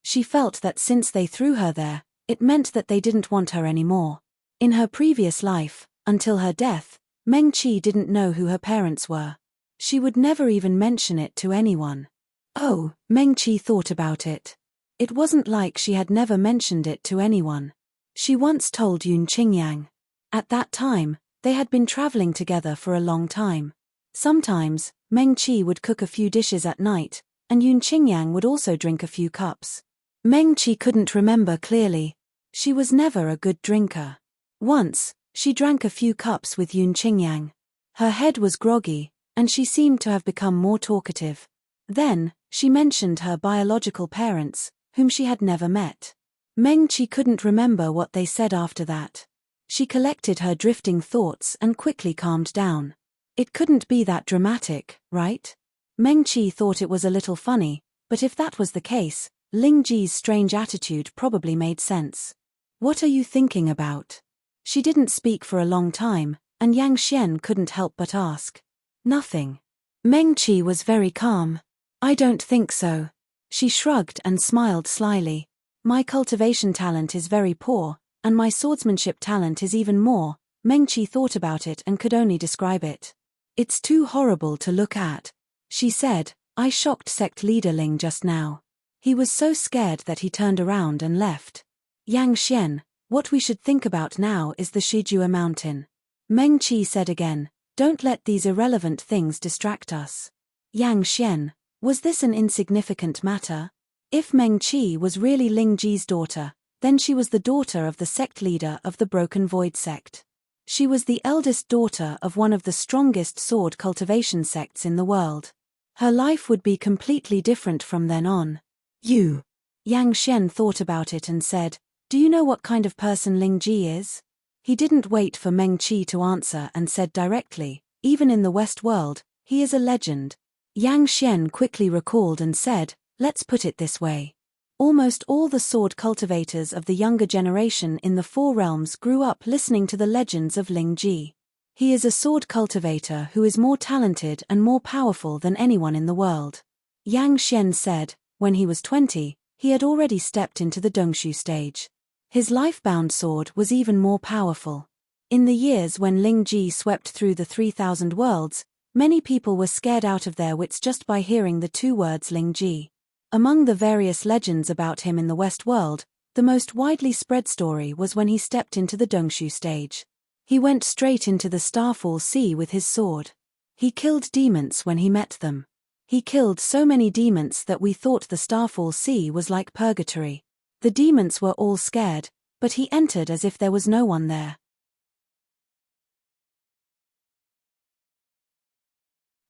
She felt that since they threw her there, it meant that they didn't want her anymore. In her previous life, until her death, Meng Qi didn't know who her parents were. She would never even mention it to anyone. Oh, Meng Qi thought about it. It wasn't like she had never mentioned it to anyone. She once told Yun Qingyang. At that time, they had been traveling together for a long time. Sometimes, Meng Qi would cook a few dishes at night, and Yun Qingyang would also drink a few cups. Meng Qi couldn't remember clearly. She was never a good drinker. Once, she drank a few cups with Yun Qingyang. Her head was groggy, and she seemed to have become more talkative. Then, she mentioned her biological parents, whom she had never met. Meng Qi couldn't remember what they said after that. She collected her drifting thoughts and quickly calmed down. It couldn't be that dramatic, right? Meng Qi thought it was a little funny, but if that was the case, Ling Ji's strange attitude probably made sense. What are you thinking about? She didn't speak for a long time, and Yang Xian couldn't help but ask. Nothing. Meng Qi was very calm. I don't think so. She shrugged and smiled slyly. My cultivation talent is very poor, and my swordsmanship talent is even more. Meng Qi thought about it and could only describe it. It's too horrible to look at. She said, I shocked sect leader Ling just now. He was so scared that he turned around and left. Yang Xian, what we should think about now is the Shijua mountain. Meng Qi said again, don't let these irrelevant things distract us. Yang Xian, was this an insignificant matter? If Meng Qi was really Ling Ji's daughter, then she was the daughter of the sect leader of the Broken Void sect. She was the eldest daughter of one of the strongest sword cultivation sects in the world. Her life would be completely different from then on. You. Yang Xian thought about it and said, do you know what kind of person Ling Ji is? He didn't wait for Meng Qi to answer and said directly, even in the West world, he is a legend. Yang Xian quickly recalled and said, let's put it this way. Almost all the sword cultivators of the younger generation in the Four Realms grew up listening to the legends of Ling Ji. He is a sword cultivator who is more talented and more powerful than anyone in the world. Yang Xian said, when he was 20, he had already stepped into the Dongshu stage. His life-bound sword was even more powerful. In the years when Ling Ji swept through the 3,000 worlds, many people were scared out of their wits just by hearing the two words Ling Ji. Among the various legends about him in the West world, the most widely spread story was when he stepped into the Dongshu stage. He went straight into the Starfall Sea with his sword. He killed demons when he met them. He killed so many demons that we thought the Starfall Sea was like purgatory. The demons were all scared, but he entered as if there was no one there.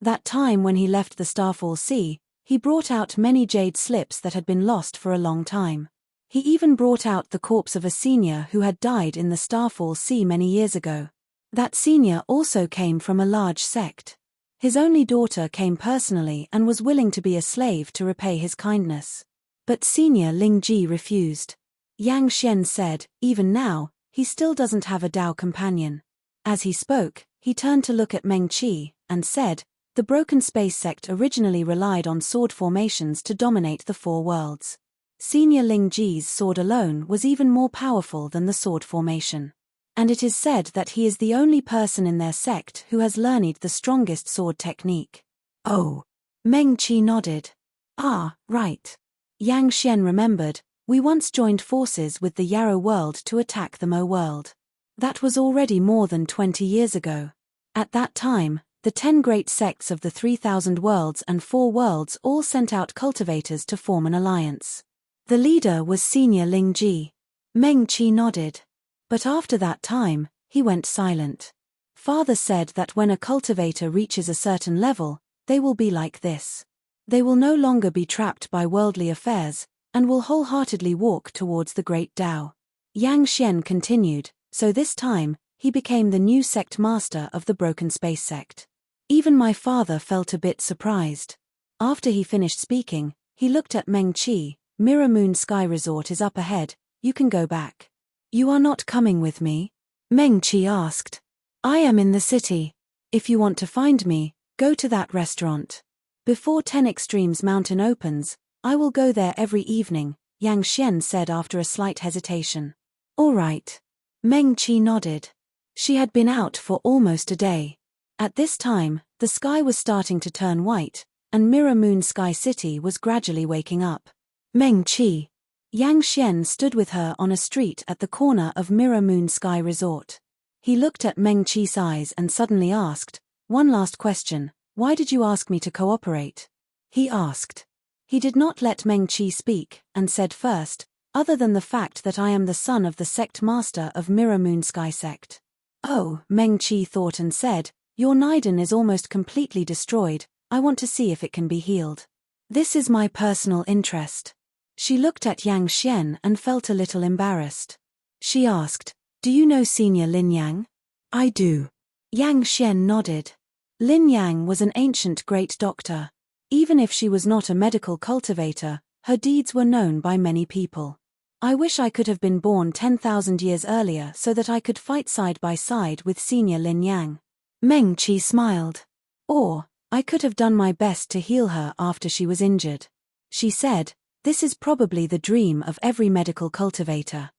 That time when he left the Starfall Sea, he brought out many jade slips that had been lost for a long time. He even brought out the corpse of a senior who had died in the Starfall Sea many years ago. That senior also came from a large sect. His only daughter came personally and was willing to be a slave to repay his kindness. But senior Ling Ji refused. Yang Xian said, even now, he still doesn't have a Dao companion. As he spoke, he turned to look at Meng Qi, and said, the Broken Space sect originally relied on sword formations to dominate the four worlds. Senior Ling Ji's sword alone was even more powerful than the sword formation. And it is said that he is the only person in their sect who has learned the strongest sword technique. Oh. Meng Qi nodded. Ah, right. Yang Xian remembered, we once joined forces with the Yarrow world to attack the Mo world. That was already more than 20 years ago. At that time, the 10 great sects of the 3,000 worlds and 4 worlds all sent out cultivators to form an alliance. The leader was senior Ling Ji. Meng Qi nodded. But after that time, he went silent. Father said that when a cultivator reaches a certain level, they will be like this. They will no longer be trapped by worldly affairs, and will wholeheartedly walk towards the great Tao. Yang Xian continued, so this time, he became the new sect master of the Broken Space sect. Even my father felt a bit surprised. After he finished speaking, he looked at Meng Qi. Mirror Moon Sky Resort is up ahead, you can go back. You are not coming with me? Meng Qi asked. I am in the city. If you want to find me, go to that restaurant. Before 10 Extremes Mountain opens, I will go there every evening, Yang Xian said after a slight hesitation. All right. Meng Qi nodded. She had been out for almost a day. At this time, the sky was starting to turn white, and Mirror Moon Sky City was gradually waking up. Meng Qi. Yang Xian stood with her on a street at the corner of Mirror Moon Sky Resort. He looked at Meng Qi's eyes and suddenly asked, one last question, why did you ask me to cooperate? He asked. He did not let Meng Qi speak, and said first, other than the fact that I am the son of the sect master of Mirror Moon Sky sect. Oh, Meng Qi thought and said, your Niden is almost completely destroyed, I want to see if it can be healed. This is my personal interest. She looked at Yang Xian and felt a little embarrassed. She asked, do you know Senior Lin Yang? I do. Yang Xian nodded. Lin Yang was an ancient great doctor. Even if she was not a medical cultivator, her deeds were known by many people. I wish I could have been born 10,000 years earlier so that I could fight side by side with Senior Lin Yang. Meng Qi smiled. Or, I could have done my best to heal her after she was injured. She said, this is probably the dream of every medical cultivator.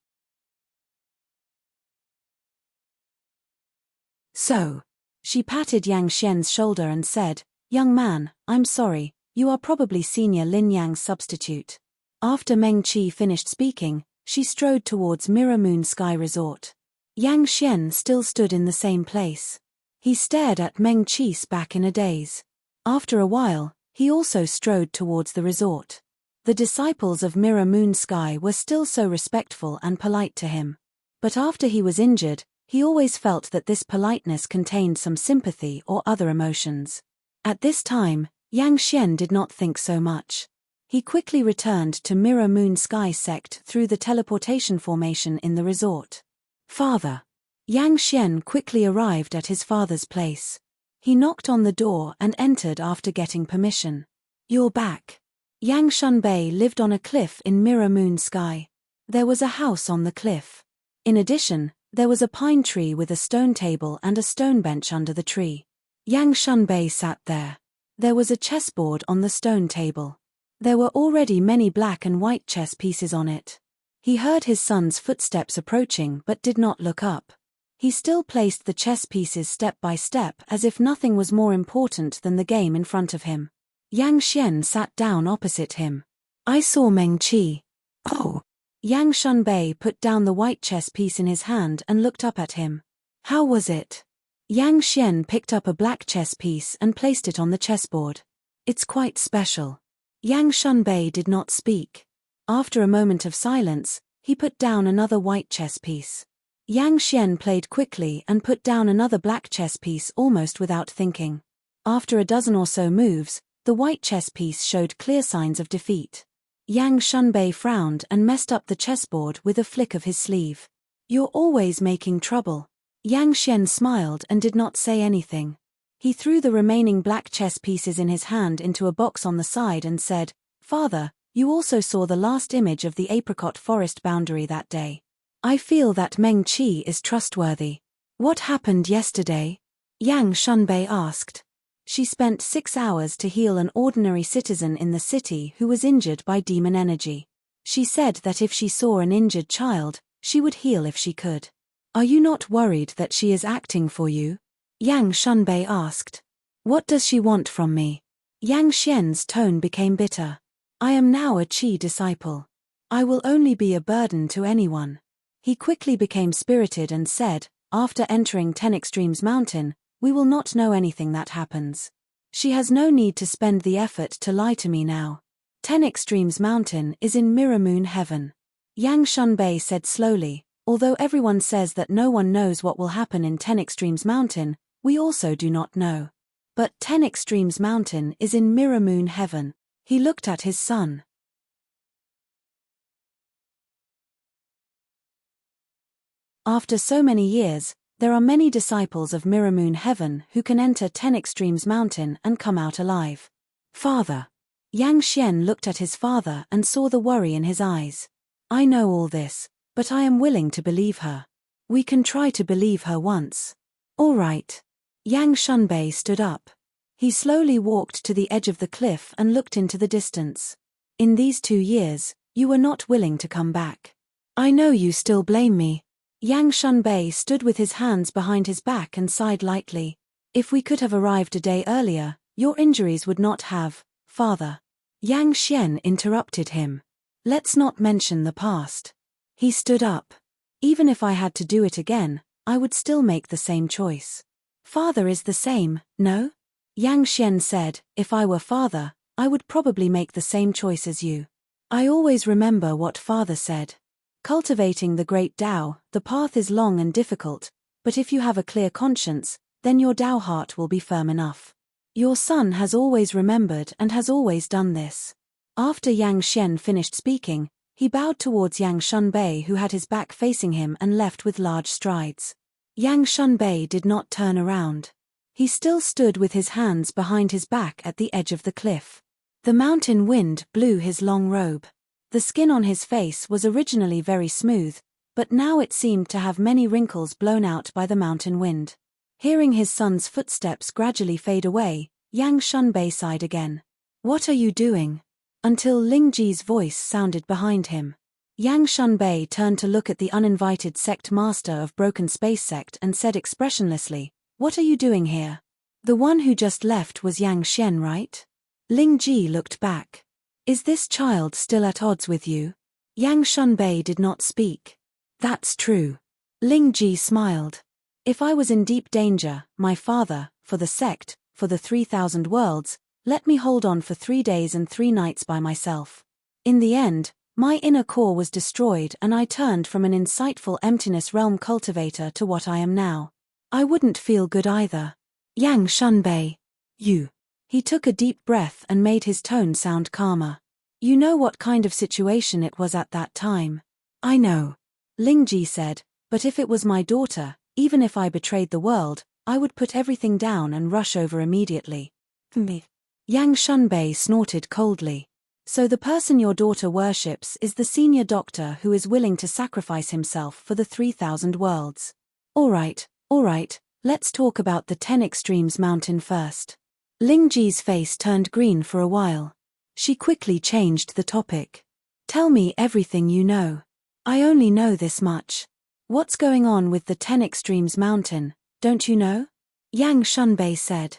So. She patted Yang Xian's shoulder and said, young man, I'm sorry, you are probably Senior Lin Yang's substitute. After Meng Qi finished speaking, she strode towards Mirror Moon Sky Resort. Yang Xian still stood in the same place. He stared at Meng Qi's back in a daze. After a while, he also strode towards the resort. The disciples of Mirror Moon Sky were still so respectful and polite to him. But after he was injured, he always felt that this politeness contained some sympathy or other emotions. At this time, Yang Xian did not think so much. He quickly returned to Mirror Moon Sky sect through the teleportation formation in the resort. Father. Yang Xian quickly arrived at his father's place. He knocked on the door and entered after getting permission. You're back. Yang Shunbei lived on a cliff in Mirror Moon Sky. There was a house on the cliff. In addition, there was a pine tree with a stone table and a stone bench under the tree. Yang Shunbei sat there. There was a chessboard on the stone table. There were already many black and white chess pieces on it. He heard his son's footsteps approaching but did not look up. He still placed the chess pieces step by step as if nothing was more important than the game in front of him. Yang Xian sat down opposite him. I saw Meng Qi. Oh. Yang Shunbei put down the white chess piece in his hand and looked up at him. How was it? Yang Xian picked up a black chess piece and placed it on the chessboard. It's quite special. Yang Shunbei did not speak. After a moment of silence, he put down another white chess piece. Yang Xian played quickly and put down another black chess piece almost without thinking. After a dozen or so moves, the white chess piece showed clear signs of defeat. Yang Shunbei frowned and messed up the chessboard with a flick of his sleeve. You're always making trouble. Yang Xian smiled and did not say anything. He threw the remaining black chess pieces in his hand into a box on the side and said, Father, you also saw the last image of the apricot forest boundary that day. I feel that Meng Qi is trustworthy. What happened yesterday? Yang Shunbei asked. She spent 6 hours to heal an ordinary citizen in the city who was injured by demon energy. She said that if she saw an injured child, she would heal if she could. Are you not worried that she is acting for you? Yang Shunbei asked. What does she want from me? Yang Xian's tone became bitter. I am now a Qi disciple. I will only be a burden to anyone. He quickly became spirited and said, after entering 10 Extremes Mountain, we will not know anything that happens. She has no need to spend the effort to lie to me now. 10 Extremes Mountain is in Mirror Moon Heaven. Yang Shunbei said slowly, although everyone says that no one knows what will happen in 10 Extremes Mountain, we also do not know. But 10 Extremes Mountain is in Mirror Moon Heaven. He looked at his son. After so many years, there are many disciples of Mirror Moon Heaven who can enter 10 Extremes Mountain and come out alive. Father. Yang Xian looked at his father and saw the worry in his eyes. I know all this, but I am willing to believe her. We can try to believe her once. All right. Yang Shunbei stood up. He slowly walked to the edge of the cliff and looked into the distance. In these 2 years, you were not willing to come back. I know you still blame me. Yang Shunbei stood with his hands behind his back and sighed lightly. If we could have arrived a day earlier, your injuries would not have, father. Yang Xian interrupted him. Let's not mention the past. He stood up. Even if I had to do it again, I would still make the same choice. Father is the same, no? Yang Xian said, if I were father, I would probably make the same choice as you. I always remember what father said. Cultivating the great Tao, the path is long and difficult, but if you have a clear conscience, then your Tao heart will be firm enough. Your son has always remembered and has always done this. After Yang Xian finished speaking, he bowed towards Yang Shunbei who had his back facing him and left with large strides. Yang Shunbei did not turn around. He still stood with his hands behind his back at the edge of the cliff. The mountain wind blew his long robe. The skin on his face was originally very smooth, but now it seemed to have many wrinkles blown out by the mountain wind. Hearing his son's footsteps gradually fade away, Yang Shunbei sighed again. What are you doing? Until Ling Ji's voice sounded behind him. Yang Shunbei turned to look at the uninvited sect master of Broken Space Sect and said expressionlessly, what are you doing here? The one who just left was Yang Xian, right? Ling Ji looked back. Is this child still at odds with you? Yang Shunbei did not speak. That's true. Ling Ji smiled. If I was in deep danger, my father, for the sect, for the 3,000 worlds, let me hold on for 3 days and 3 nights by myself. In the end, my inner core was destroyed and I turned from an insightful emptiness realm cultivator to what I am now. I wouldn't feel good either. Yang Shunbei. You. He took a deep breath and made his tone sound calmer. You know what kind of situation it was at that time. I know. Ling Ji said, but if it was my daughter, even if I betrayed the world, I would put everything down and rush over immediately. Me. Yang Shunbei snorted coldly. So the person your daughter worships is the senior doctor who is willing to sacrifice himself for the 3,000 worlds. All right, let's talk about the 10 Extremes Mountain first. Ling Ji's face turned green for a while. She quickly changed the topic. Tell me everything you know. I only know this much. What's going on with the 10 Extremes Mountain, don't you know? Yang Shunbei said.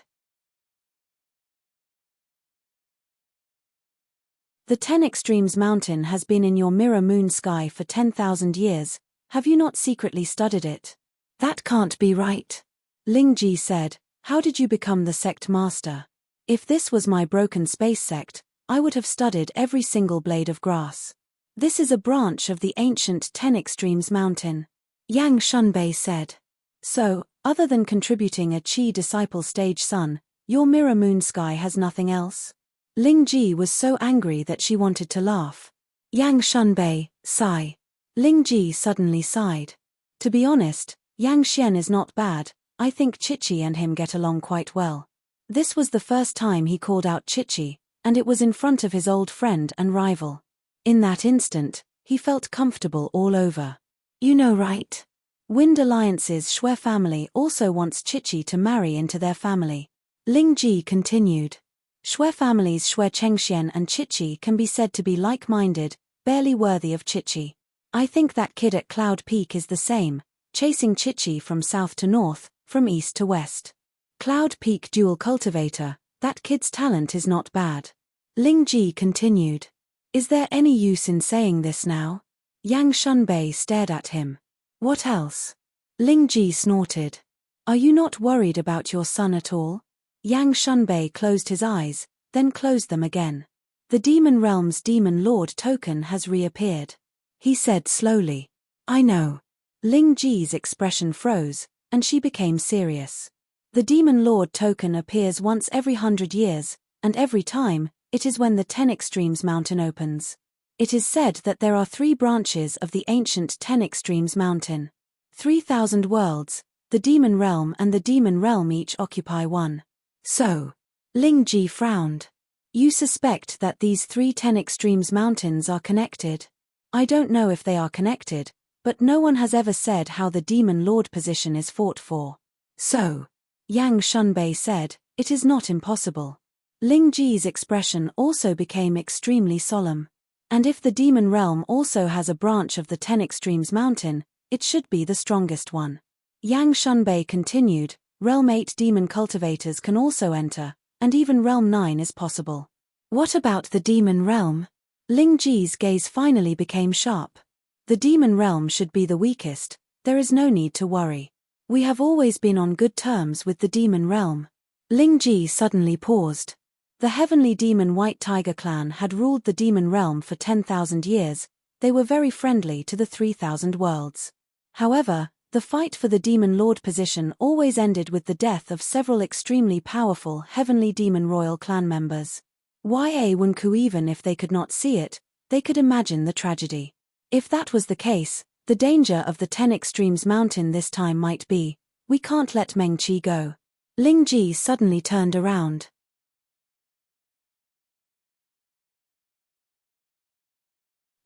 The 10 Extremes Mountain has been in your mirror moon sky for 10,000 years. Have you not secretly studied it? That can't be right. Ling Ji said. How did you become the sect master? If this was my Broken Space Sect, I would have studied every single blade of grass. This is a branch of the ancient 10 Extremes Mountain. Yang Shunbei said. So, other than contributing a Qi disciple stage son, your mirror moon sky has nothing else? Ling Ji was so angry that she wanted to laugh. Yang Shunbei, sigh. Ling Ji suddenly sighed. To be honest, Yang Xian is not bad. I think Chichi and him get along quite well. This was the first time he called out Chichi, and it was in front of his old friend and rival. In that instant, he felt comfortable all over. You know, right? Wind Alliance's Xue family also wants Chichi to marry into their family. Ling Ji continued. Xue family's Xue Chengxian and Chichi can be said to be like-minded, barely worthy of Chichi. I think that kid at Cloud Peak is the same, chasing Chichi from south to north, from east to west. Cloud Peak dual cultivator, that kid's talent is not bad. Ling Ji continued. Is there any use in saying this now? Yang Shunbei stared at him. What else? Ling Ji snorted. Are you not worried about your son at all? Yang Shunbei closed his eyes, then closed them again. The Demon Realm's Demon Lord token has reappeared. He said slowly. I know. Ling Ji's expression froze, and she became serious. The Demon Lord token appears once every 100 years, and every time, it is when the 10 Extremes mountain opens. It is said that there are 3 branches of the ancient 10 Extremes mountain. 3,000 worlds, the Demon Realm and the Demon Realm each occupy one. So, Ling Ji frowned. You suspect that these 3 10 Extremes mountains are connected? I don't know if they are connected, but no one has ever said how the Demon Lord position is fought for. So, Yang Shunbei said, it is not impossible. Ling Ji's expression also became extremely solemn. And if the Demon Realm also has a branch of the 10 Extremes mountain, it should be the strongest one. Yang Shunbei continued, Realm 8 demon cultivators can also enter, and even Realm 9 is possible. What about the Demon Realm? Ling Ji's gaze finally became sharp. The Demon Realm should be the weakest, there is no need to worry. We have always been on good terms with the Demon Realm. Ling Ji suddenly paused. The heavenly demon White Tiger clan had ruled the Demon Realm for 10,000 years, they were very friendly to the 3,000 worlds. However, the fight for the Demon Lord position always ended with the death of several extremely powerful heavenly demon royal clan members. Ya Wenku, even if they could not see it, they could imagine the tragedy. If that was the case, the danger of the 10 Extremes mountain this time might be, we can't let Meng Qi go. Ling Ji suddenly turned around.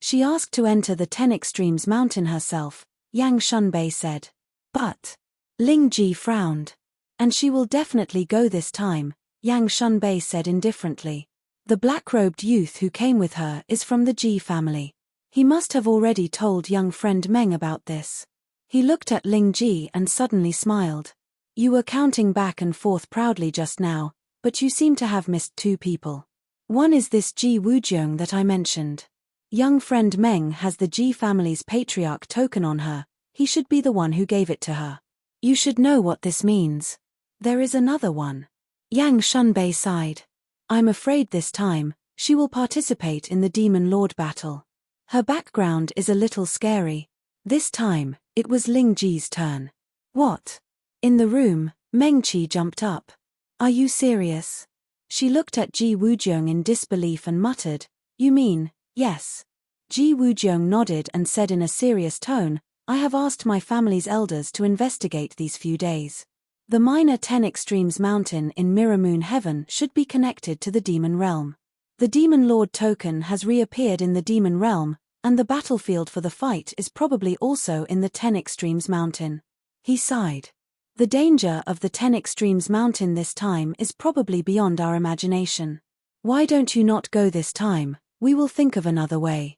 She asked to enter the 10 Extremes mountain herself, Yang Shunbei said. But, Ling Ji frowned. And she will definitely go this time, Yang Shunbei said indifferently. The black-robed youth who came with her is from the Ji family. He must have already told young friend Meng about this. He looked at Ling Ji and suddenly smiled. You were counting back and forth proudly just now, but you seem to have missed 2 people. One is this Ji Wujiang that I mentioned. Young friend Meng has the Ji family's patriarch token on her, he should be the one who gave it to her. You should know what this means. There is another one. Yang Shunbei sighed. I'm afraid this time, she will participate in the Demon Lord battle. Her background is a little scary. This time, it was Ling Ji's turn. What? In the room, Meng Qi jumped up. Are you serious? She looked at Ji Wujiang in disbelief and muttered, You mean, yes. Ji Wujiang nodded and said in a serious tone, I have asked my family's elders to investigate these few days. The minor 10 Extremes mountain in Mirror Moon Heaven should be connected to the Demon Realm. The Demon Lord token has reappeared in the Demon Realm, and the battlefield for the fight is probably also in the 10 Extremes mountain. He sighed. The danger of the 10 Extremes mountain this time is probably beyond our imagination. Why don't you not go this time? We will think of another way.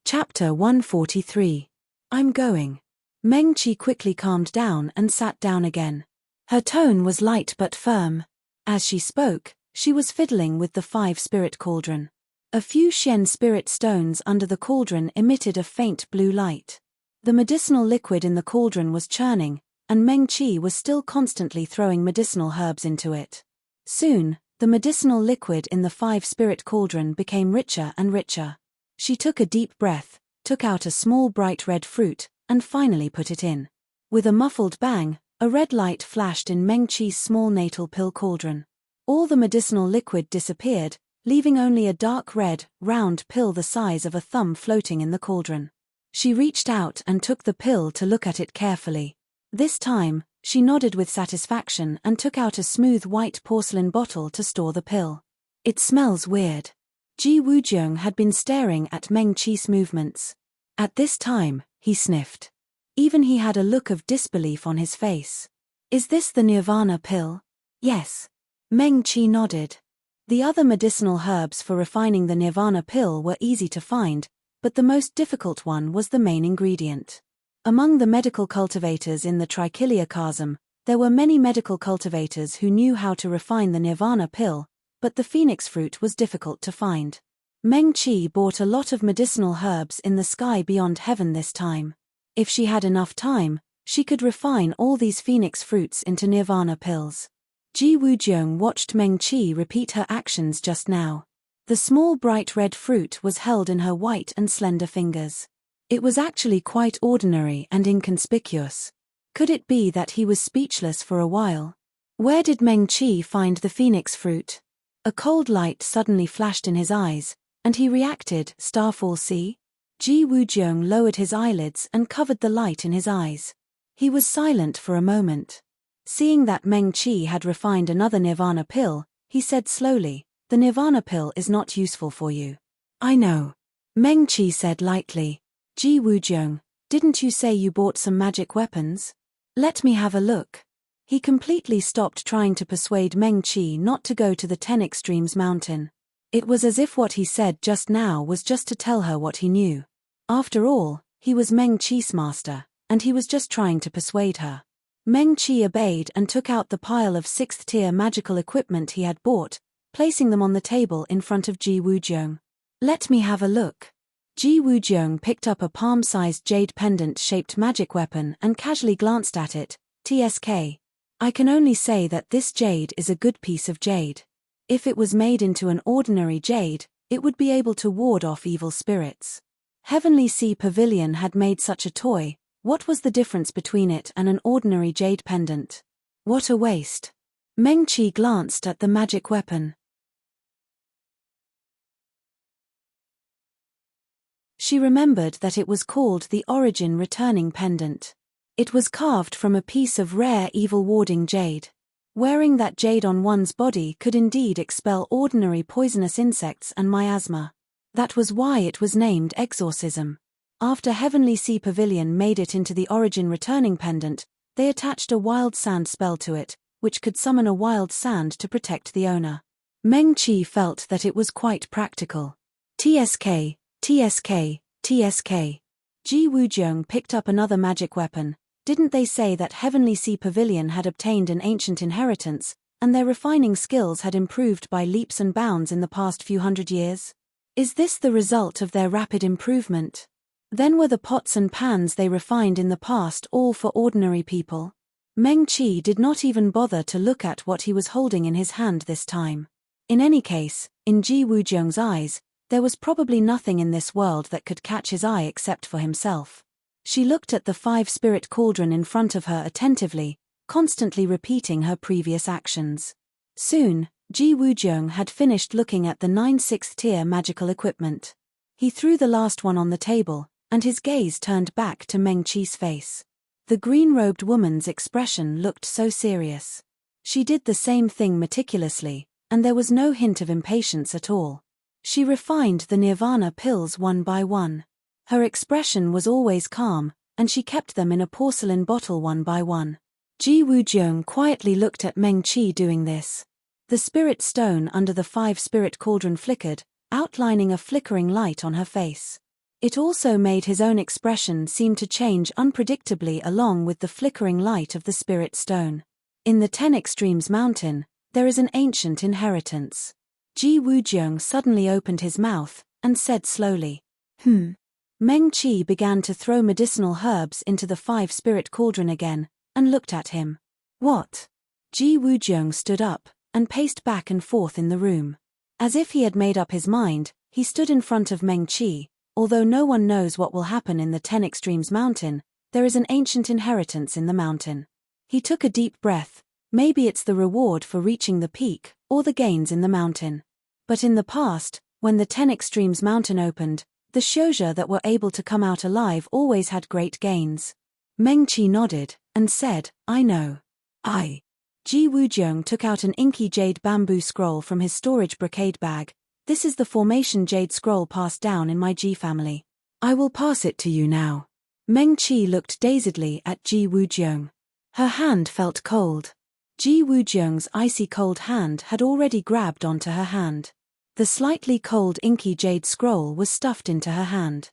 Chapter 143. I'm going. Meng Qi quickly calmed down and sat down again. Her tone was light but firm. As she spoke, she was fiddling with the 5 spirit cauldron. A few Shen spirit stones under the cauldron emitted a faint blue light. The medicinal liquid in the cauldron was churning, and Meng Qi was still constantly throwing medicinal herbs into it. Soon, the medicinal liquid in the 5 spirit cauldron became richer and richer. She took a deep breath, took out a small bright red fruit, and finally put it in. With a muffled bang, a red light flashed in Meng Qi's small natal pill cauldron. All the medicinal liquid disappeared, leaving only a dark red, round pill the size of a thumb floating in the cauldron. She reached out and took the pill to look at it carefully. This time, she nodded with satisfaction and took out a smooth white porcelain bottle to store the pill. It smells weird. Ji Wujiang had been staring at Meng Qi's movements. At this time, he sniffed. Even he had a look of disbelief on his face. Is this the Nirvana pill? Yes. Meng Qi nodded. The other medicinal herbs for refining the Nirvana pill were easy to find, but the most difficult one was the main ingredient. Among the medical cultivators in the Trichilia chasm, there were many medical cultivators who knew how to refine the Nirvana pill, but the phoenix fruit was difficult to find. Meng Qi bought a lot of medicinal herbs in the sky beyond heaven this time. If she had enough time, she could refine all these phoenix fruits into Nirvana pills. Ji Wujiang watched Meng Qi repeat her actions just now. The small bright red fruit was held in her white and slender fingers. It was actually quite ordinary and inconspicuous. Could it be that he was speechless for a while? Where did Meng Qi find the phoenix fruit? A cold light suddenly flashed in his eyes, and he reacted, Starfall Sea? Ji Wujiang lowered his eyelids and covered the light in his eyes. He was silent for a moment. Seeing that Meng Qi had refined another nirvana pill, he said slowly, the nirvana pill is not useful for you. I know. Meng Qi said lightly. Ji Wujiang, didn't you say you bought some magic weapons? Let me have a look. He completely stopped trying to persuade Meng Qi not to go to the 10 Extremes mountain. It was as if what he said just now was just to tell her what he knew. After all, he was Meng Qi's master, and he was just trying to persuade her. Meng Qi obeyed and took out the pile of 6th-tier magical equipment he had bought, placing them on the table in front of Ji Wujiang. Let me have a look. Ji Wujiang picked up a palm-sized jade pendant-shaped magic weapon and casually glanced at it. TSK. I can only say that this jade is a good piece of jade. If it was made into an ordinary jade, it would be able to ward off evil spirits. Heavenly Sea Pavilion had made such a toy. What was the difference between it and an ordinary jade pendant? What a waste. Meng Qi glanced at the magic weapon. She remembered that it was called the Origin Returning Pendant. It was carved from a piece of rare evil-warding jade. Wearing that jade on one's body could indeed expel ordinary poisonous insects and miasma. That was why it was named Exorcism. After Heavenly Sea Pavilion made it into the Origin Returning Pendant, they attached a wild sand spell to it, which could summon a wild sand to protect the owner. Meng Qi felt that it was quite practical. TSK. TSK, TSK. Ji Wujiang picked up another magic weapon. Didn't they say that Heavenly Sea Pavilion had obtained an ancient inheritance, and their refining skills had improved by leaps and bounds in the past few hundred years? Is this the result of their rapid improvement? Then were the pots and pans they refined in the past all for ordinary people? Meng Qi did not even bother to look at what he was holding in his hand this time. In any case, in Ji Wujiang's eyes, there was probably nothing in this world that could catch his eye except for himself. She looked at the 5-spirit cauldron in front of her attentively, constantly repeating her previous actions. Soon, Ji Wujiang had finished looking at the 9 6th-tier magical equipment. He threw the last one on the table, and his gaze turned back to Meng Qi's face. The green-robed woman's expression looked so serious. She did the same thing meticulously, and there was no hint of impatience at all. She refined the nirvana pills one by one. Her expression was always calm, and she kept them in a porcelain bottle one by one. Ji Wujiang quietly looked at Meng Qi doing this. The spirit stone under the 5-spirit cauldron flickered, outlining a flickering light on her face. It also made his own expression seem to change unpredictably along with the flickering light of the spirit stone. In the 10 Extremes mountain, there is an ancient inheritance. Ji Wujiang suddenly opened his mouth, and said slowly, Meng Qi began to throw medicinal herbs into the 5-spirit cauldron again, and looked at him. What? Ji Wujiang stood up, and paced back and forth in the room. As if he had made up his mind, he stood in front of Meng Qi. Although no one knows what will happen in the 10 Extremes mountain, there is an ancient inheritance in the mountain. He took a deep breath. Maybe it's the reward for reaching the peak, or the gains in the mountain. But in the past, when the 10 Extremes mountain opened, the Xiuzhe that were able to come out alive always had great gains. Meng Qi nodded, and said, I know. Ji Wujiang took out an inky jade bamboo scroll from his storage brocade bag. This is the formation jade scroll passed down in my Ji family. I will pass it to you now. Meng Qi looked dazedly at Ji Wujiang. Her hand felt cold. Ji Wujiang's icy cold hand had already grabbed onto her hand. The slightly cold inky jade scroll was stuffed into her hand.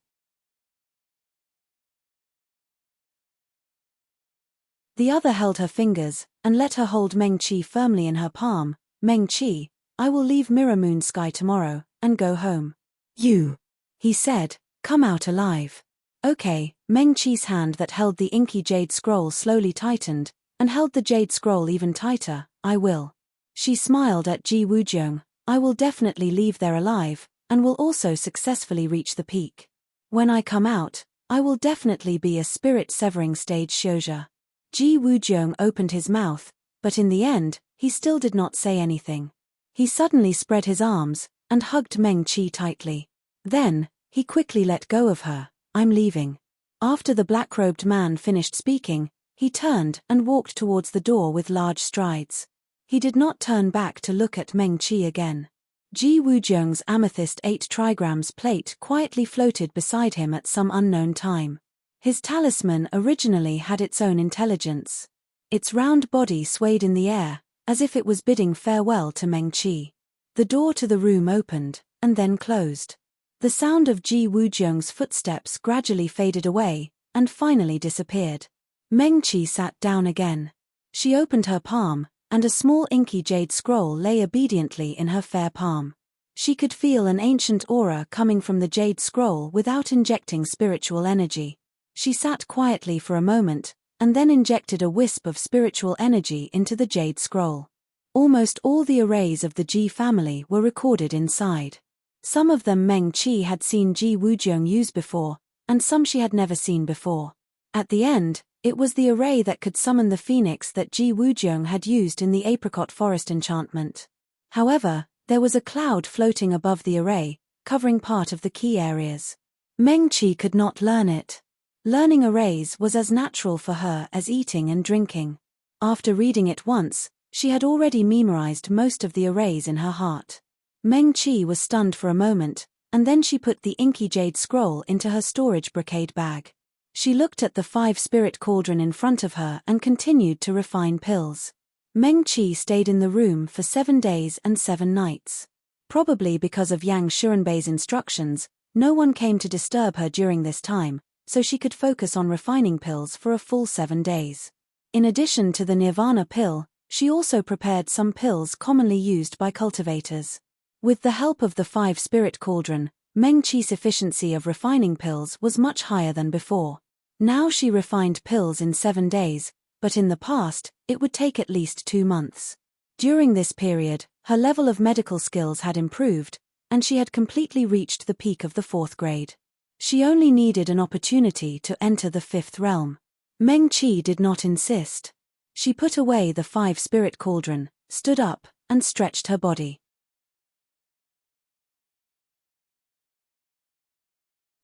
The other held her fingers, and let her hold Meng Qi firmly in her palm. Meng Qi, I will leave Mirror Moon Sky tomorrow, and go home. You, he said, come out alive. Okay. Meng Qi's hand that held the inky jade scroll slowly tightened, and held the jade scroll even tighter. I will. She smiled at Ji Wujiang. I will definitely leave there alive, and will also successfully reach the peak. When I come out, I will definitely be a spirit-severing stage Xiuzhe. Ji Wujiang opened his mouth, but in the end, he still did not say anything. He suddenly spread his arms, and hugged Meng Qi tightly. Then, he quickly let go of her. I'm leaving. After the black-robed man finished speaking, he turned and walked towards the door with large strides. He did not turn back to look at Meng Qi again. Ji Wujiang's amethyst 8 trigrams plate quietly floated beside him at some unknown time. His talisman originally had its own intelligence. Its round body swayed in the air, as if it was bidding farewell to Meng Qi. The door to the room opened, and then closed. The sound of Ji Wujiang's footsteps gradually faded away, and finally disappeared. Meng Qi sat down again. She opened her palm, and a small inky jade scroll lay obediently in her fair palm. She could feel an ancient aura coming from the jade scroll without injecting spiritual energy. She sat quietly for a moment, and then injected a wisp of spiritual energy into the jade scroll. Almost all the arrays of the Ji family were recorded inside. Some of them Meng Qi had seen Ji Wujiang use before, and some she had never seen before. At the end, it was the array that could summon the phoenix that Ji Wujiang had used in the apricot forest enchantment. However, there was a cloud floating above the array, covering part of the key areas. Meng Qi could not learn it. Learning arrays was as natural for her as eating and drinking. After reading it once, she had already memorized most of the arrays in her heart. Meng Qi was stunned for a moment, and then she put the inky jade scroll into her storage brocade bag. She looked at the 5-spirit cauldron in front of her and continued to refine pills. Meng Qi stayed in the room for 7 days and 7 nights. Probably because of Yang Shurenbei's instructions, no one came to disturb her during this time, so she could focus on refining pills for a full 7 days. In addition to the Nirvana pill, she also prepared some pills commonly used by cultivators. With the help of the 5-spirit cauldron, Meng Qi's efficiency of refining pills was much higher than before. Now she refined pills in 7 days, but in the past, it would take at least 2 months. During this period, her level of medical skills had improved, and she had completely reached the peak of the 4th grade. She only needed an opportunity to enter the 5th realm. Meng Qi did not insist. She put away the 5-spirit cauldron, stood up, and stretched her body.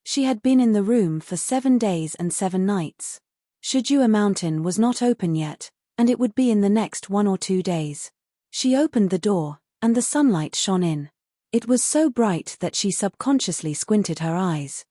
She had been in the room for 7 days and 7 nights. Shijua Mountain was not open yet, and it would be in the next 1 or 2 days. She opened the door, and the sunlight shone in. It was so bright that she subconsciously squinted her eyes.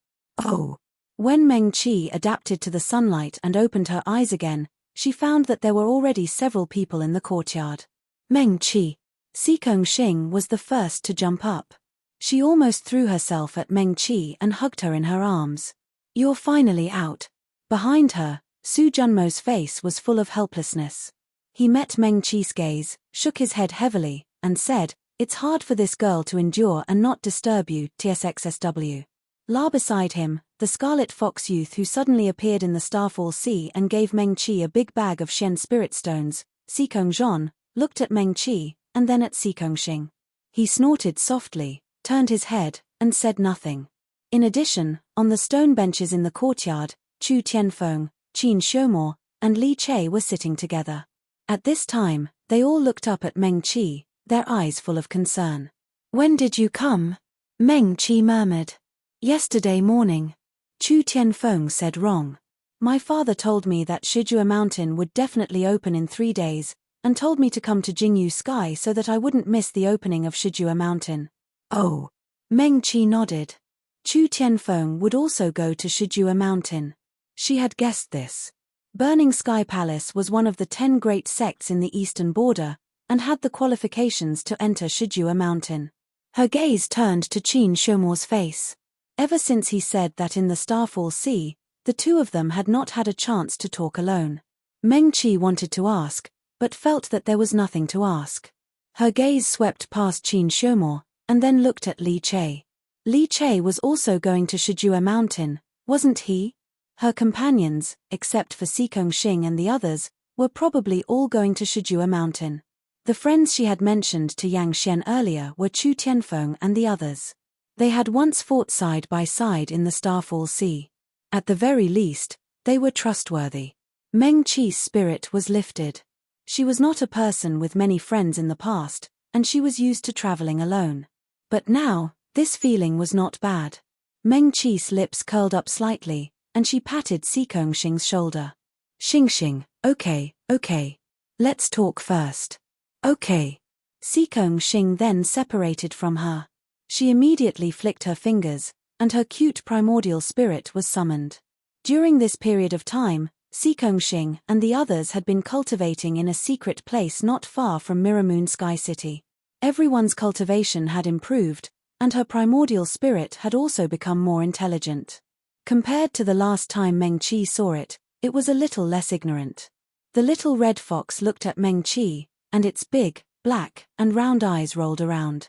Oh! When Meng Qi adapted to the sunlight and opened her eyes again, she found that there were already several people in the courtyard. Meng Qi. Sikong Xing was the first to jump up. She almost threw herself at Meng Qi and hugged her in her arms. You're finally out. Behind her, Su Junmo's face was full of helplessness. He met Meng Qi's gaze, shook his head heavily, and said, It's hard for this girl to endure and not disturb you, TSXSW. La beside him, the Scarlet Fox youth who suddenly appeared in the Starfall Sea and gave Meng Qi a big bag of Shen spirit stones, Sikong Zhon, looked at Meng Qi, and then at Sikong Xing. He snorted softly, turned his head, and said nothing. In addition, on the stone benches in the courtyard, Chu Tianfeng, Qin Xiumo, and Li Che were sitting together. At this time, they all looked up at Meng Qi, their eyes full of concern. When did you come? Meng Qi murmured. Yesterday morning. Chu Tianfeng said wrong. My father told me that Shijua Mountain would definitely open in 3 days, and told me to come to Jingyu Sky so that I wouldn't miss the opening of Shijua Mountain. Oh. Meng Qi nodded. Chu Tianfeng would also go to Shijua Mountain. She had guessed this. Burning Sky Palace was one of the 10 great sects in the eastern border, and had the qualifications to enter Shijua Mountain. Her gaze turned to Qin Xiumo's face. Ever since he said that in the Starfall Sea, the two of them had not had a chance to talk alone. Meng Qi wanted to ask, but felt that there was nothing to ask. Her gaze swept past Qin Xiumo, and then looked at Li Che. Li Che was also going to Shijua Mountain, wasn't he? Her companions, except for Sikong Xing and the others, were probably all going to Shijua Mountain. The friends she had mentioned to Yang Xian earlier were Chu Tianfeng and the others. They had once fought side by side in the Starfall Sea. At the very least, they were trustworthy. Meng Qi's spirit was lifted. She was not a person with many friends in the past, and she was used to traveling alone. But now, this feeling was not bad. Meng Qi's lips curled up slightly, and she patted Xing's shoulder. Xing, okay. Let's talk first. Okay. Xing then separated from her. She immediately flicked her fingers, and her cute primordial spirit was summoned. During this period of time, Xing and the others had been cultivating in a secret place not far from Mirrormoon Sky City. Everyone's cultivation had improved, and her primordial spirit had also become more intelligent. Compared to the last time Meng Qi saw it, it was a little less ignorant. The little red fox looked at Meng Qi, and its big, black, and round eyes rolled around.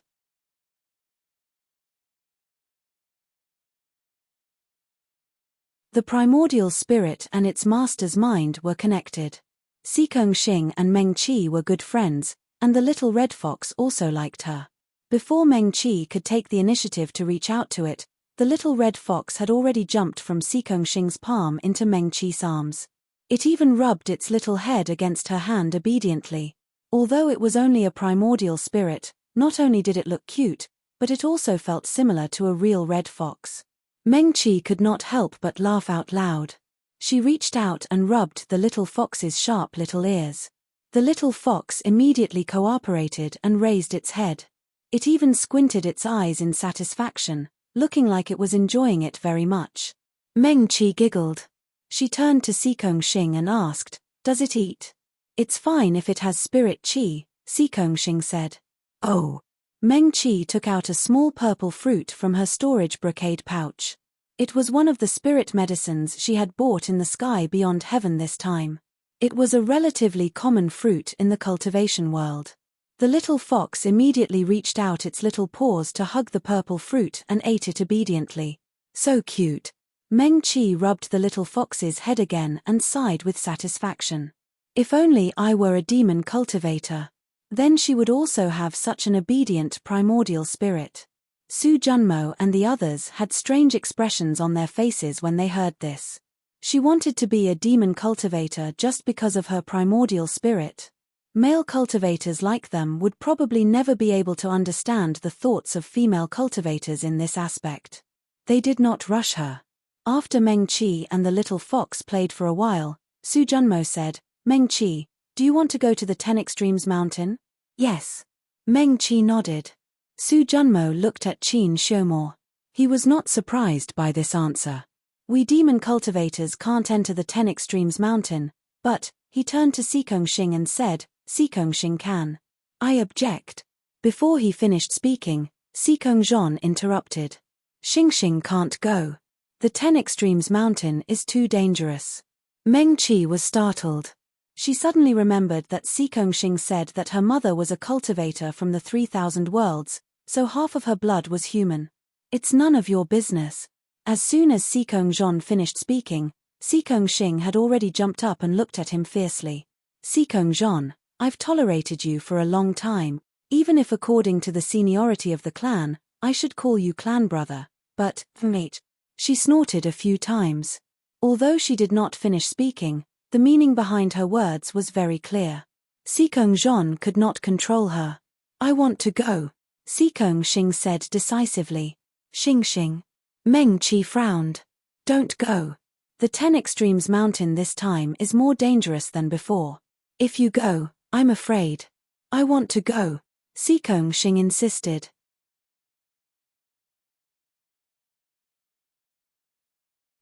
The primordial spirit and its master's mind were connected. Xing and Meng Qi were good friends, and the little red fox also liked her. Before Meng Qi could take the initiative to reach out to it, the little red fox had already jumped from Xing's palm into Meng Qi's arms. It even rubbed its little head against her hand obediently. Although it was only a primordial spirit, not only did it look cute, but it also felt similar to a real red fox. Meng Qi could not help but laugh out loud. She reached out and rubbed the little fox's sharp little ears. The little fox immediately cooperated and raised its head. It even squinted its eyes in satisfaction, looking like it was enjoying it very much. Meng Qi giggled. She turned to Xing and asked, "Does it eat?" "It's fine if it has spirit qi," Xing said. "Oh." Meng Qi took out a small purple fruit from her storage brocade pouch. It was one of the spirit medicines she had bought in the sky beyond heaven this time. It was a relatively common fruit in the cultivation world. The little fox immediately reached out its little paws to hug the purple fruit and ate it obediently. So cute. Meng Qi rubbed the little fox's head again and sighed with satisfaction. If only I were a demon cultivator. Then she would also have such an obedient primordial spirit. Su Junmo and the others had strange expressions on their faces when they heard this. She wanted to be a demon cultivator just because of her primordial spirit. Male cultivators like them would probably never be able to understand the thoughts of female cultivators in this aspect. They did not rush her. After Meng Qi and the little fox played for a while, Su Junmo said, "Meng Qi, do you want to go to the 10 Extremes Mountain?" "Yes." Meng Qi nodded. Su Junmo looked at Qin Xiumor. He was not surprised by this answer. "We demon cultivators can't enter the 10 Extremes Mountain, but," he turned to Xing and said, "Xing can." "I object." Before he finished speaking, Xing interrupted. "Xing can't go. The 10 Extremes Mountain is too dangerous." Meng Qi was startled. She suddenly remembered that Xing said that her mother was a cultivator from the 3,000 worlds, so half of her blood was human. "It's none of your business." As soon as Xing finished speaking, Xing had already jumped up and looked at him fiercely. "Xing, I've tolerated you for a long time, even if according to the seniority of the clan, I should call you clan brother, but, mate." She snorted a few times. Although she did not finish speaking, the meaning behind her words was very clear. Xing could not control her. "I want to go," Xing said decisively. Xing. Meng Qi frowned. "Don't go. The 10 Extremes Mountain this time is more dangerous than before. If you go, I'm afraid." "I want to go," Xing insisted.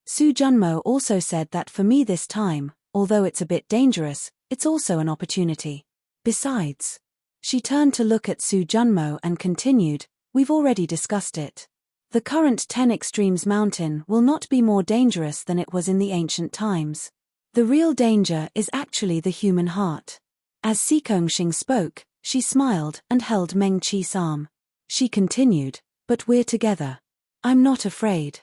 Su Junmo also said that for me this time, although it's a bit dangerous, it's also an opportunity. Besides. She turned to look at Su Junmo and continued, "We've already discussed it. The current 10 Extremes Mountain will not be more dangerous than it was in the ancient times. The real danger is actually the human heart." As Xing spoke, she smiled and held Meng Qi's arm. She continued, "But we're together. I'm not afraid."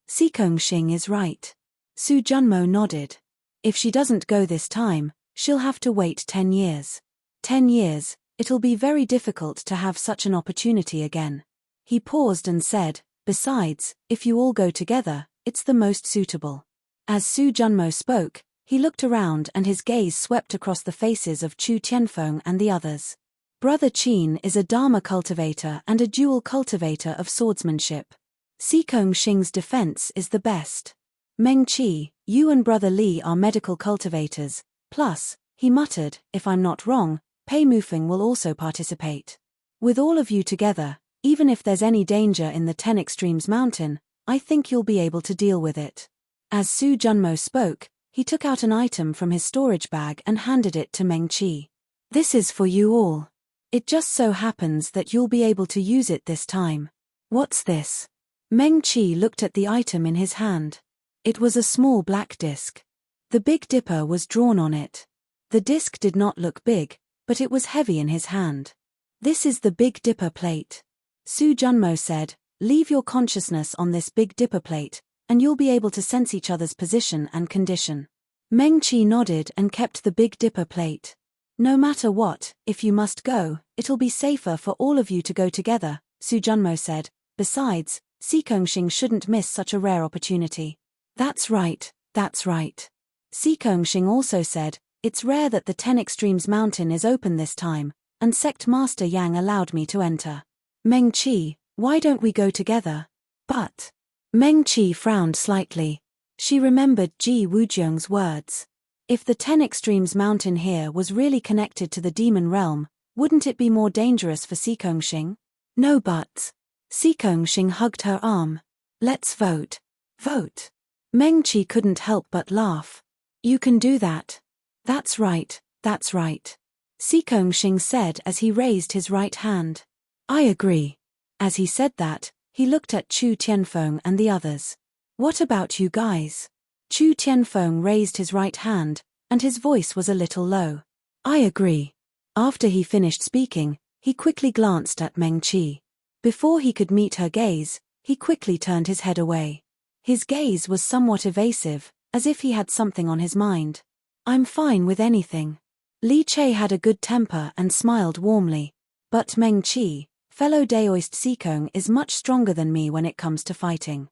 Xing is right. Su Junmo nodded. "If she doesn't go this time, she'll have to wait 10 years. 10 years, It'll be very difficult to have such an opportunity again. He paused and said, besides, if you all go together, it's the most suitable. As Su Junmo spoke, he looked around and his gaze swept across the faces of Chu Tianfeng and the others. Brother Qin is a Dharma cultivator and a dual cultivator of swordsmanship. Sikong Xing's defense is the best. Meng Qi, you and Brother Li are medical cultivators, plus, he muttered, if I'm not wrong, Pei Mufeng will also participate. With all of you together, even if there's any danger in the 10 Extremes Mountain, I think you'll be able to deal with it. As Su Junmo spoke, he took out an item from his storage bag and handed it to Meng Qi. This is for you all. It just so happens that you'll be able to use it this time. What's this? Meng Qi looked at the item in his hand. It was a small black disc. The Big Dipper was drawn on it. The disc did not look big, but it was heavy in his hand. This is the Big Dipper plate. Su Junmo said, leave your consciousness on this Big Dipper plate, and you'll be able to sense each other's position and condition. Meng Qi nodded and kept the Big Dipper plate. No matter what, if you must go, it'll be safer for all of you to go together, Su Junmo said. Besides, Sikongxing shouldn't miss such a rare opportunity. That's right, that's right. Sikongxing also said, it's rare that the 10 Extremes Mountain is open this time, and Sect Master Yang allowed me to enter. Meng Qi, why don't we go together? But Meng Qi frowned slightly. She remembered Ji Wujiang's words. If the 10 Extremes Mountain here was really connected to the demon realm, wouldn't it be more dangerous for Sikongxing? No buts. Sikongxing hugged her arm. Let's vote. Vote. Meng Qi couldn't help but laugh. You can do that. That's right, that's right. Sikongxing said as he raised his right hand. I agree. As he said that, he looked at Chu Tianfeng and the others. What about you guys? Chu Tianfeng raised his right hand, and his voice was a little low. I agree. After he finished speaking, he quickly glanced at Meng Qi. Before he could meet her gaze, he quickly turned his head away. His gaze was somewhat evasive, as if he had something on his mind. I'm fine with anything. Li Che had a good temper and smiled warmly. But Meng Qi, fellow Daoist Sikong, is much stronger than me when it comes to fighting.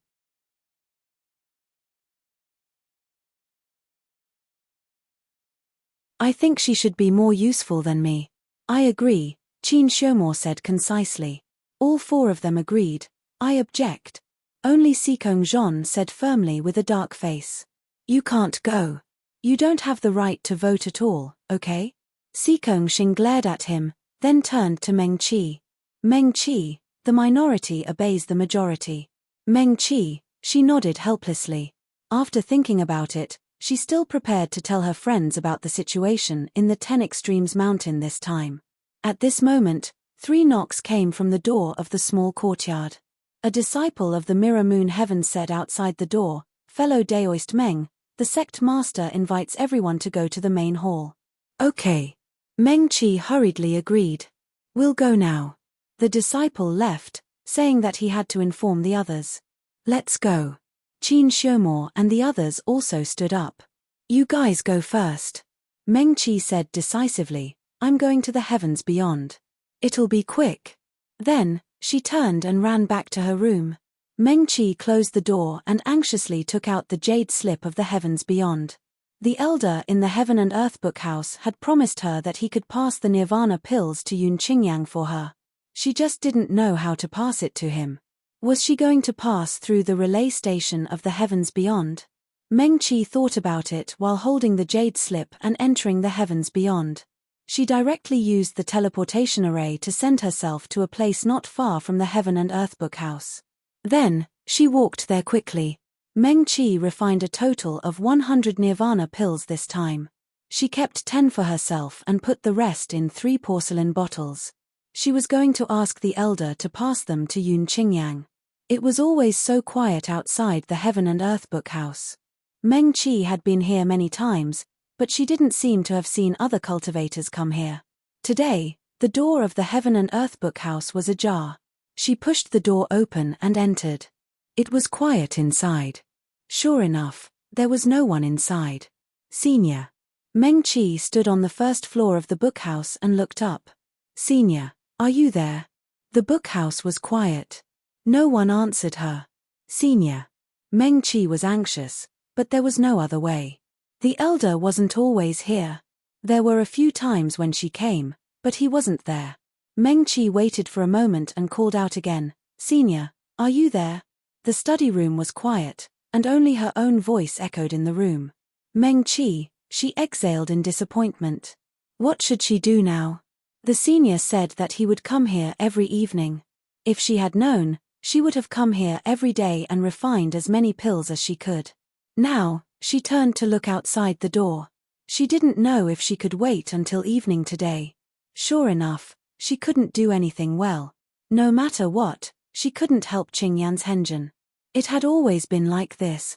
I think she should be more useful than me. I agree, Qin Xiumo said concisely. All four of them agreed. I object. Only Sikong Zhon said firmly with a dark face. You can't go. You don't have the right to vote at all, okay? Sikong Xing glared at him, then turned to Meng Qi. Meng Qi, the minority obeys the majority. Meng Qi, she nodded helplessly. After thinking about it, she still prepared to tell her friends about the situation in the 10 Extremes Mountain this time. At this moment, 3 knocks came from the door of the small courtyard. A disciple of the Mirror Moon Heaven said outside the door, fellow Daoist Meng, the sect master invites everyone to go to the main hall. Okay. Meng Qi hurriedly agreed. We'll go now. The disciple left, saying that he had to inform the others. Let's go. Qin Xiumo and the others also stood up. You guys go first. Meng Qi said decisively, I'm going to the heavens beyond. It'll be quick. Then, she turned and ran back to her room. Meng Qi closed the door and anxiously took out the jade slip of the heavens beyond. The elder in the Heaven and Earth Book House had promised her that he could pass the Nirvana pills to Yun Qingyang for her. She just didn't know how to pass it to him. Was she going to pass through the relay station of the heavens beyond? Meng Qi thought about it while holding the jade slip and entering the heavens beyond. She directly used the teleportation array to send herself to a place not far from the Heaven and Earth Book House. Then, she walked there quickly. Meng Qi refined a total of 100 Nirvana pills this time. She kept 10 for herself and put the rest in 3 porcelain bottles. She was going to ask the elder to pass them to Yun Qingyang. It was always so quiet outside the Heaven and Earth Book House. Meng Qi had been here many times, but she didn't seem to have seen other cultivators come here. Today, the door of the Heaven and Earth Book House was ajar. She pushed the door open and entered. It was quiet inside. Sure enough, there was no one inside. Senior. Meng Qi stood on the first floor of the book house and looked up. Senior, are you there? The bookhouse was quiet. No one answered her. Senior. Meng Qi was anxious, but there was no other way. The elder wasn't always here. There were a few times when she came, but he wasn't there. Meng Qi waited for a moment and called out again, Senior, are you there? The study room was quiet, and only her own voice echoed in the room. Meng Qi, she exhaled in disappointment. What should she do now? The senior said that he would come here every evening. If she had known, she would have come here every day and refined as many pills as she could. Now, she turned to look outside the door. She didn't know if she could wait until evening today. Sure enough, she couldn't do anything well. No matter what, she couldn't help Qingyan's Henjin. It had always been like this.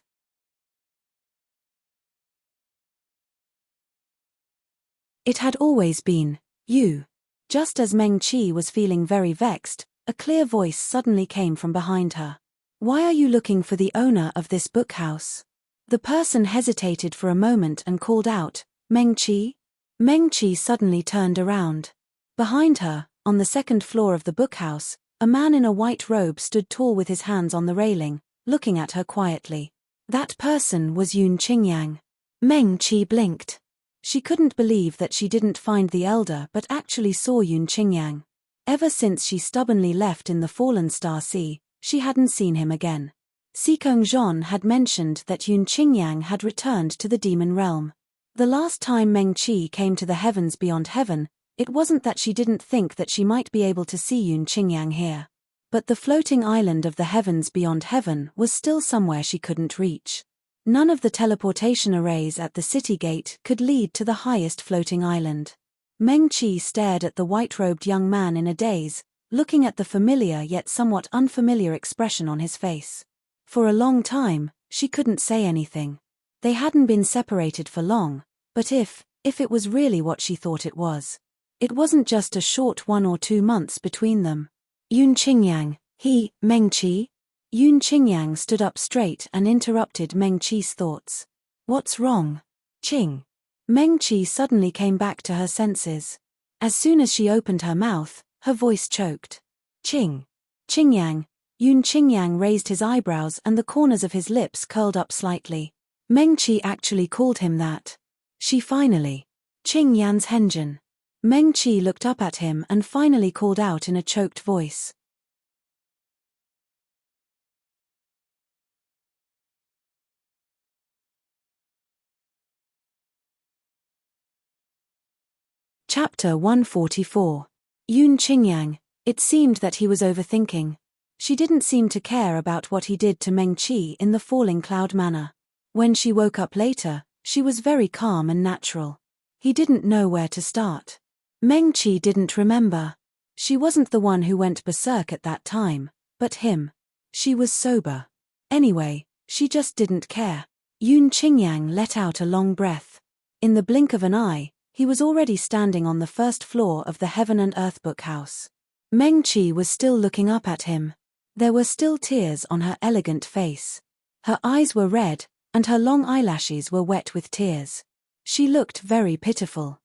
It had always been, you. Just as Meng Qi was feeling very vexed, a clear voice suddenly came from behind her. Why are you looking for the owner of this bookhouse? The person hesitated for a moment and called out, Meng Qi? Meng Qi suddenly turned around. Behind her, on the second floor of the bookhouse, a man in a white robe stood tall with his hands on the railing, looking at her quietly. That person was Yun Qingyang. Meng Qi blinked. She couldn't believe that she didn't find the elder but actually saw Yun Qingyang. Ever since she stubbornly left in the Fallen Star Sea, she hadn't seen him again. Sikong Zhon had mentioned that Yun Qingyang had returned to the demon realm. The last time Meng Qi came to the heavens beyond heaven, it wasn't that she didn't think that she might be able to see Yun Qingyang here. But the floating island of the heavens beyond heaven was still somewhere she couldn't reach. None of the teleportation arrays at the city gate could lead to the highest floating island. Meng Qi stared at the white-robed young man in a daze, looking at the familiar yet somewhat unfamiliar expression on his face. For a long time, she couldn't say anything. They hadn't been separated for long, but if it was really what she thought it was. It wasn't just a short 1 or 2 months between them. Yun Qingyang, Meng Qi? Yun Qingyang stood up straight and interrupted Meng Qi's thoughts. What's wrong? Qing. Meng Qi suddenly came back to her senses. As soon as she opened her mouth, her voice choked. Qing. Qingyang. Yun Qingyang raised his eyebrows and the corners of his lips curled up slightly. Meng Qi actually called him that. She finally. Qingyan's Henjin. Meng Qi looked up at him and finally called out in a choked voice. Chapter 144. Yun Qingyang. It seemed that he was overthinking. She didn't seem to care about what he did to Meng Qi in the falling cloud manner. When she woke up later, she was very calm and natural. He didn't know where to start. Meng Qi didn't remember. She wasn't the one who went berserk at that time, but him. She was sober. Anyway, she just didn't care. Yun Qingyang let out a long breath. In the blink of an eye, he was already standing on the first floor of the Heaven and Earth bookhouse. Meng Qi was still looking up at him. There were still tears on her elegant face. Her eyes were red, and her long eyelashes were wet with tears. She looked very pitiful.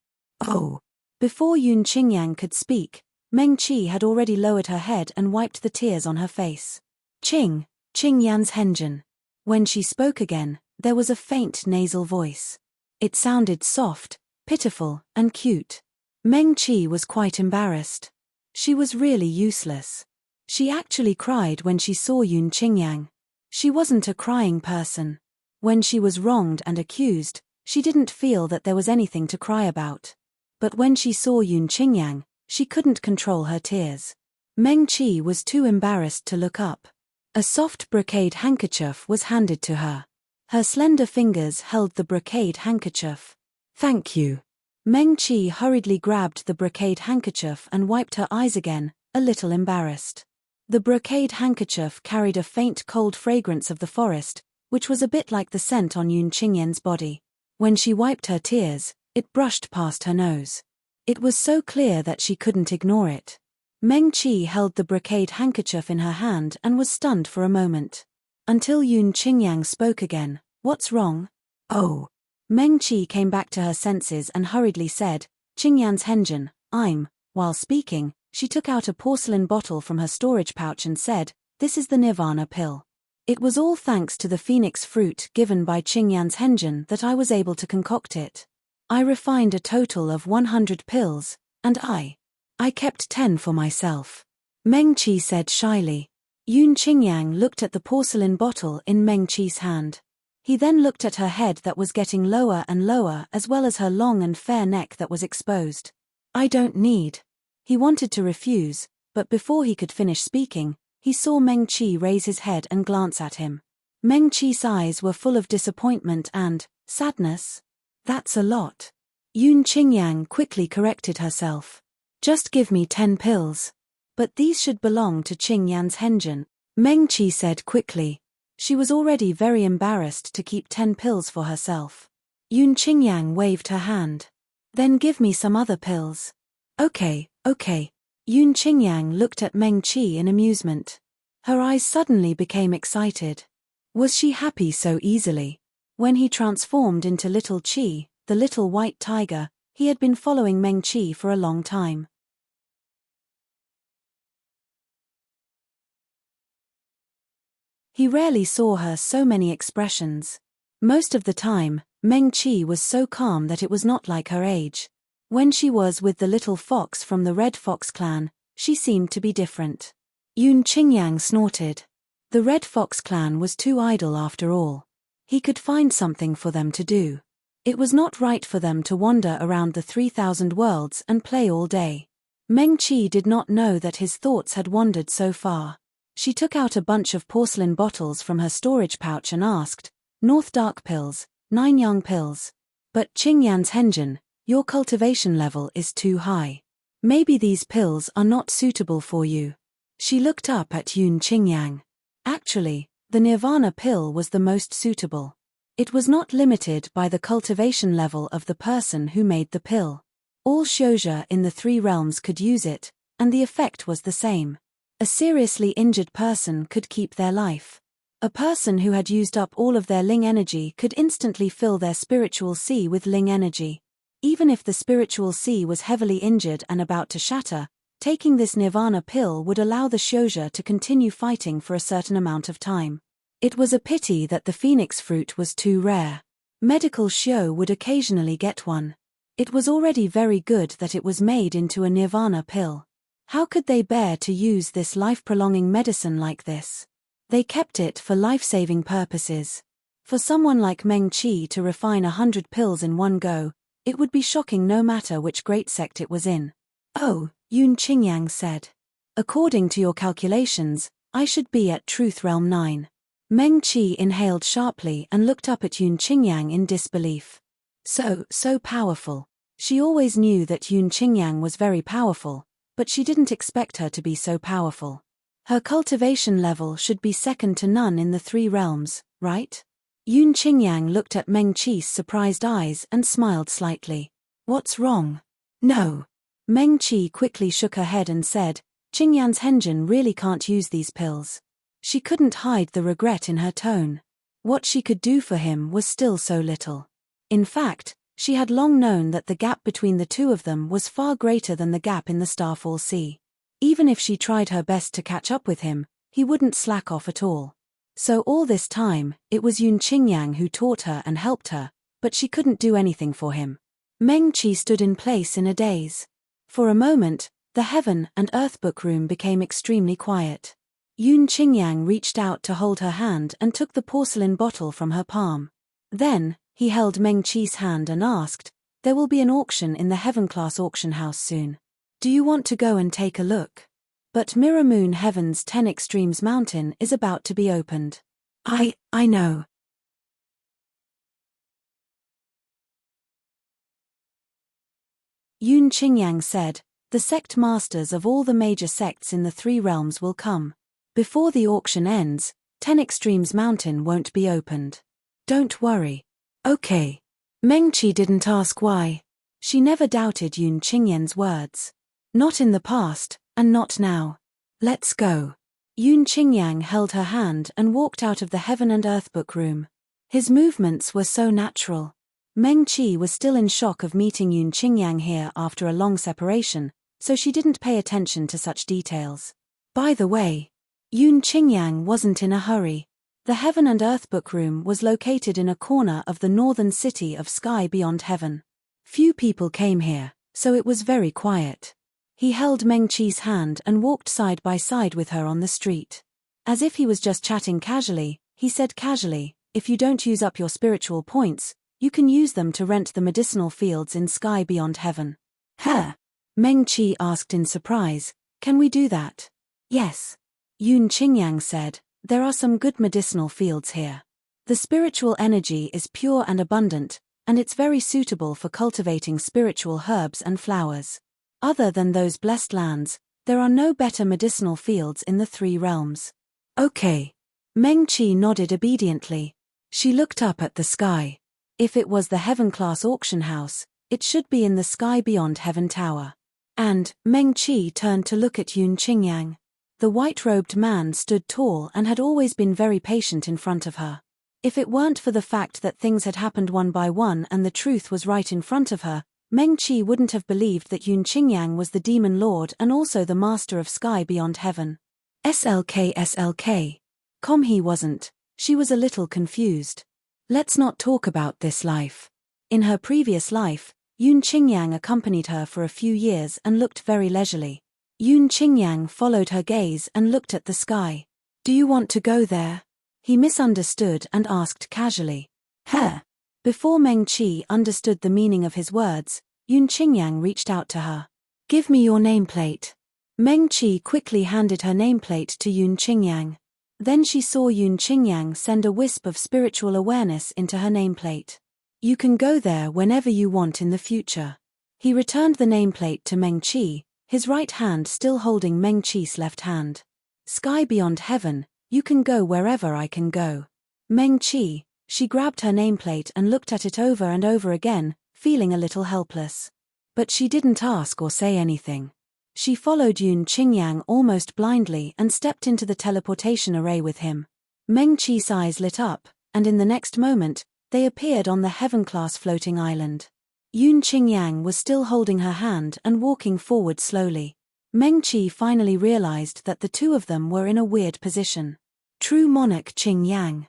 Oh! Before Yun Qingyang could speak, Meng Qi had already lowered her head and wiped the tears on her face. Qingyan's Henjin. When she spoke again, there was a faint nasal voice. It sounded soft, pitiful, and cute. Meng Qi was quite embarrassed. She was really useless. She actually cried when she saw Yun Qingyang. She wasn't a crying person. When she was wronged and accused, she didn't feel that there was anything to cry about. But when she saw Yun Qingyang, she couldn't control her tears. Meng Qi was too embarrassed to look up. A soft brocade handkerchief was handed to her. Her slender fingers held the brocade handkerchief. Thank you. Meng Qi hurriedly grabbed the brocade handkerchief and wiped her eyes again, a little embarrassed. The brocade handkerchief carried a faint cold fragrance of the forest, which was a bit like the scent on Yun Qingyang's body. When she wiped her tears, it brushed past her nose. It was so clear that she couldn't ignore it. Meng Qi held the brocade handkerchief in her hand and was stunned for a moment. Until Yun Qingyang spoke again. What's wrong? Oh. Meng Qi came back to her senses and hurriedly said, Qingyan's Henjin, I'm While speaking, she took out a porcelain bottle from her storage pouch and said, "This is the Nirvana pill. It was all thanks to the phoenix fruit given by Qingyan's Henjin that I was able to concoct it. I refined a total of 100 pills, and I kept 10 for myself," Meng Qi said shyly. Yun Qingyang looked at the porcelain bottle in Meng Qi's hand. He then looked at her head that was getting lower and lower, as well as her long and fair neck that was exposed. "I don't need." He wanted to refuse, but before he could finish speaking, he saw Meng Qi raise his head and glance at him. Meng Qi's eyes were full of disappointment and sadness. "That's a lot." Yun Qingyang quickly corrected herself. "Just give me 10 pills. But these should belong to Qingyan's Henjin," Meng Qi said quickly. She was already very embarrassed to keep 10 pills for herself. Yun Qingyang waved her hand. "Then give me some other pills." Okay. Yun Qingyang looked at Meng Qi in amusement. Her eyes suddenly became excited. Was she happy so easily? When he transformed into Little Qi, the little white tiger, he had been following Meng Qi for a long time. He rarely saw her so many expressions. Most of the time, Meng Qi was so calm that it was not like her age. When she was with the little fox from the Red Fox clan, she seemed to be different. Yun Qingyang snorted. The Red Fox clan was too idle after all. He could find something for them to do. It was not right for them to wander around the 3,000 worlds and play all day. Meng Qi did not know that his thoughts had wandered so far. She took out a bunch of porcelain bottles from her storage pouch and asked, "North Dark pills, 9 Yang pills. But Qingyan's Henjin, your cultivation level is too high. Maybe these pills are not suitable for you." She looked up at Yun Qingyang. Actually, the Nirvana pill was the most suitable. It was not limited by the cultivation level of the person who made the pill. All Shouja in the 3 realms could use it, and the effect was the same. A seriously injured person could keep their life. A person who had used up all of their Ling energy could instantly fill their spiritual sea with Ling energy. Even if the spiritual sea was heavily injured and about to shatter, taking this Nirvana pill would allow the Shouja to continue fighting for a certain amount of time. It was a pity that the phoenix fruit was too rare. Medical Shou would occasionally get one. It was already very good that it was made into a Nirvana pill. How could they bear to use this life-prolonging medicine like this? They kept it for life-saving purposes. For someone like Meng Qi to refine 100 pills in one go, it would be shocking no matter which great sect it was in. "Oh," Yun Qingyang said. "According to your calculations, I should be at Truth Realm 9. Meng Qi inhaled sharply and looked up at Yun Qingyang in disbelief. So powerful. She always knew that Yun Qingyang was very powerful, but she didn't expect her to be so powerful. Her cultivation level should be second to none in the 3 realms, right?" Yun Qingyang looked at Meng Qi's surprised eyes and smiled slightly. "What's wrong?" "No." Meng Qi quickly shook her head and said, "Qingyan's Henjin really can't use these pills." She couldn't hide the regret in her tone. What she could do for him was still so little. In fact, she had long known that the gap between the two of them was far greater than the gap in the Starfall Sea. Even if she tried her best to catch up with him, he wouldn't slack off at all. So all this time, it was Yun Qingyang who taught her and helped her, but she couldn't do anything for him. Meng Qi stood in place in a daze. For a moment, the Heaven and Earth book room became extremely quiet. Yun Qingyang reached out to hold her hand and took the porcelain bottle from her palm. Then, he held Meng Qi's hand and asked, "There will be an auction in the Heaven-class auction house soon. Do you want to go and take a look? But Mirror Moon Heaven's 10 Extremes Mountain is about to be opened." I know. Yun Qingyang said, "The sect masters of all the major sects in the 3 realms will come. Before the auction ends, 10 Extremes Mountain won't be opened. Don't worry." "Okay." Meng Qi didn't ask why. She never doubted Yun Qingyang's words. Not in the past, and not now. "Let's go." Yun Qingyang held her hand and walked out of the Heaven and Earth book room. His movements were so natural. Meng Qi was still in shock of meeting Yun Qingyang here after a long separation, so she didn't pay attention to such details. By the way, Yun Qingyang wasn't in a hurry. The Heaven and Earth book room was located in a corner of the northern city of Sky Beyond Heaven. Few people came here, so it was very quiet. He held Meng Qi's hand and walked side by side with her on the street. As if he was just chatting casually, he said casually, "If you don't use up your spiritual points, you can use them to rent the medicinal fields in Sky Beyond Heaven." "Huh?" Meng Qi asked in surprise. "Can we do that?" "Yes." Yun Qingyang said, "There are some good medicinal fields here. The spiritual energy is pure and abundant, and it's very suitable for cultivating spiritual herbs and flowers. Other than those blessed lands, there are no better medicinal fields in the 3 realms." "Okay." Meng Qi nodded obediently. She looked up at the sky. If it was the Heaven-class auction house, it should be in the Sky Beyond Heaven tower. And Meng Qi turned to look at Yun Qingyang. The white-robed man stood tall and had always been very patient in front of her. If it weren't for the fact that things had happened one by one and the truth was right in front of her, Meng Qi wouldn't have believed that Yun Qingyang was the demon lord and also the master of Sky Beyond Heaven. SLK. He wasn't. She was a little confused. Let's not talk about this life. In her previous life, Yun Qingyang accompanied her for a few years and looked very leisurely. Yun Qingyang followed her gaze and looked at the sky. "Do you want to go there?" He misunderstood and asked casually. "Huh?" Before Meng Qi understood the meaning of his words, Yun Qingyang reached out to her. "Give me your nameplate." Meng Qi quickly handed her nameplate to Yun Qingyang. Then she saw Yun Qingyang send a wisp of spiritual awareness into her nameplate. "You can go there whenever you want in the future." He returned the nameplate to Meng Qi, his right hand still holding Meng Qi's left hand. "Sky Beyond Heaven, you can go wherever I can go." Meng Qi, she grabbed her nameplate and looked at it over and over again, feeling a little helpless. But she didn't ask or say anything. She followed Yun Qingyang almost blindly and stepped into the teleportation array with him. Meng Qi's eyes lit up, and in the next moment, they appeared on the Heaven-class floating island. Yun Qingyang was still holding her hand and walking forward slowly. Meng Qi finally realized that the two of them were in a weird position. True monarch Qingyang.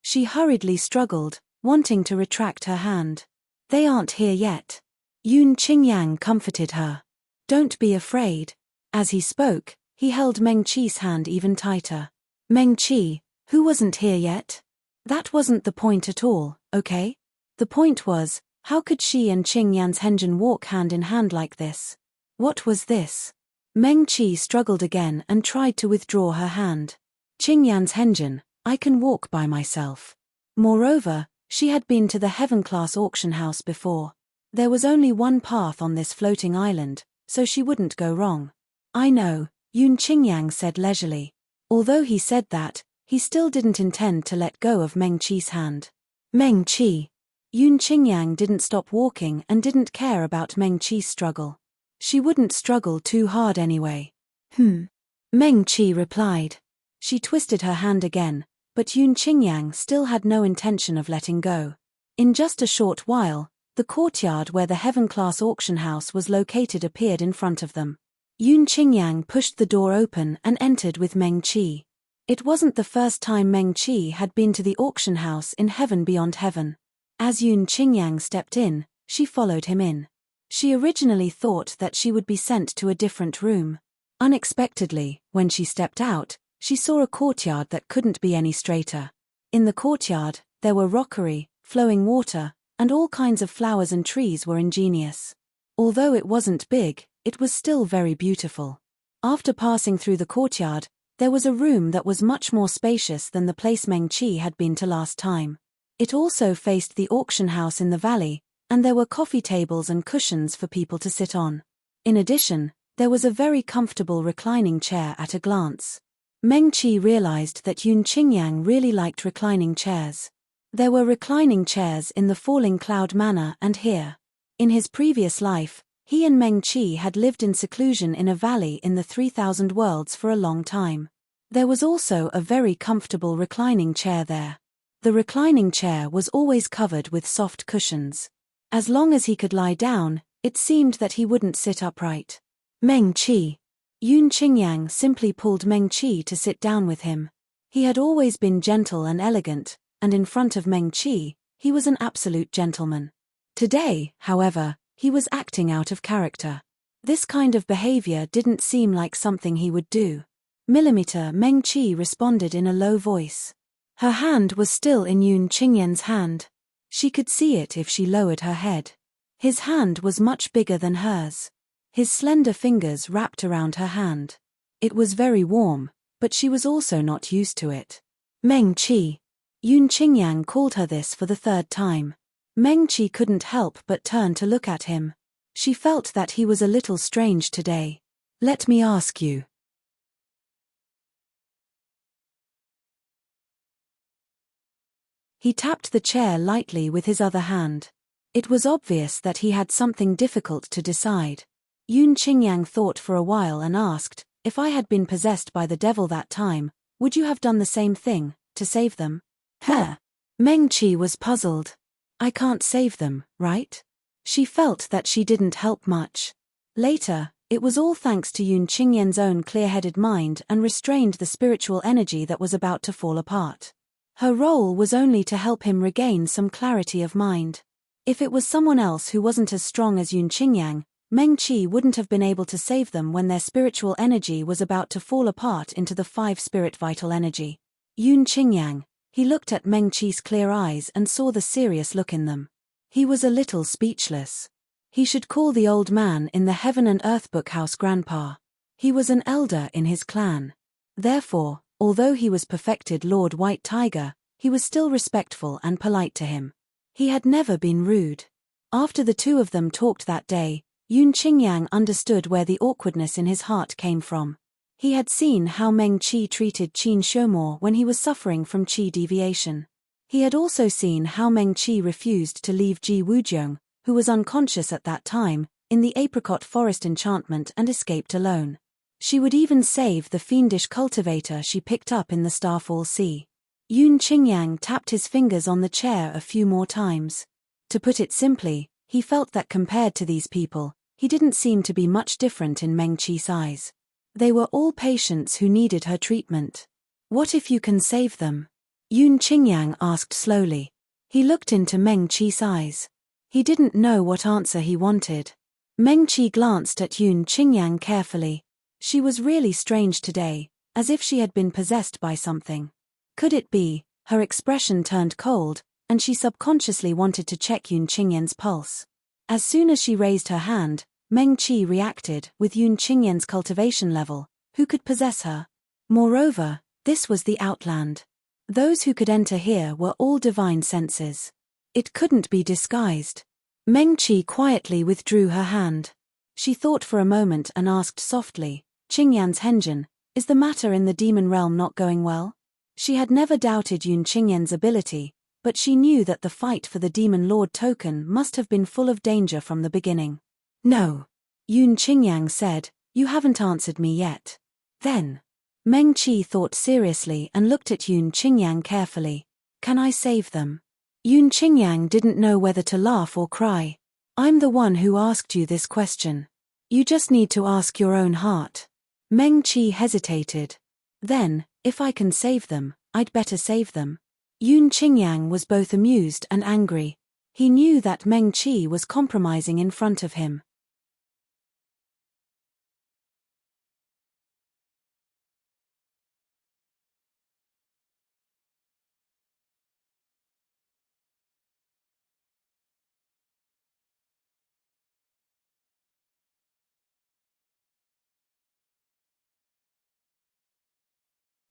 She hurriedly struggled, wanting to retract her hand. "They aren't here yet." Yun Qingyang comforted her. "Don't be afraid." As he spoke, he held Meng Qi's hand even tighter. "Meng Qi, who wasn't here yet? That wasn't the point at all, okay? The point was, how could she and Qingyan's Henjin walk hand in hand like this? What was this?" Meng Qi struggled again and tried to withdraw her hand. "Qingyan's Henjin, I can walk by myself." Moreover, she had been to the Heaven-class auction house before. There was only one path on this floating island, so she wouldn't go wrong. "I know," Yun Qingyang said leisurely. Although he said that, he still didn't intend to let go of Meng Qi's hand. "Meng Qi." Yun Qingyang didn't stop walking and didn't care about Meng Qi's struggle. She wouldn't struggle too hard anyway. Meng Qi replied. She twisted her hand again, but Yun Qingyang still had no intention of letting go. In just a short while, the courtyard where the Heaven-class auction house was located appeared in front of them. Yun Qingyang pushed the door open and entered with Meng Qi. It wasn't the first time Meng Qi had been to the auction house in Heaven Beyond Heaven. As Yun Qingyang stepped in, she followed him in. She originally thought that she would be sent to a different room. Unexpectedly, when she stepped out, she saw a courtyard that couldn't be any straighter. In the courtyard, there were rockery, flowing water, and all kinds of flowers and trees were ingenious. Although it wasn't big, it was still very beautiful. After passing through the courtyard, there was a room that was much more spacious than the place Meng Qi had been to last time. It also faced the auction house in the valley, and there were coffee tables and cushions for people to sit on. In addition, there was a very comfortable reclining chair at a glance. Meng Qi realized that Yun Qingyang really liked reclining chairs. There were reclining chairs in the Falling Cloud Manor and here. In his previous life, he and Meng Qi had lived in seclusion in a valley in the 3,000 worlds for a long time. There was also a very comfortable reclining chair there. The reclining chair was always covered with soft cushions. As long as he could lie down, it seemed that he wouldn't sit upright. Meng Qi. Yun Qingyang simply pulled Meng Qi to sit down with him. He had always been gentle and elegant, and in front of Meng Qi, he was an absolute gentleman. Today, however, he was acting out of character. This kind of behavior didn't seem like something he would do. Millimeter Meng Qi responded in a low voice. Her hand was still in Yun Qingyan's hand. She could see it if she lowered her head. His hand was much bigger than hers. His slender fingers wrapped around her hand. It was very warm, but she was also not used to it. Meng Qi. Yun Qingyang called her this for the third time. Meng Qi couldn't help but turn to look at him. She felt that he was a little strange today. Let me ask you. He tapped the chair lightly with his other hand. It was obvious that he had something difficult to decide. Yun Qingyang thought for a while and asked, if I had been possessed by the devil that time, would you have done the same thing, to save them? Meng Qi was puzzled. I can't save them, right? She felt that she didn't help much. Later, it was all thanks to Yun Qingyan's own clear-headed mind and restrained the spiritual energy that was about to fall apart. Her role was only to help him regain some clarity of mind. If it was someone else who wasn't as strong as Yun Qingyang, Meng Qi wouldn't have been able to save them when their spiritual energy was about to fall apart into the 5 spirit vital energy. Yun Qingyang. He looked at Meng Qi's clear eyes and saw the serious look in them. He was a little speechless. He should call the old man in the Heaven and Earth Bookhouse Grandpa. He was an elder in his clan. Therefore, although he was perfected Lord White Tiger, he was still respectful and polite to him. He had never been rude. After the two of them talked that day, Yun Qingyang understood where the awkwardness in his heart came from. He had seen how Meng Qi treated Qin Shomor when he was suffering from qi deviation. He had also seen how Meng Qi refused to leave Ji Wujiang, who was unconscious at that time, in the apricot forest enchantment and escaped alone. She would even save the fiendish cultivator she picked up in the Starfall Sea. Yun Qingyang tapped his fingers on the chair a few more times. To put it simply, he felt that compared to these people, he didn't seem to be much different in Meng Qi's eyes. They were all patients who needed her treatment. What if you can save them? Yun Qingyang asked slowly. He looked into Meng Qi's eyes. He didn't know what answer he wanted. Meng Qi glanced at Yun Qingyang carefully. She was really strange today, as if she had been possessed by something. Could it be, her expression turned cold, and she subconsciously wanted to check Yun Qingyang's pulse. As soon as she raised her hand, Meng Qi reacted with Yun Qingyang's cultivation level. Who could possess her? Moreover, this was the Outland. Those who could enter here were all divine senses. It couldn't be disguised. Meng Qi quietly withdrew her hand. She thought for a moment and asked softly, Qingyan's Henjin, is the matter in the demon realm not going well? She had never doubted Yun Qingyan's ability, but she knew that the fight for the Demon Lord token must have been full of danger from the beginning. No. Yun Qingyang said, you haven't answered me yet. Then. Meng Qi thought seriously and looked at Yun Qingyang carefully. Can I save them? Yun Qingyang didn't know whether to laugh or cry. I'm the one who asked you this question. You just need to ask your own heart. Meng Qi hesitated. Then, if I can save them, I'd better save them. Yun Qingyang was both amused and angry. He knew that Meng Qi was compromising in front of him.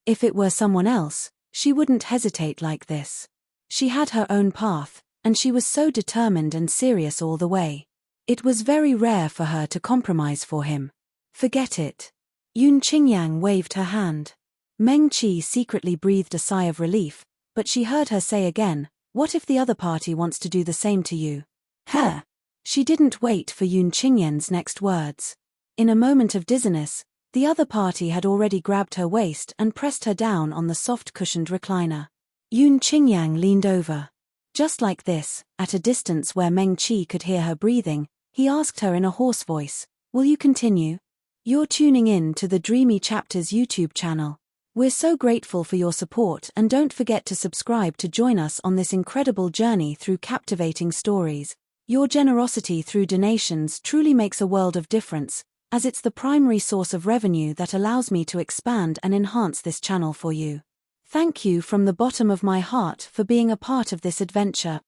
If it were someone else, she wouldn't hesitate like this. She had her own path, and she was so determined and serious all the way. It was very rare for her to compromise for him. Forget it. Yun Qingyang waved her hand. Meng Qi secretly breathed a sigh of relief, but she heard her say again, what if the other party wants to do the same to you? Her. She didn't wait for Yun Qingyang's next words. In a moment of dizziness, the other party had already grabbed her waist and pressed her down on the soft cushioned recliner. Yun Qingyang leaned over. Just like this, at a distance where Meng Qi could hear her breathing, he asked her in a hoarse voice, "Will you continue?" "You're tuning in to the Dreamy Chapters YouTube channel. We're so grateful for your support, and don't forget to subscribe to join us on this incredible journey through captivating stories. Your generosity through donations truly makes a world of difference, as it's the primary source of revenue that allows me to expand and enhance this channel for you. Thank you from the bottom of my heart for being a part of this adventure.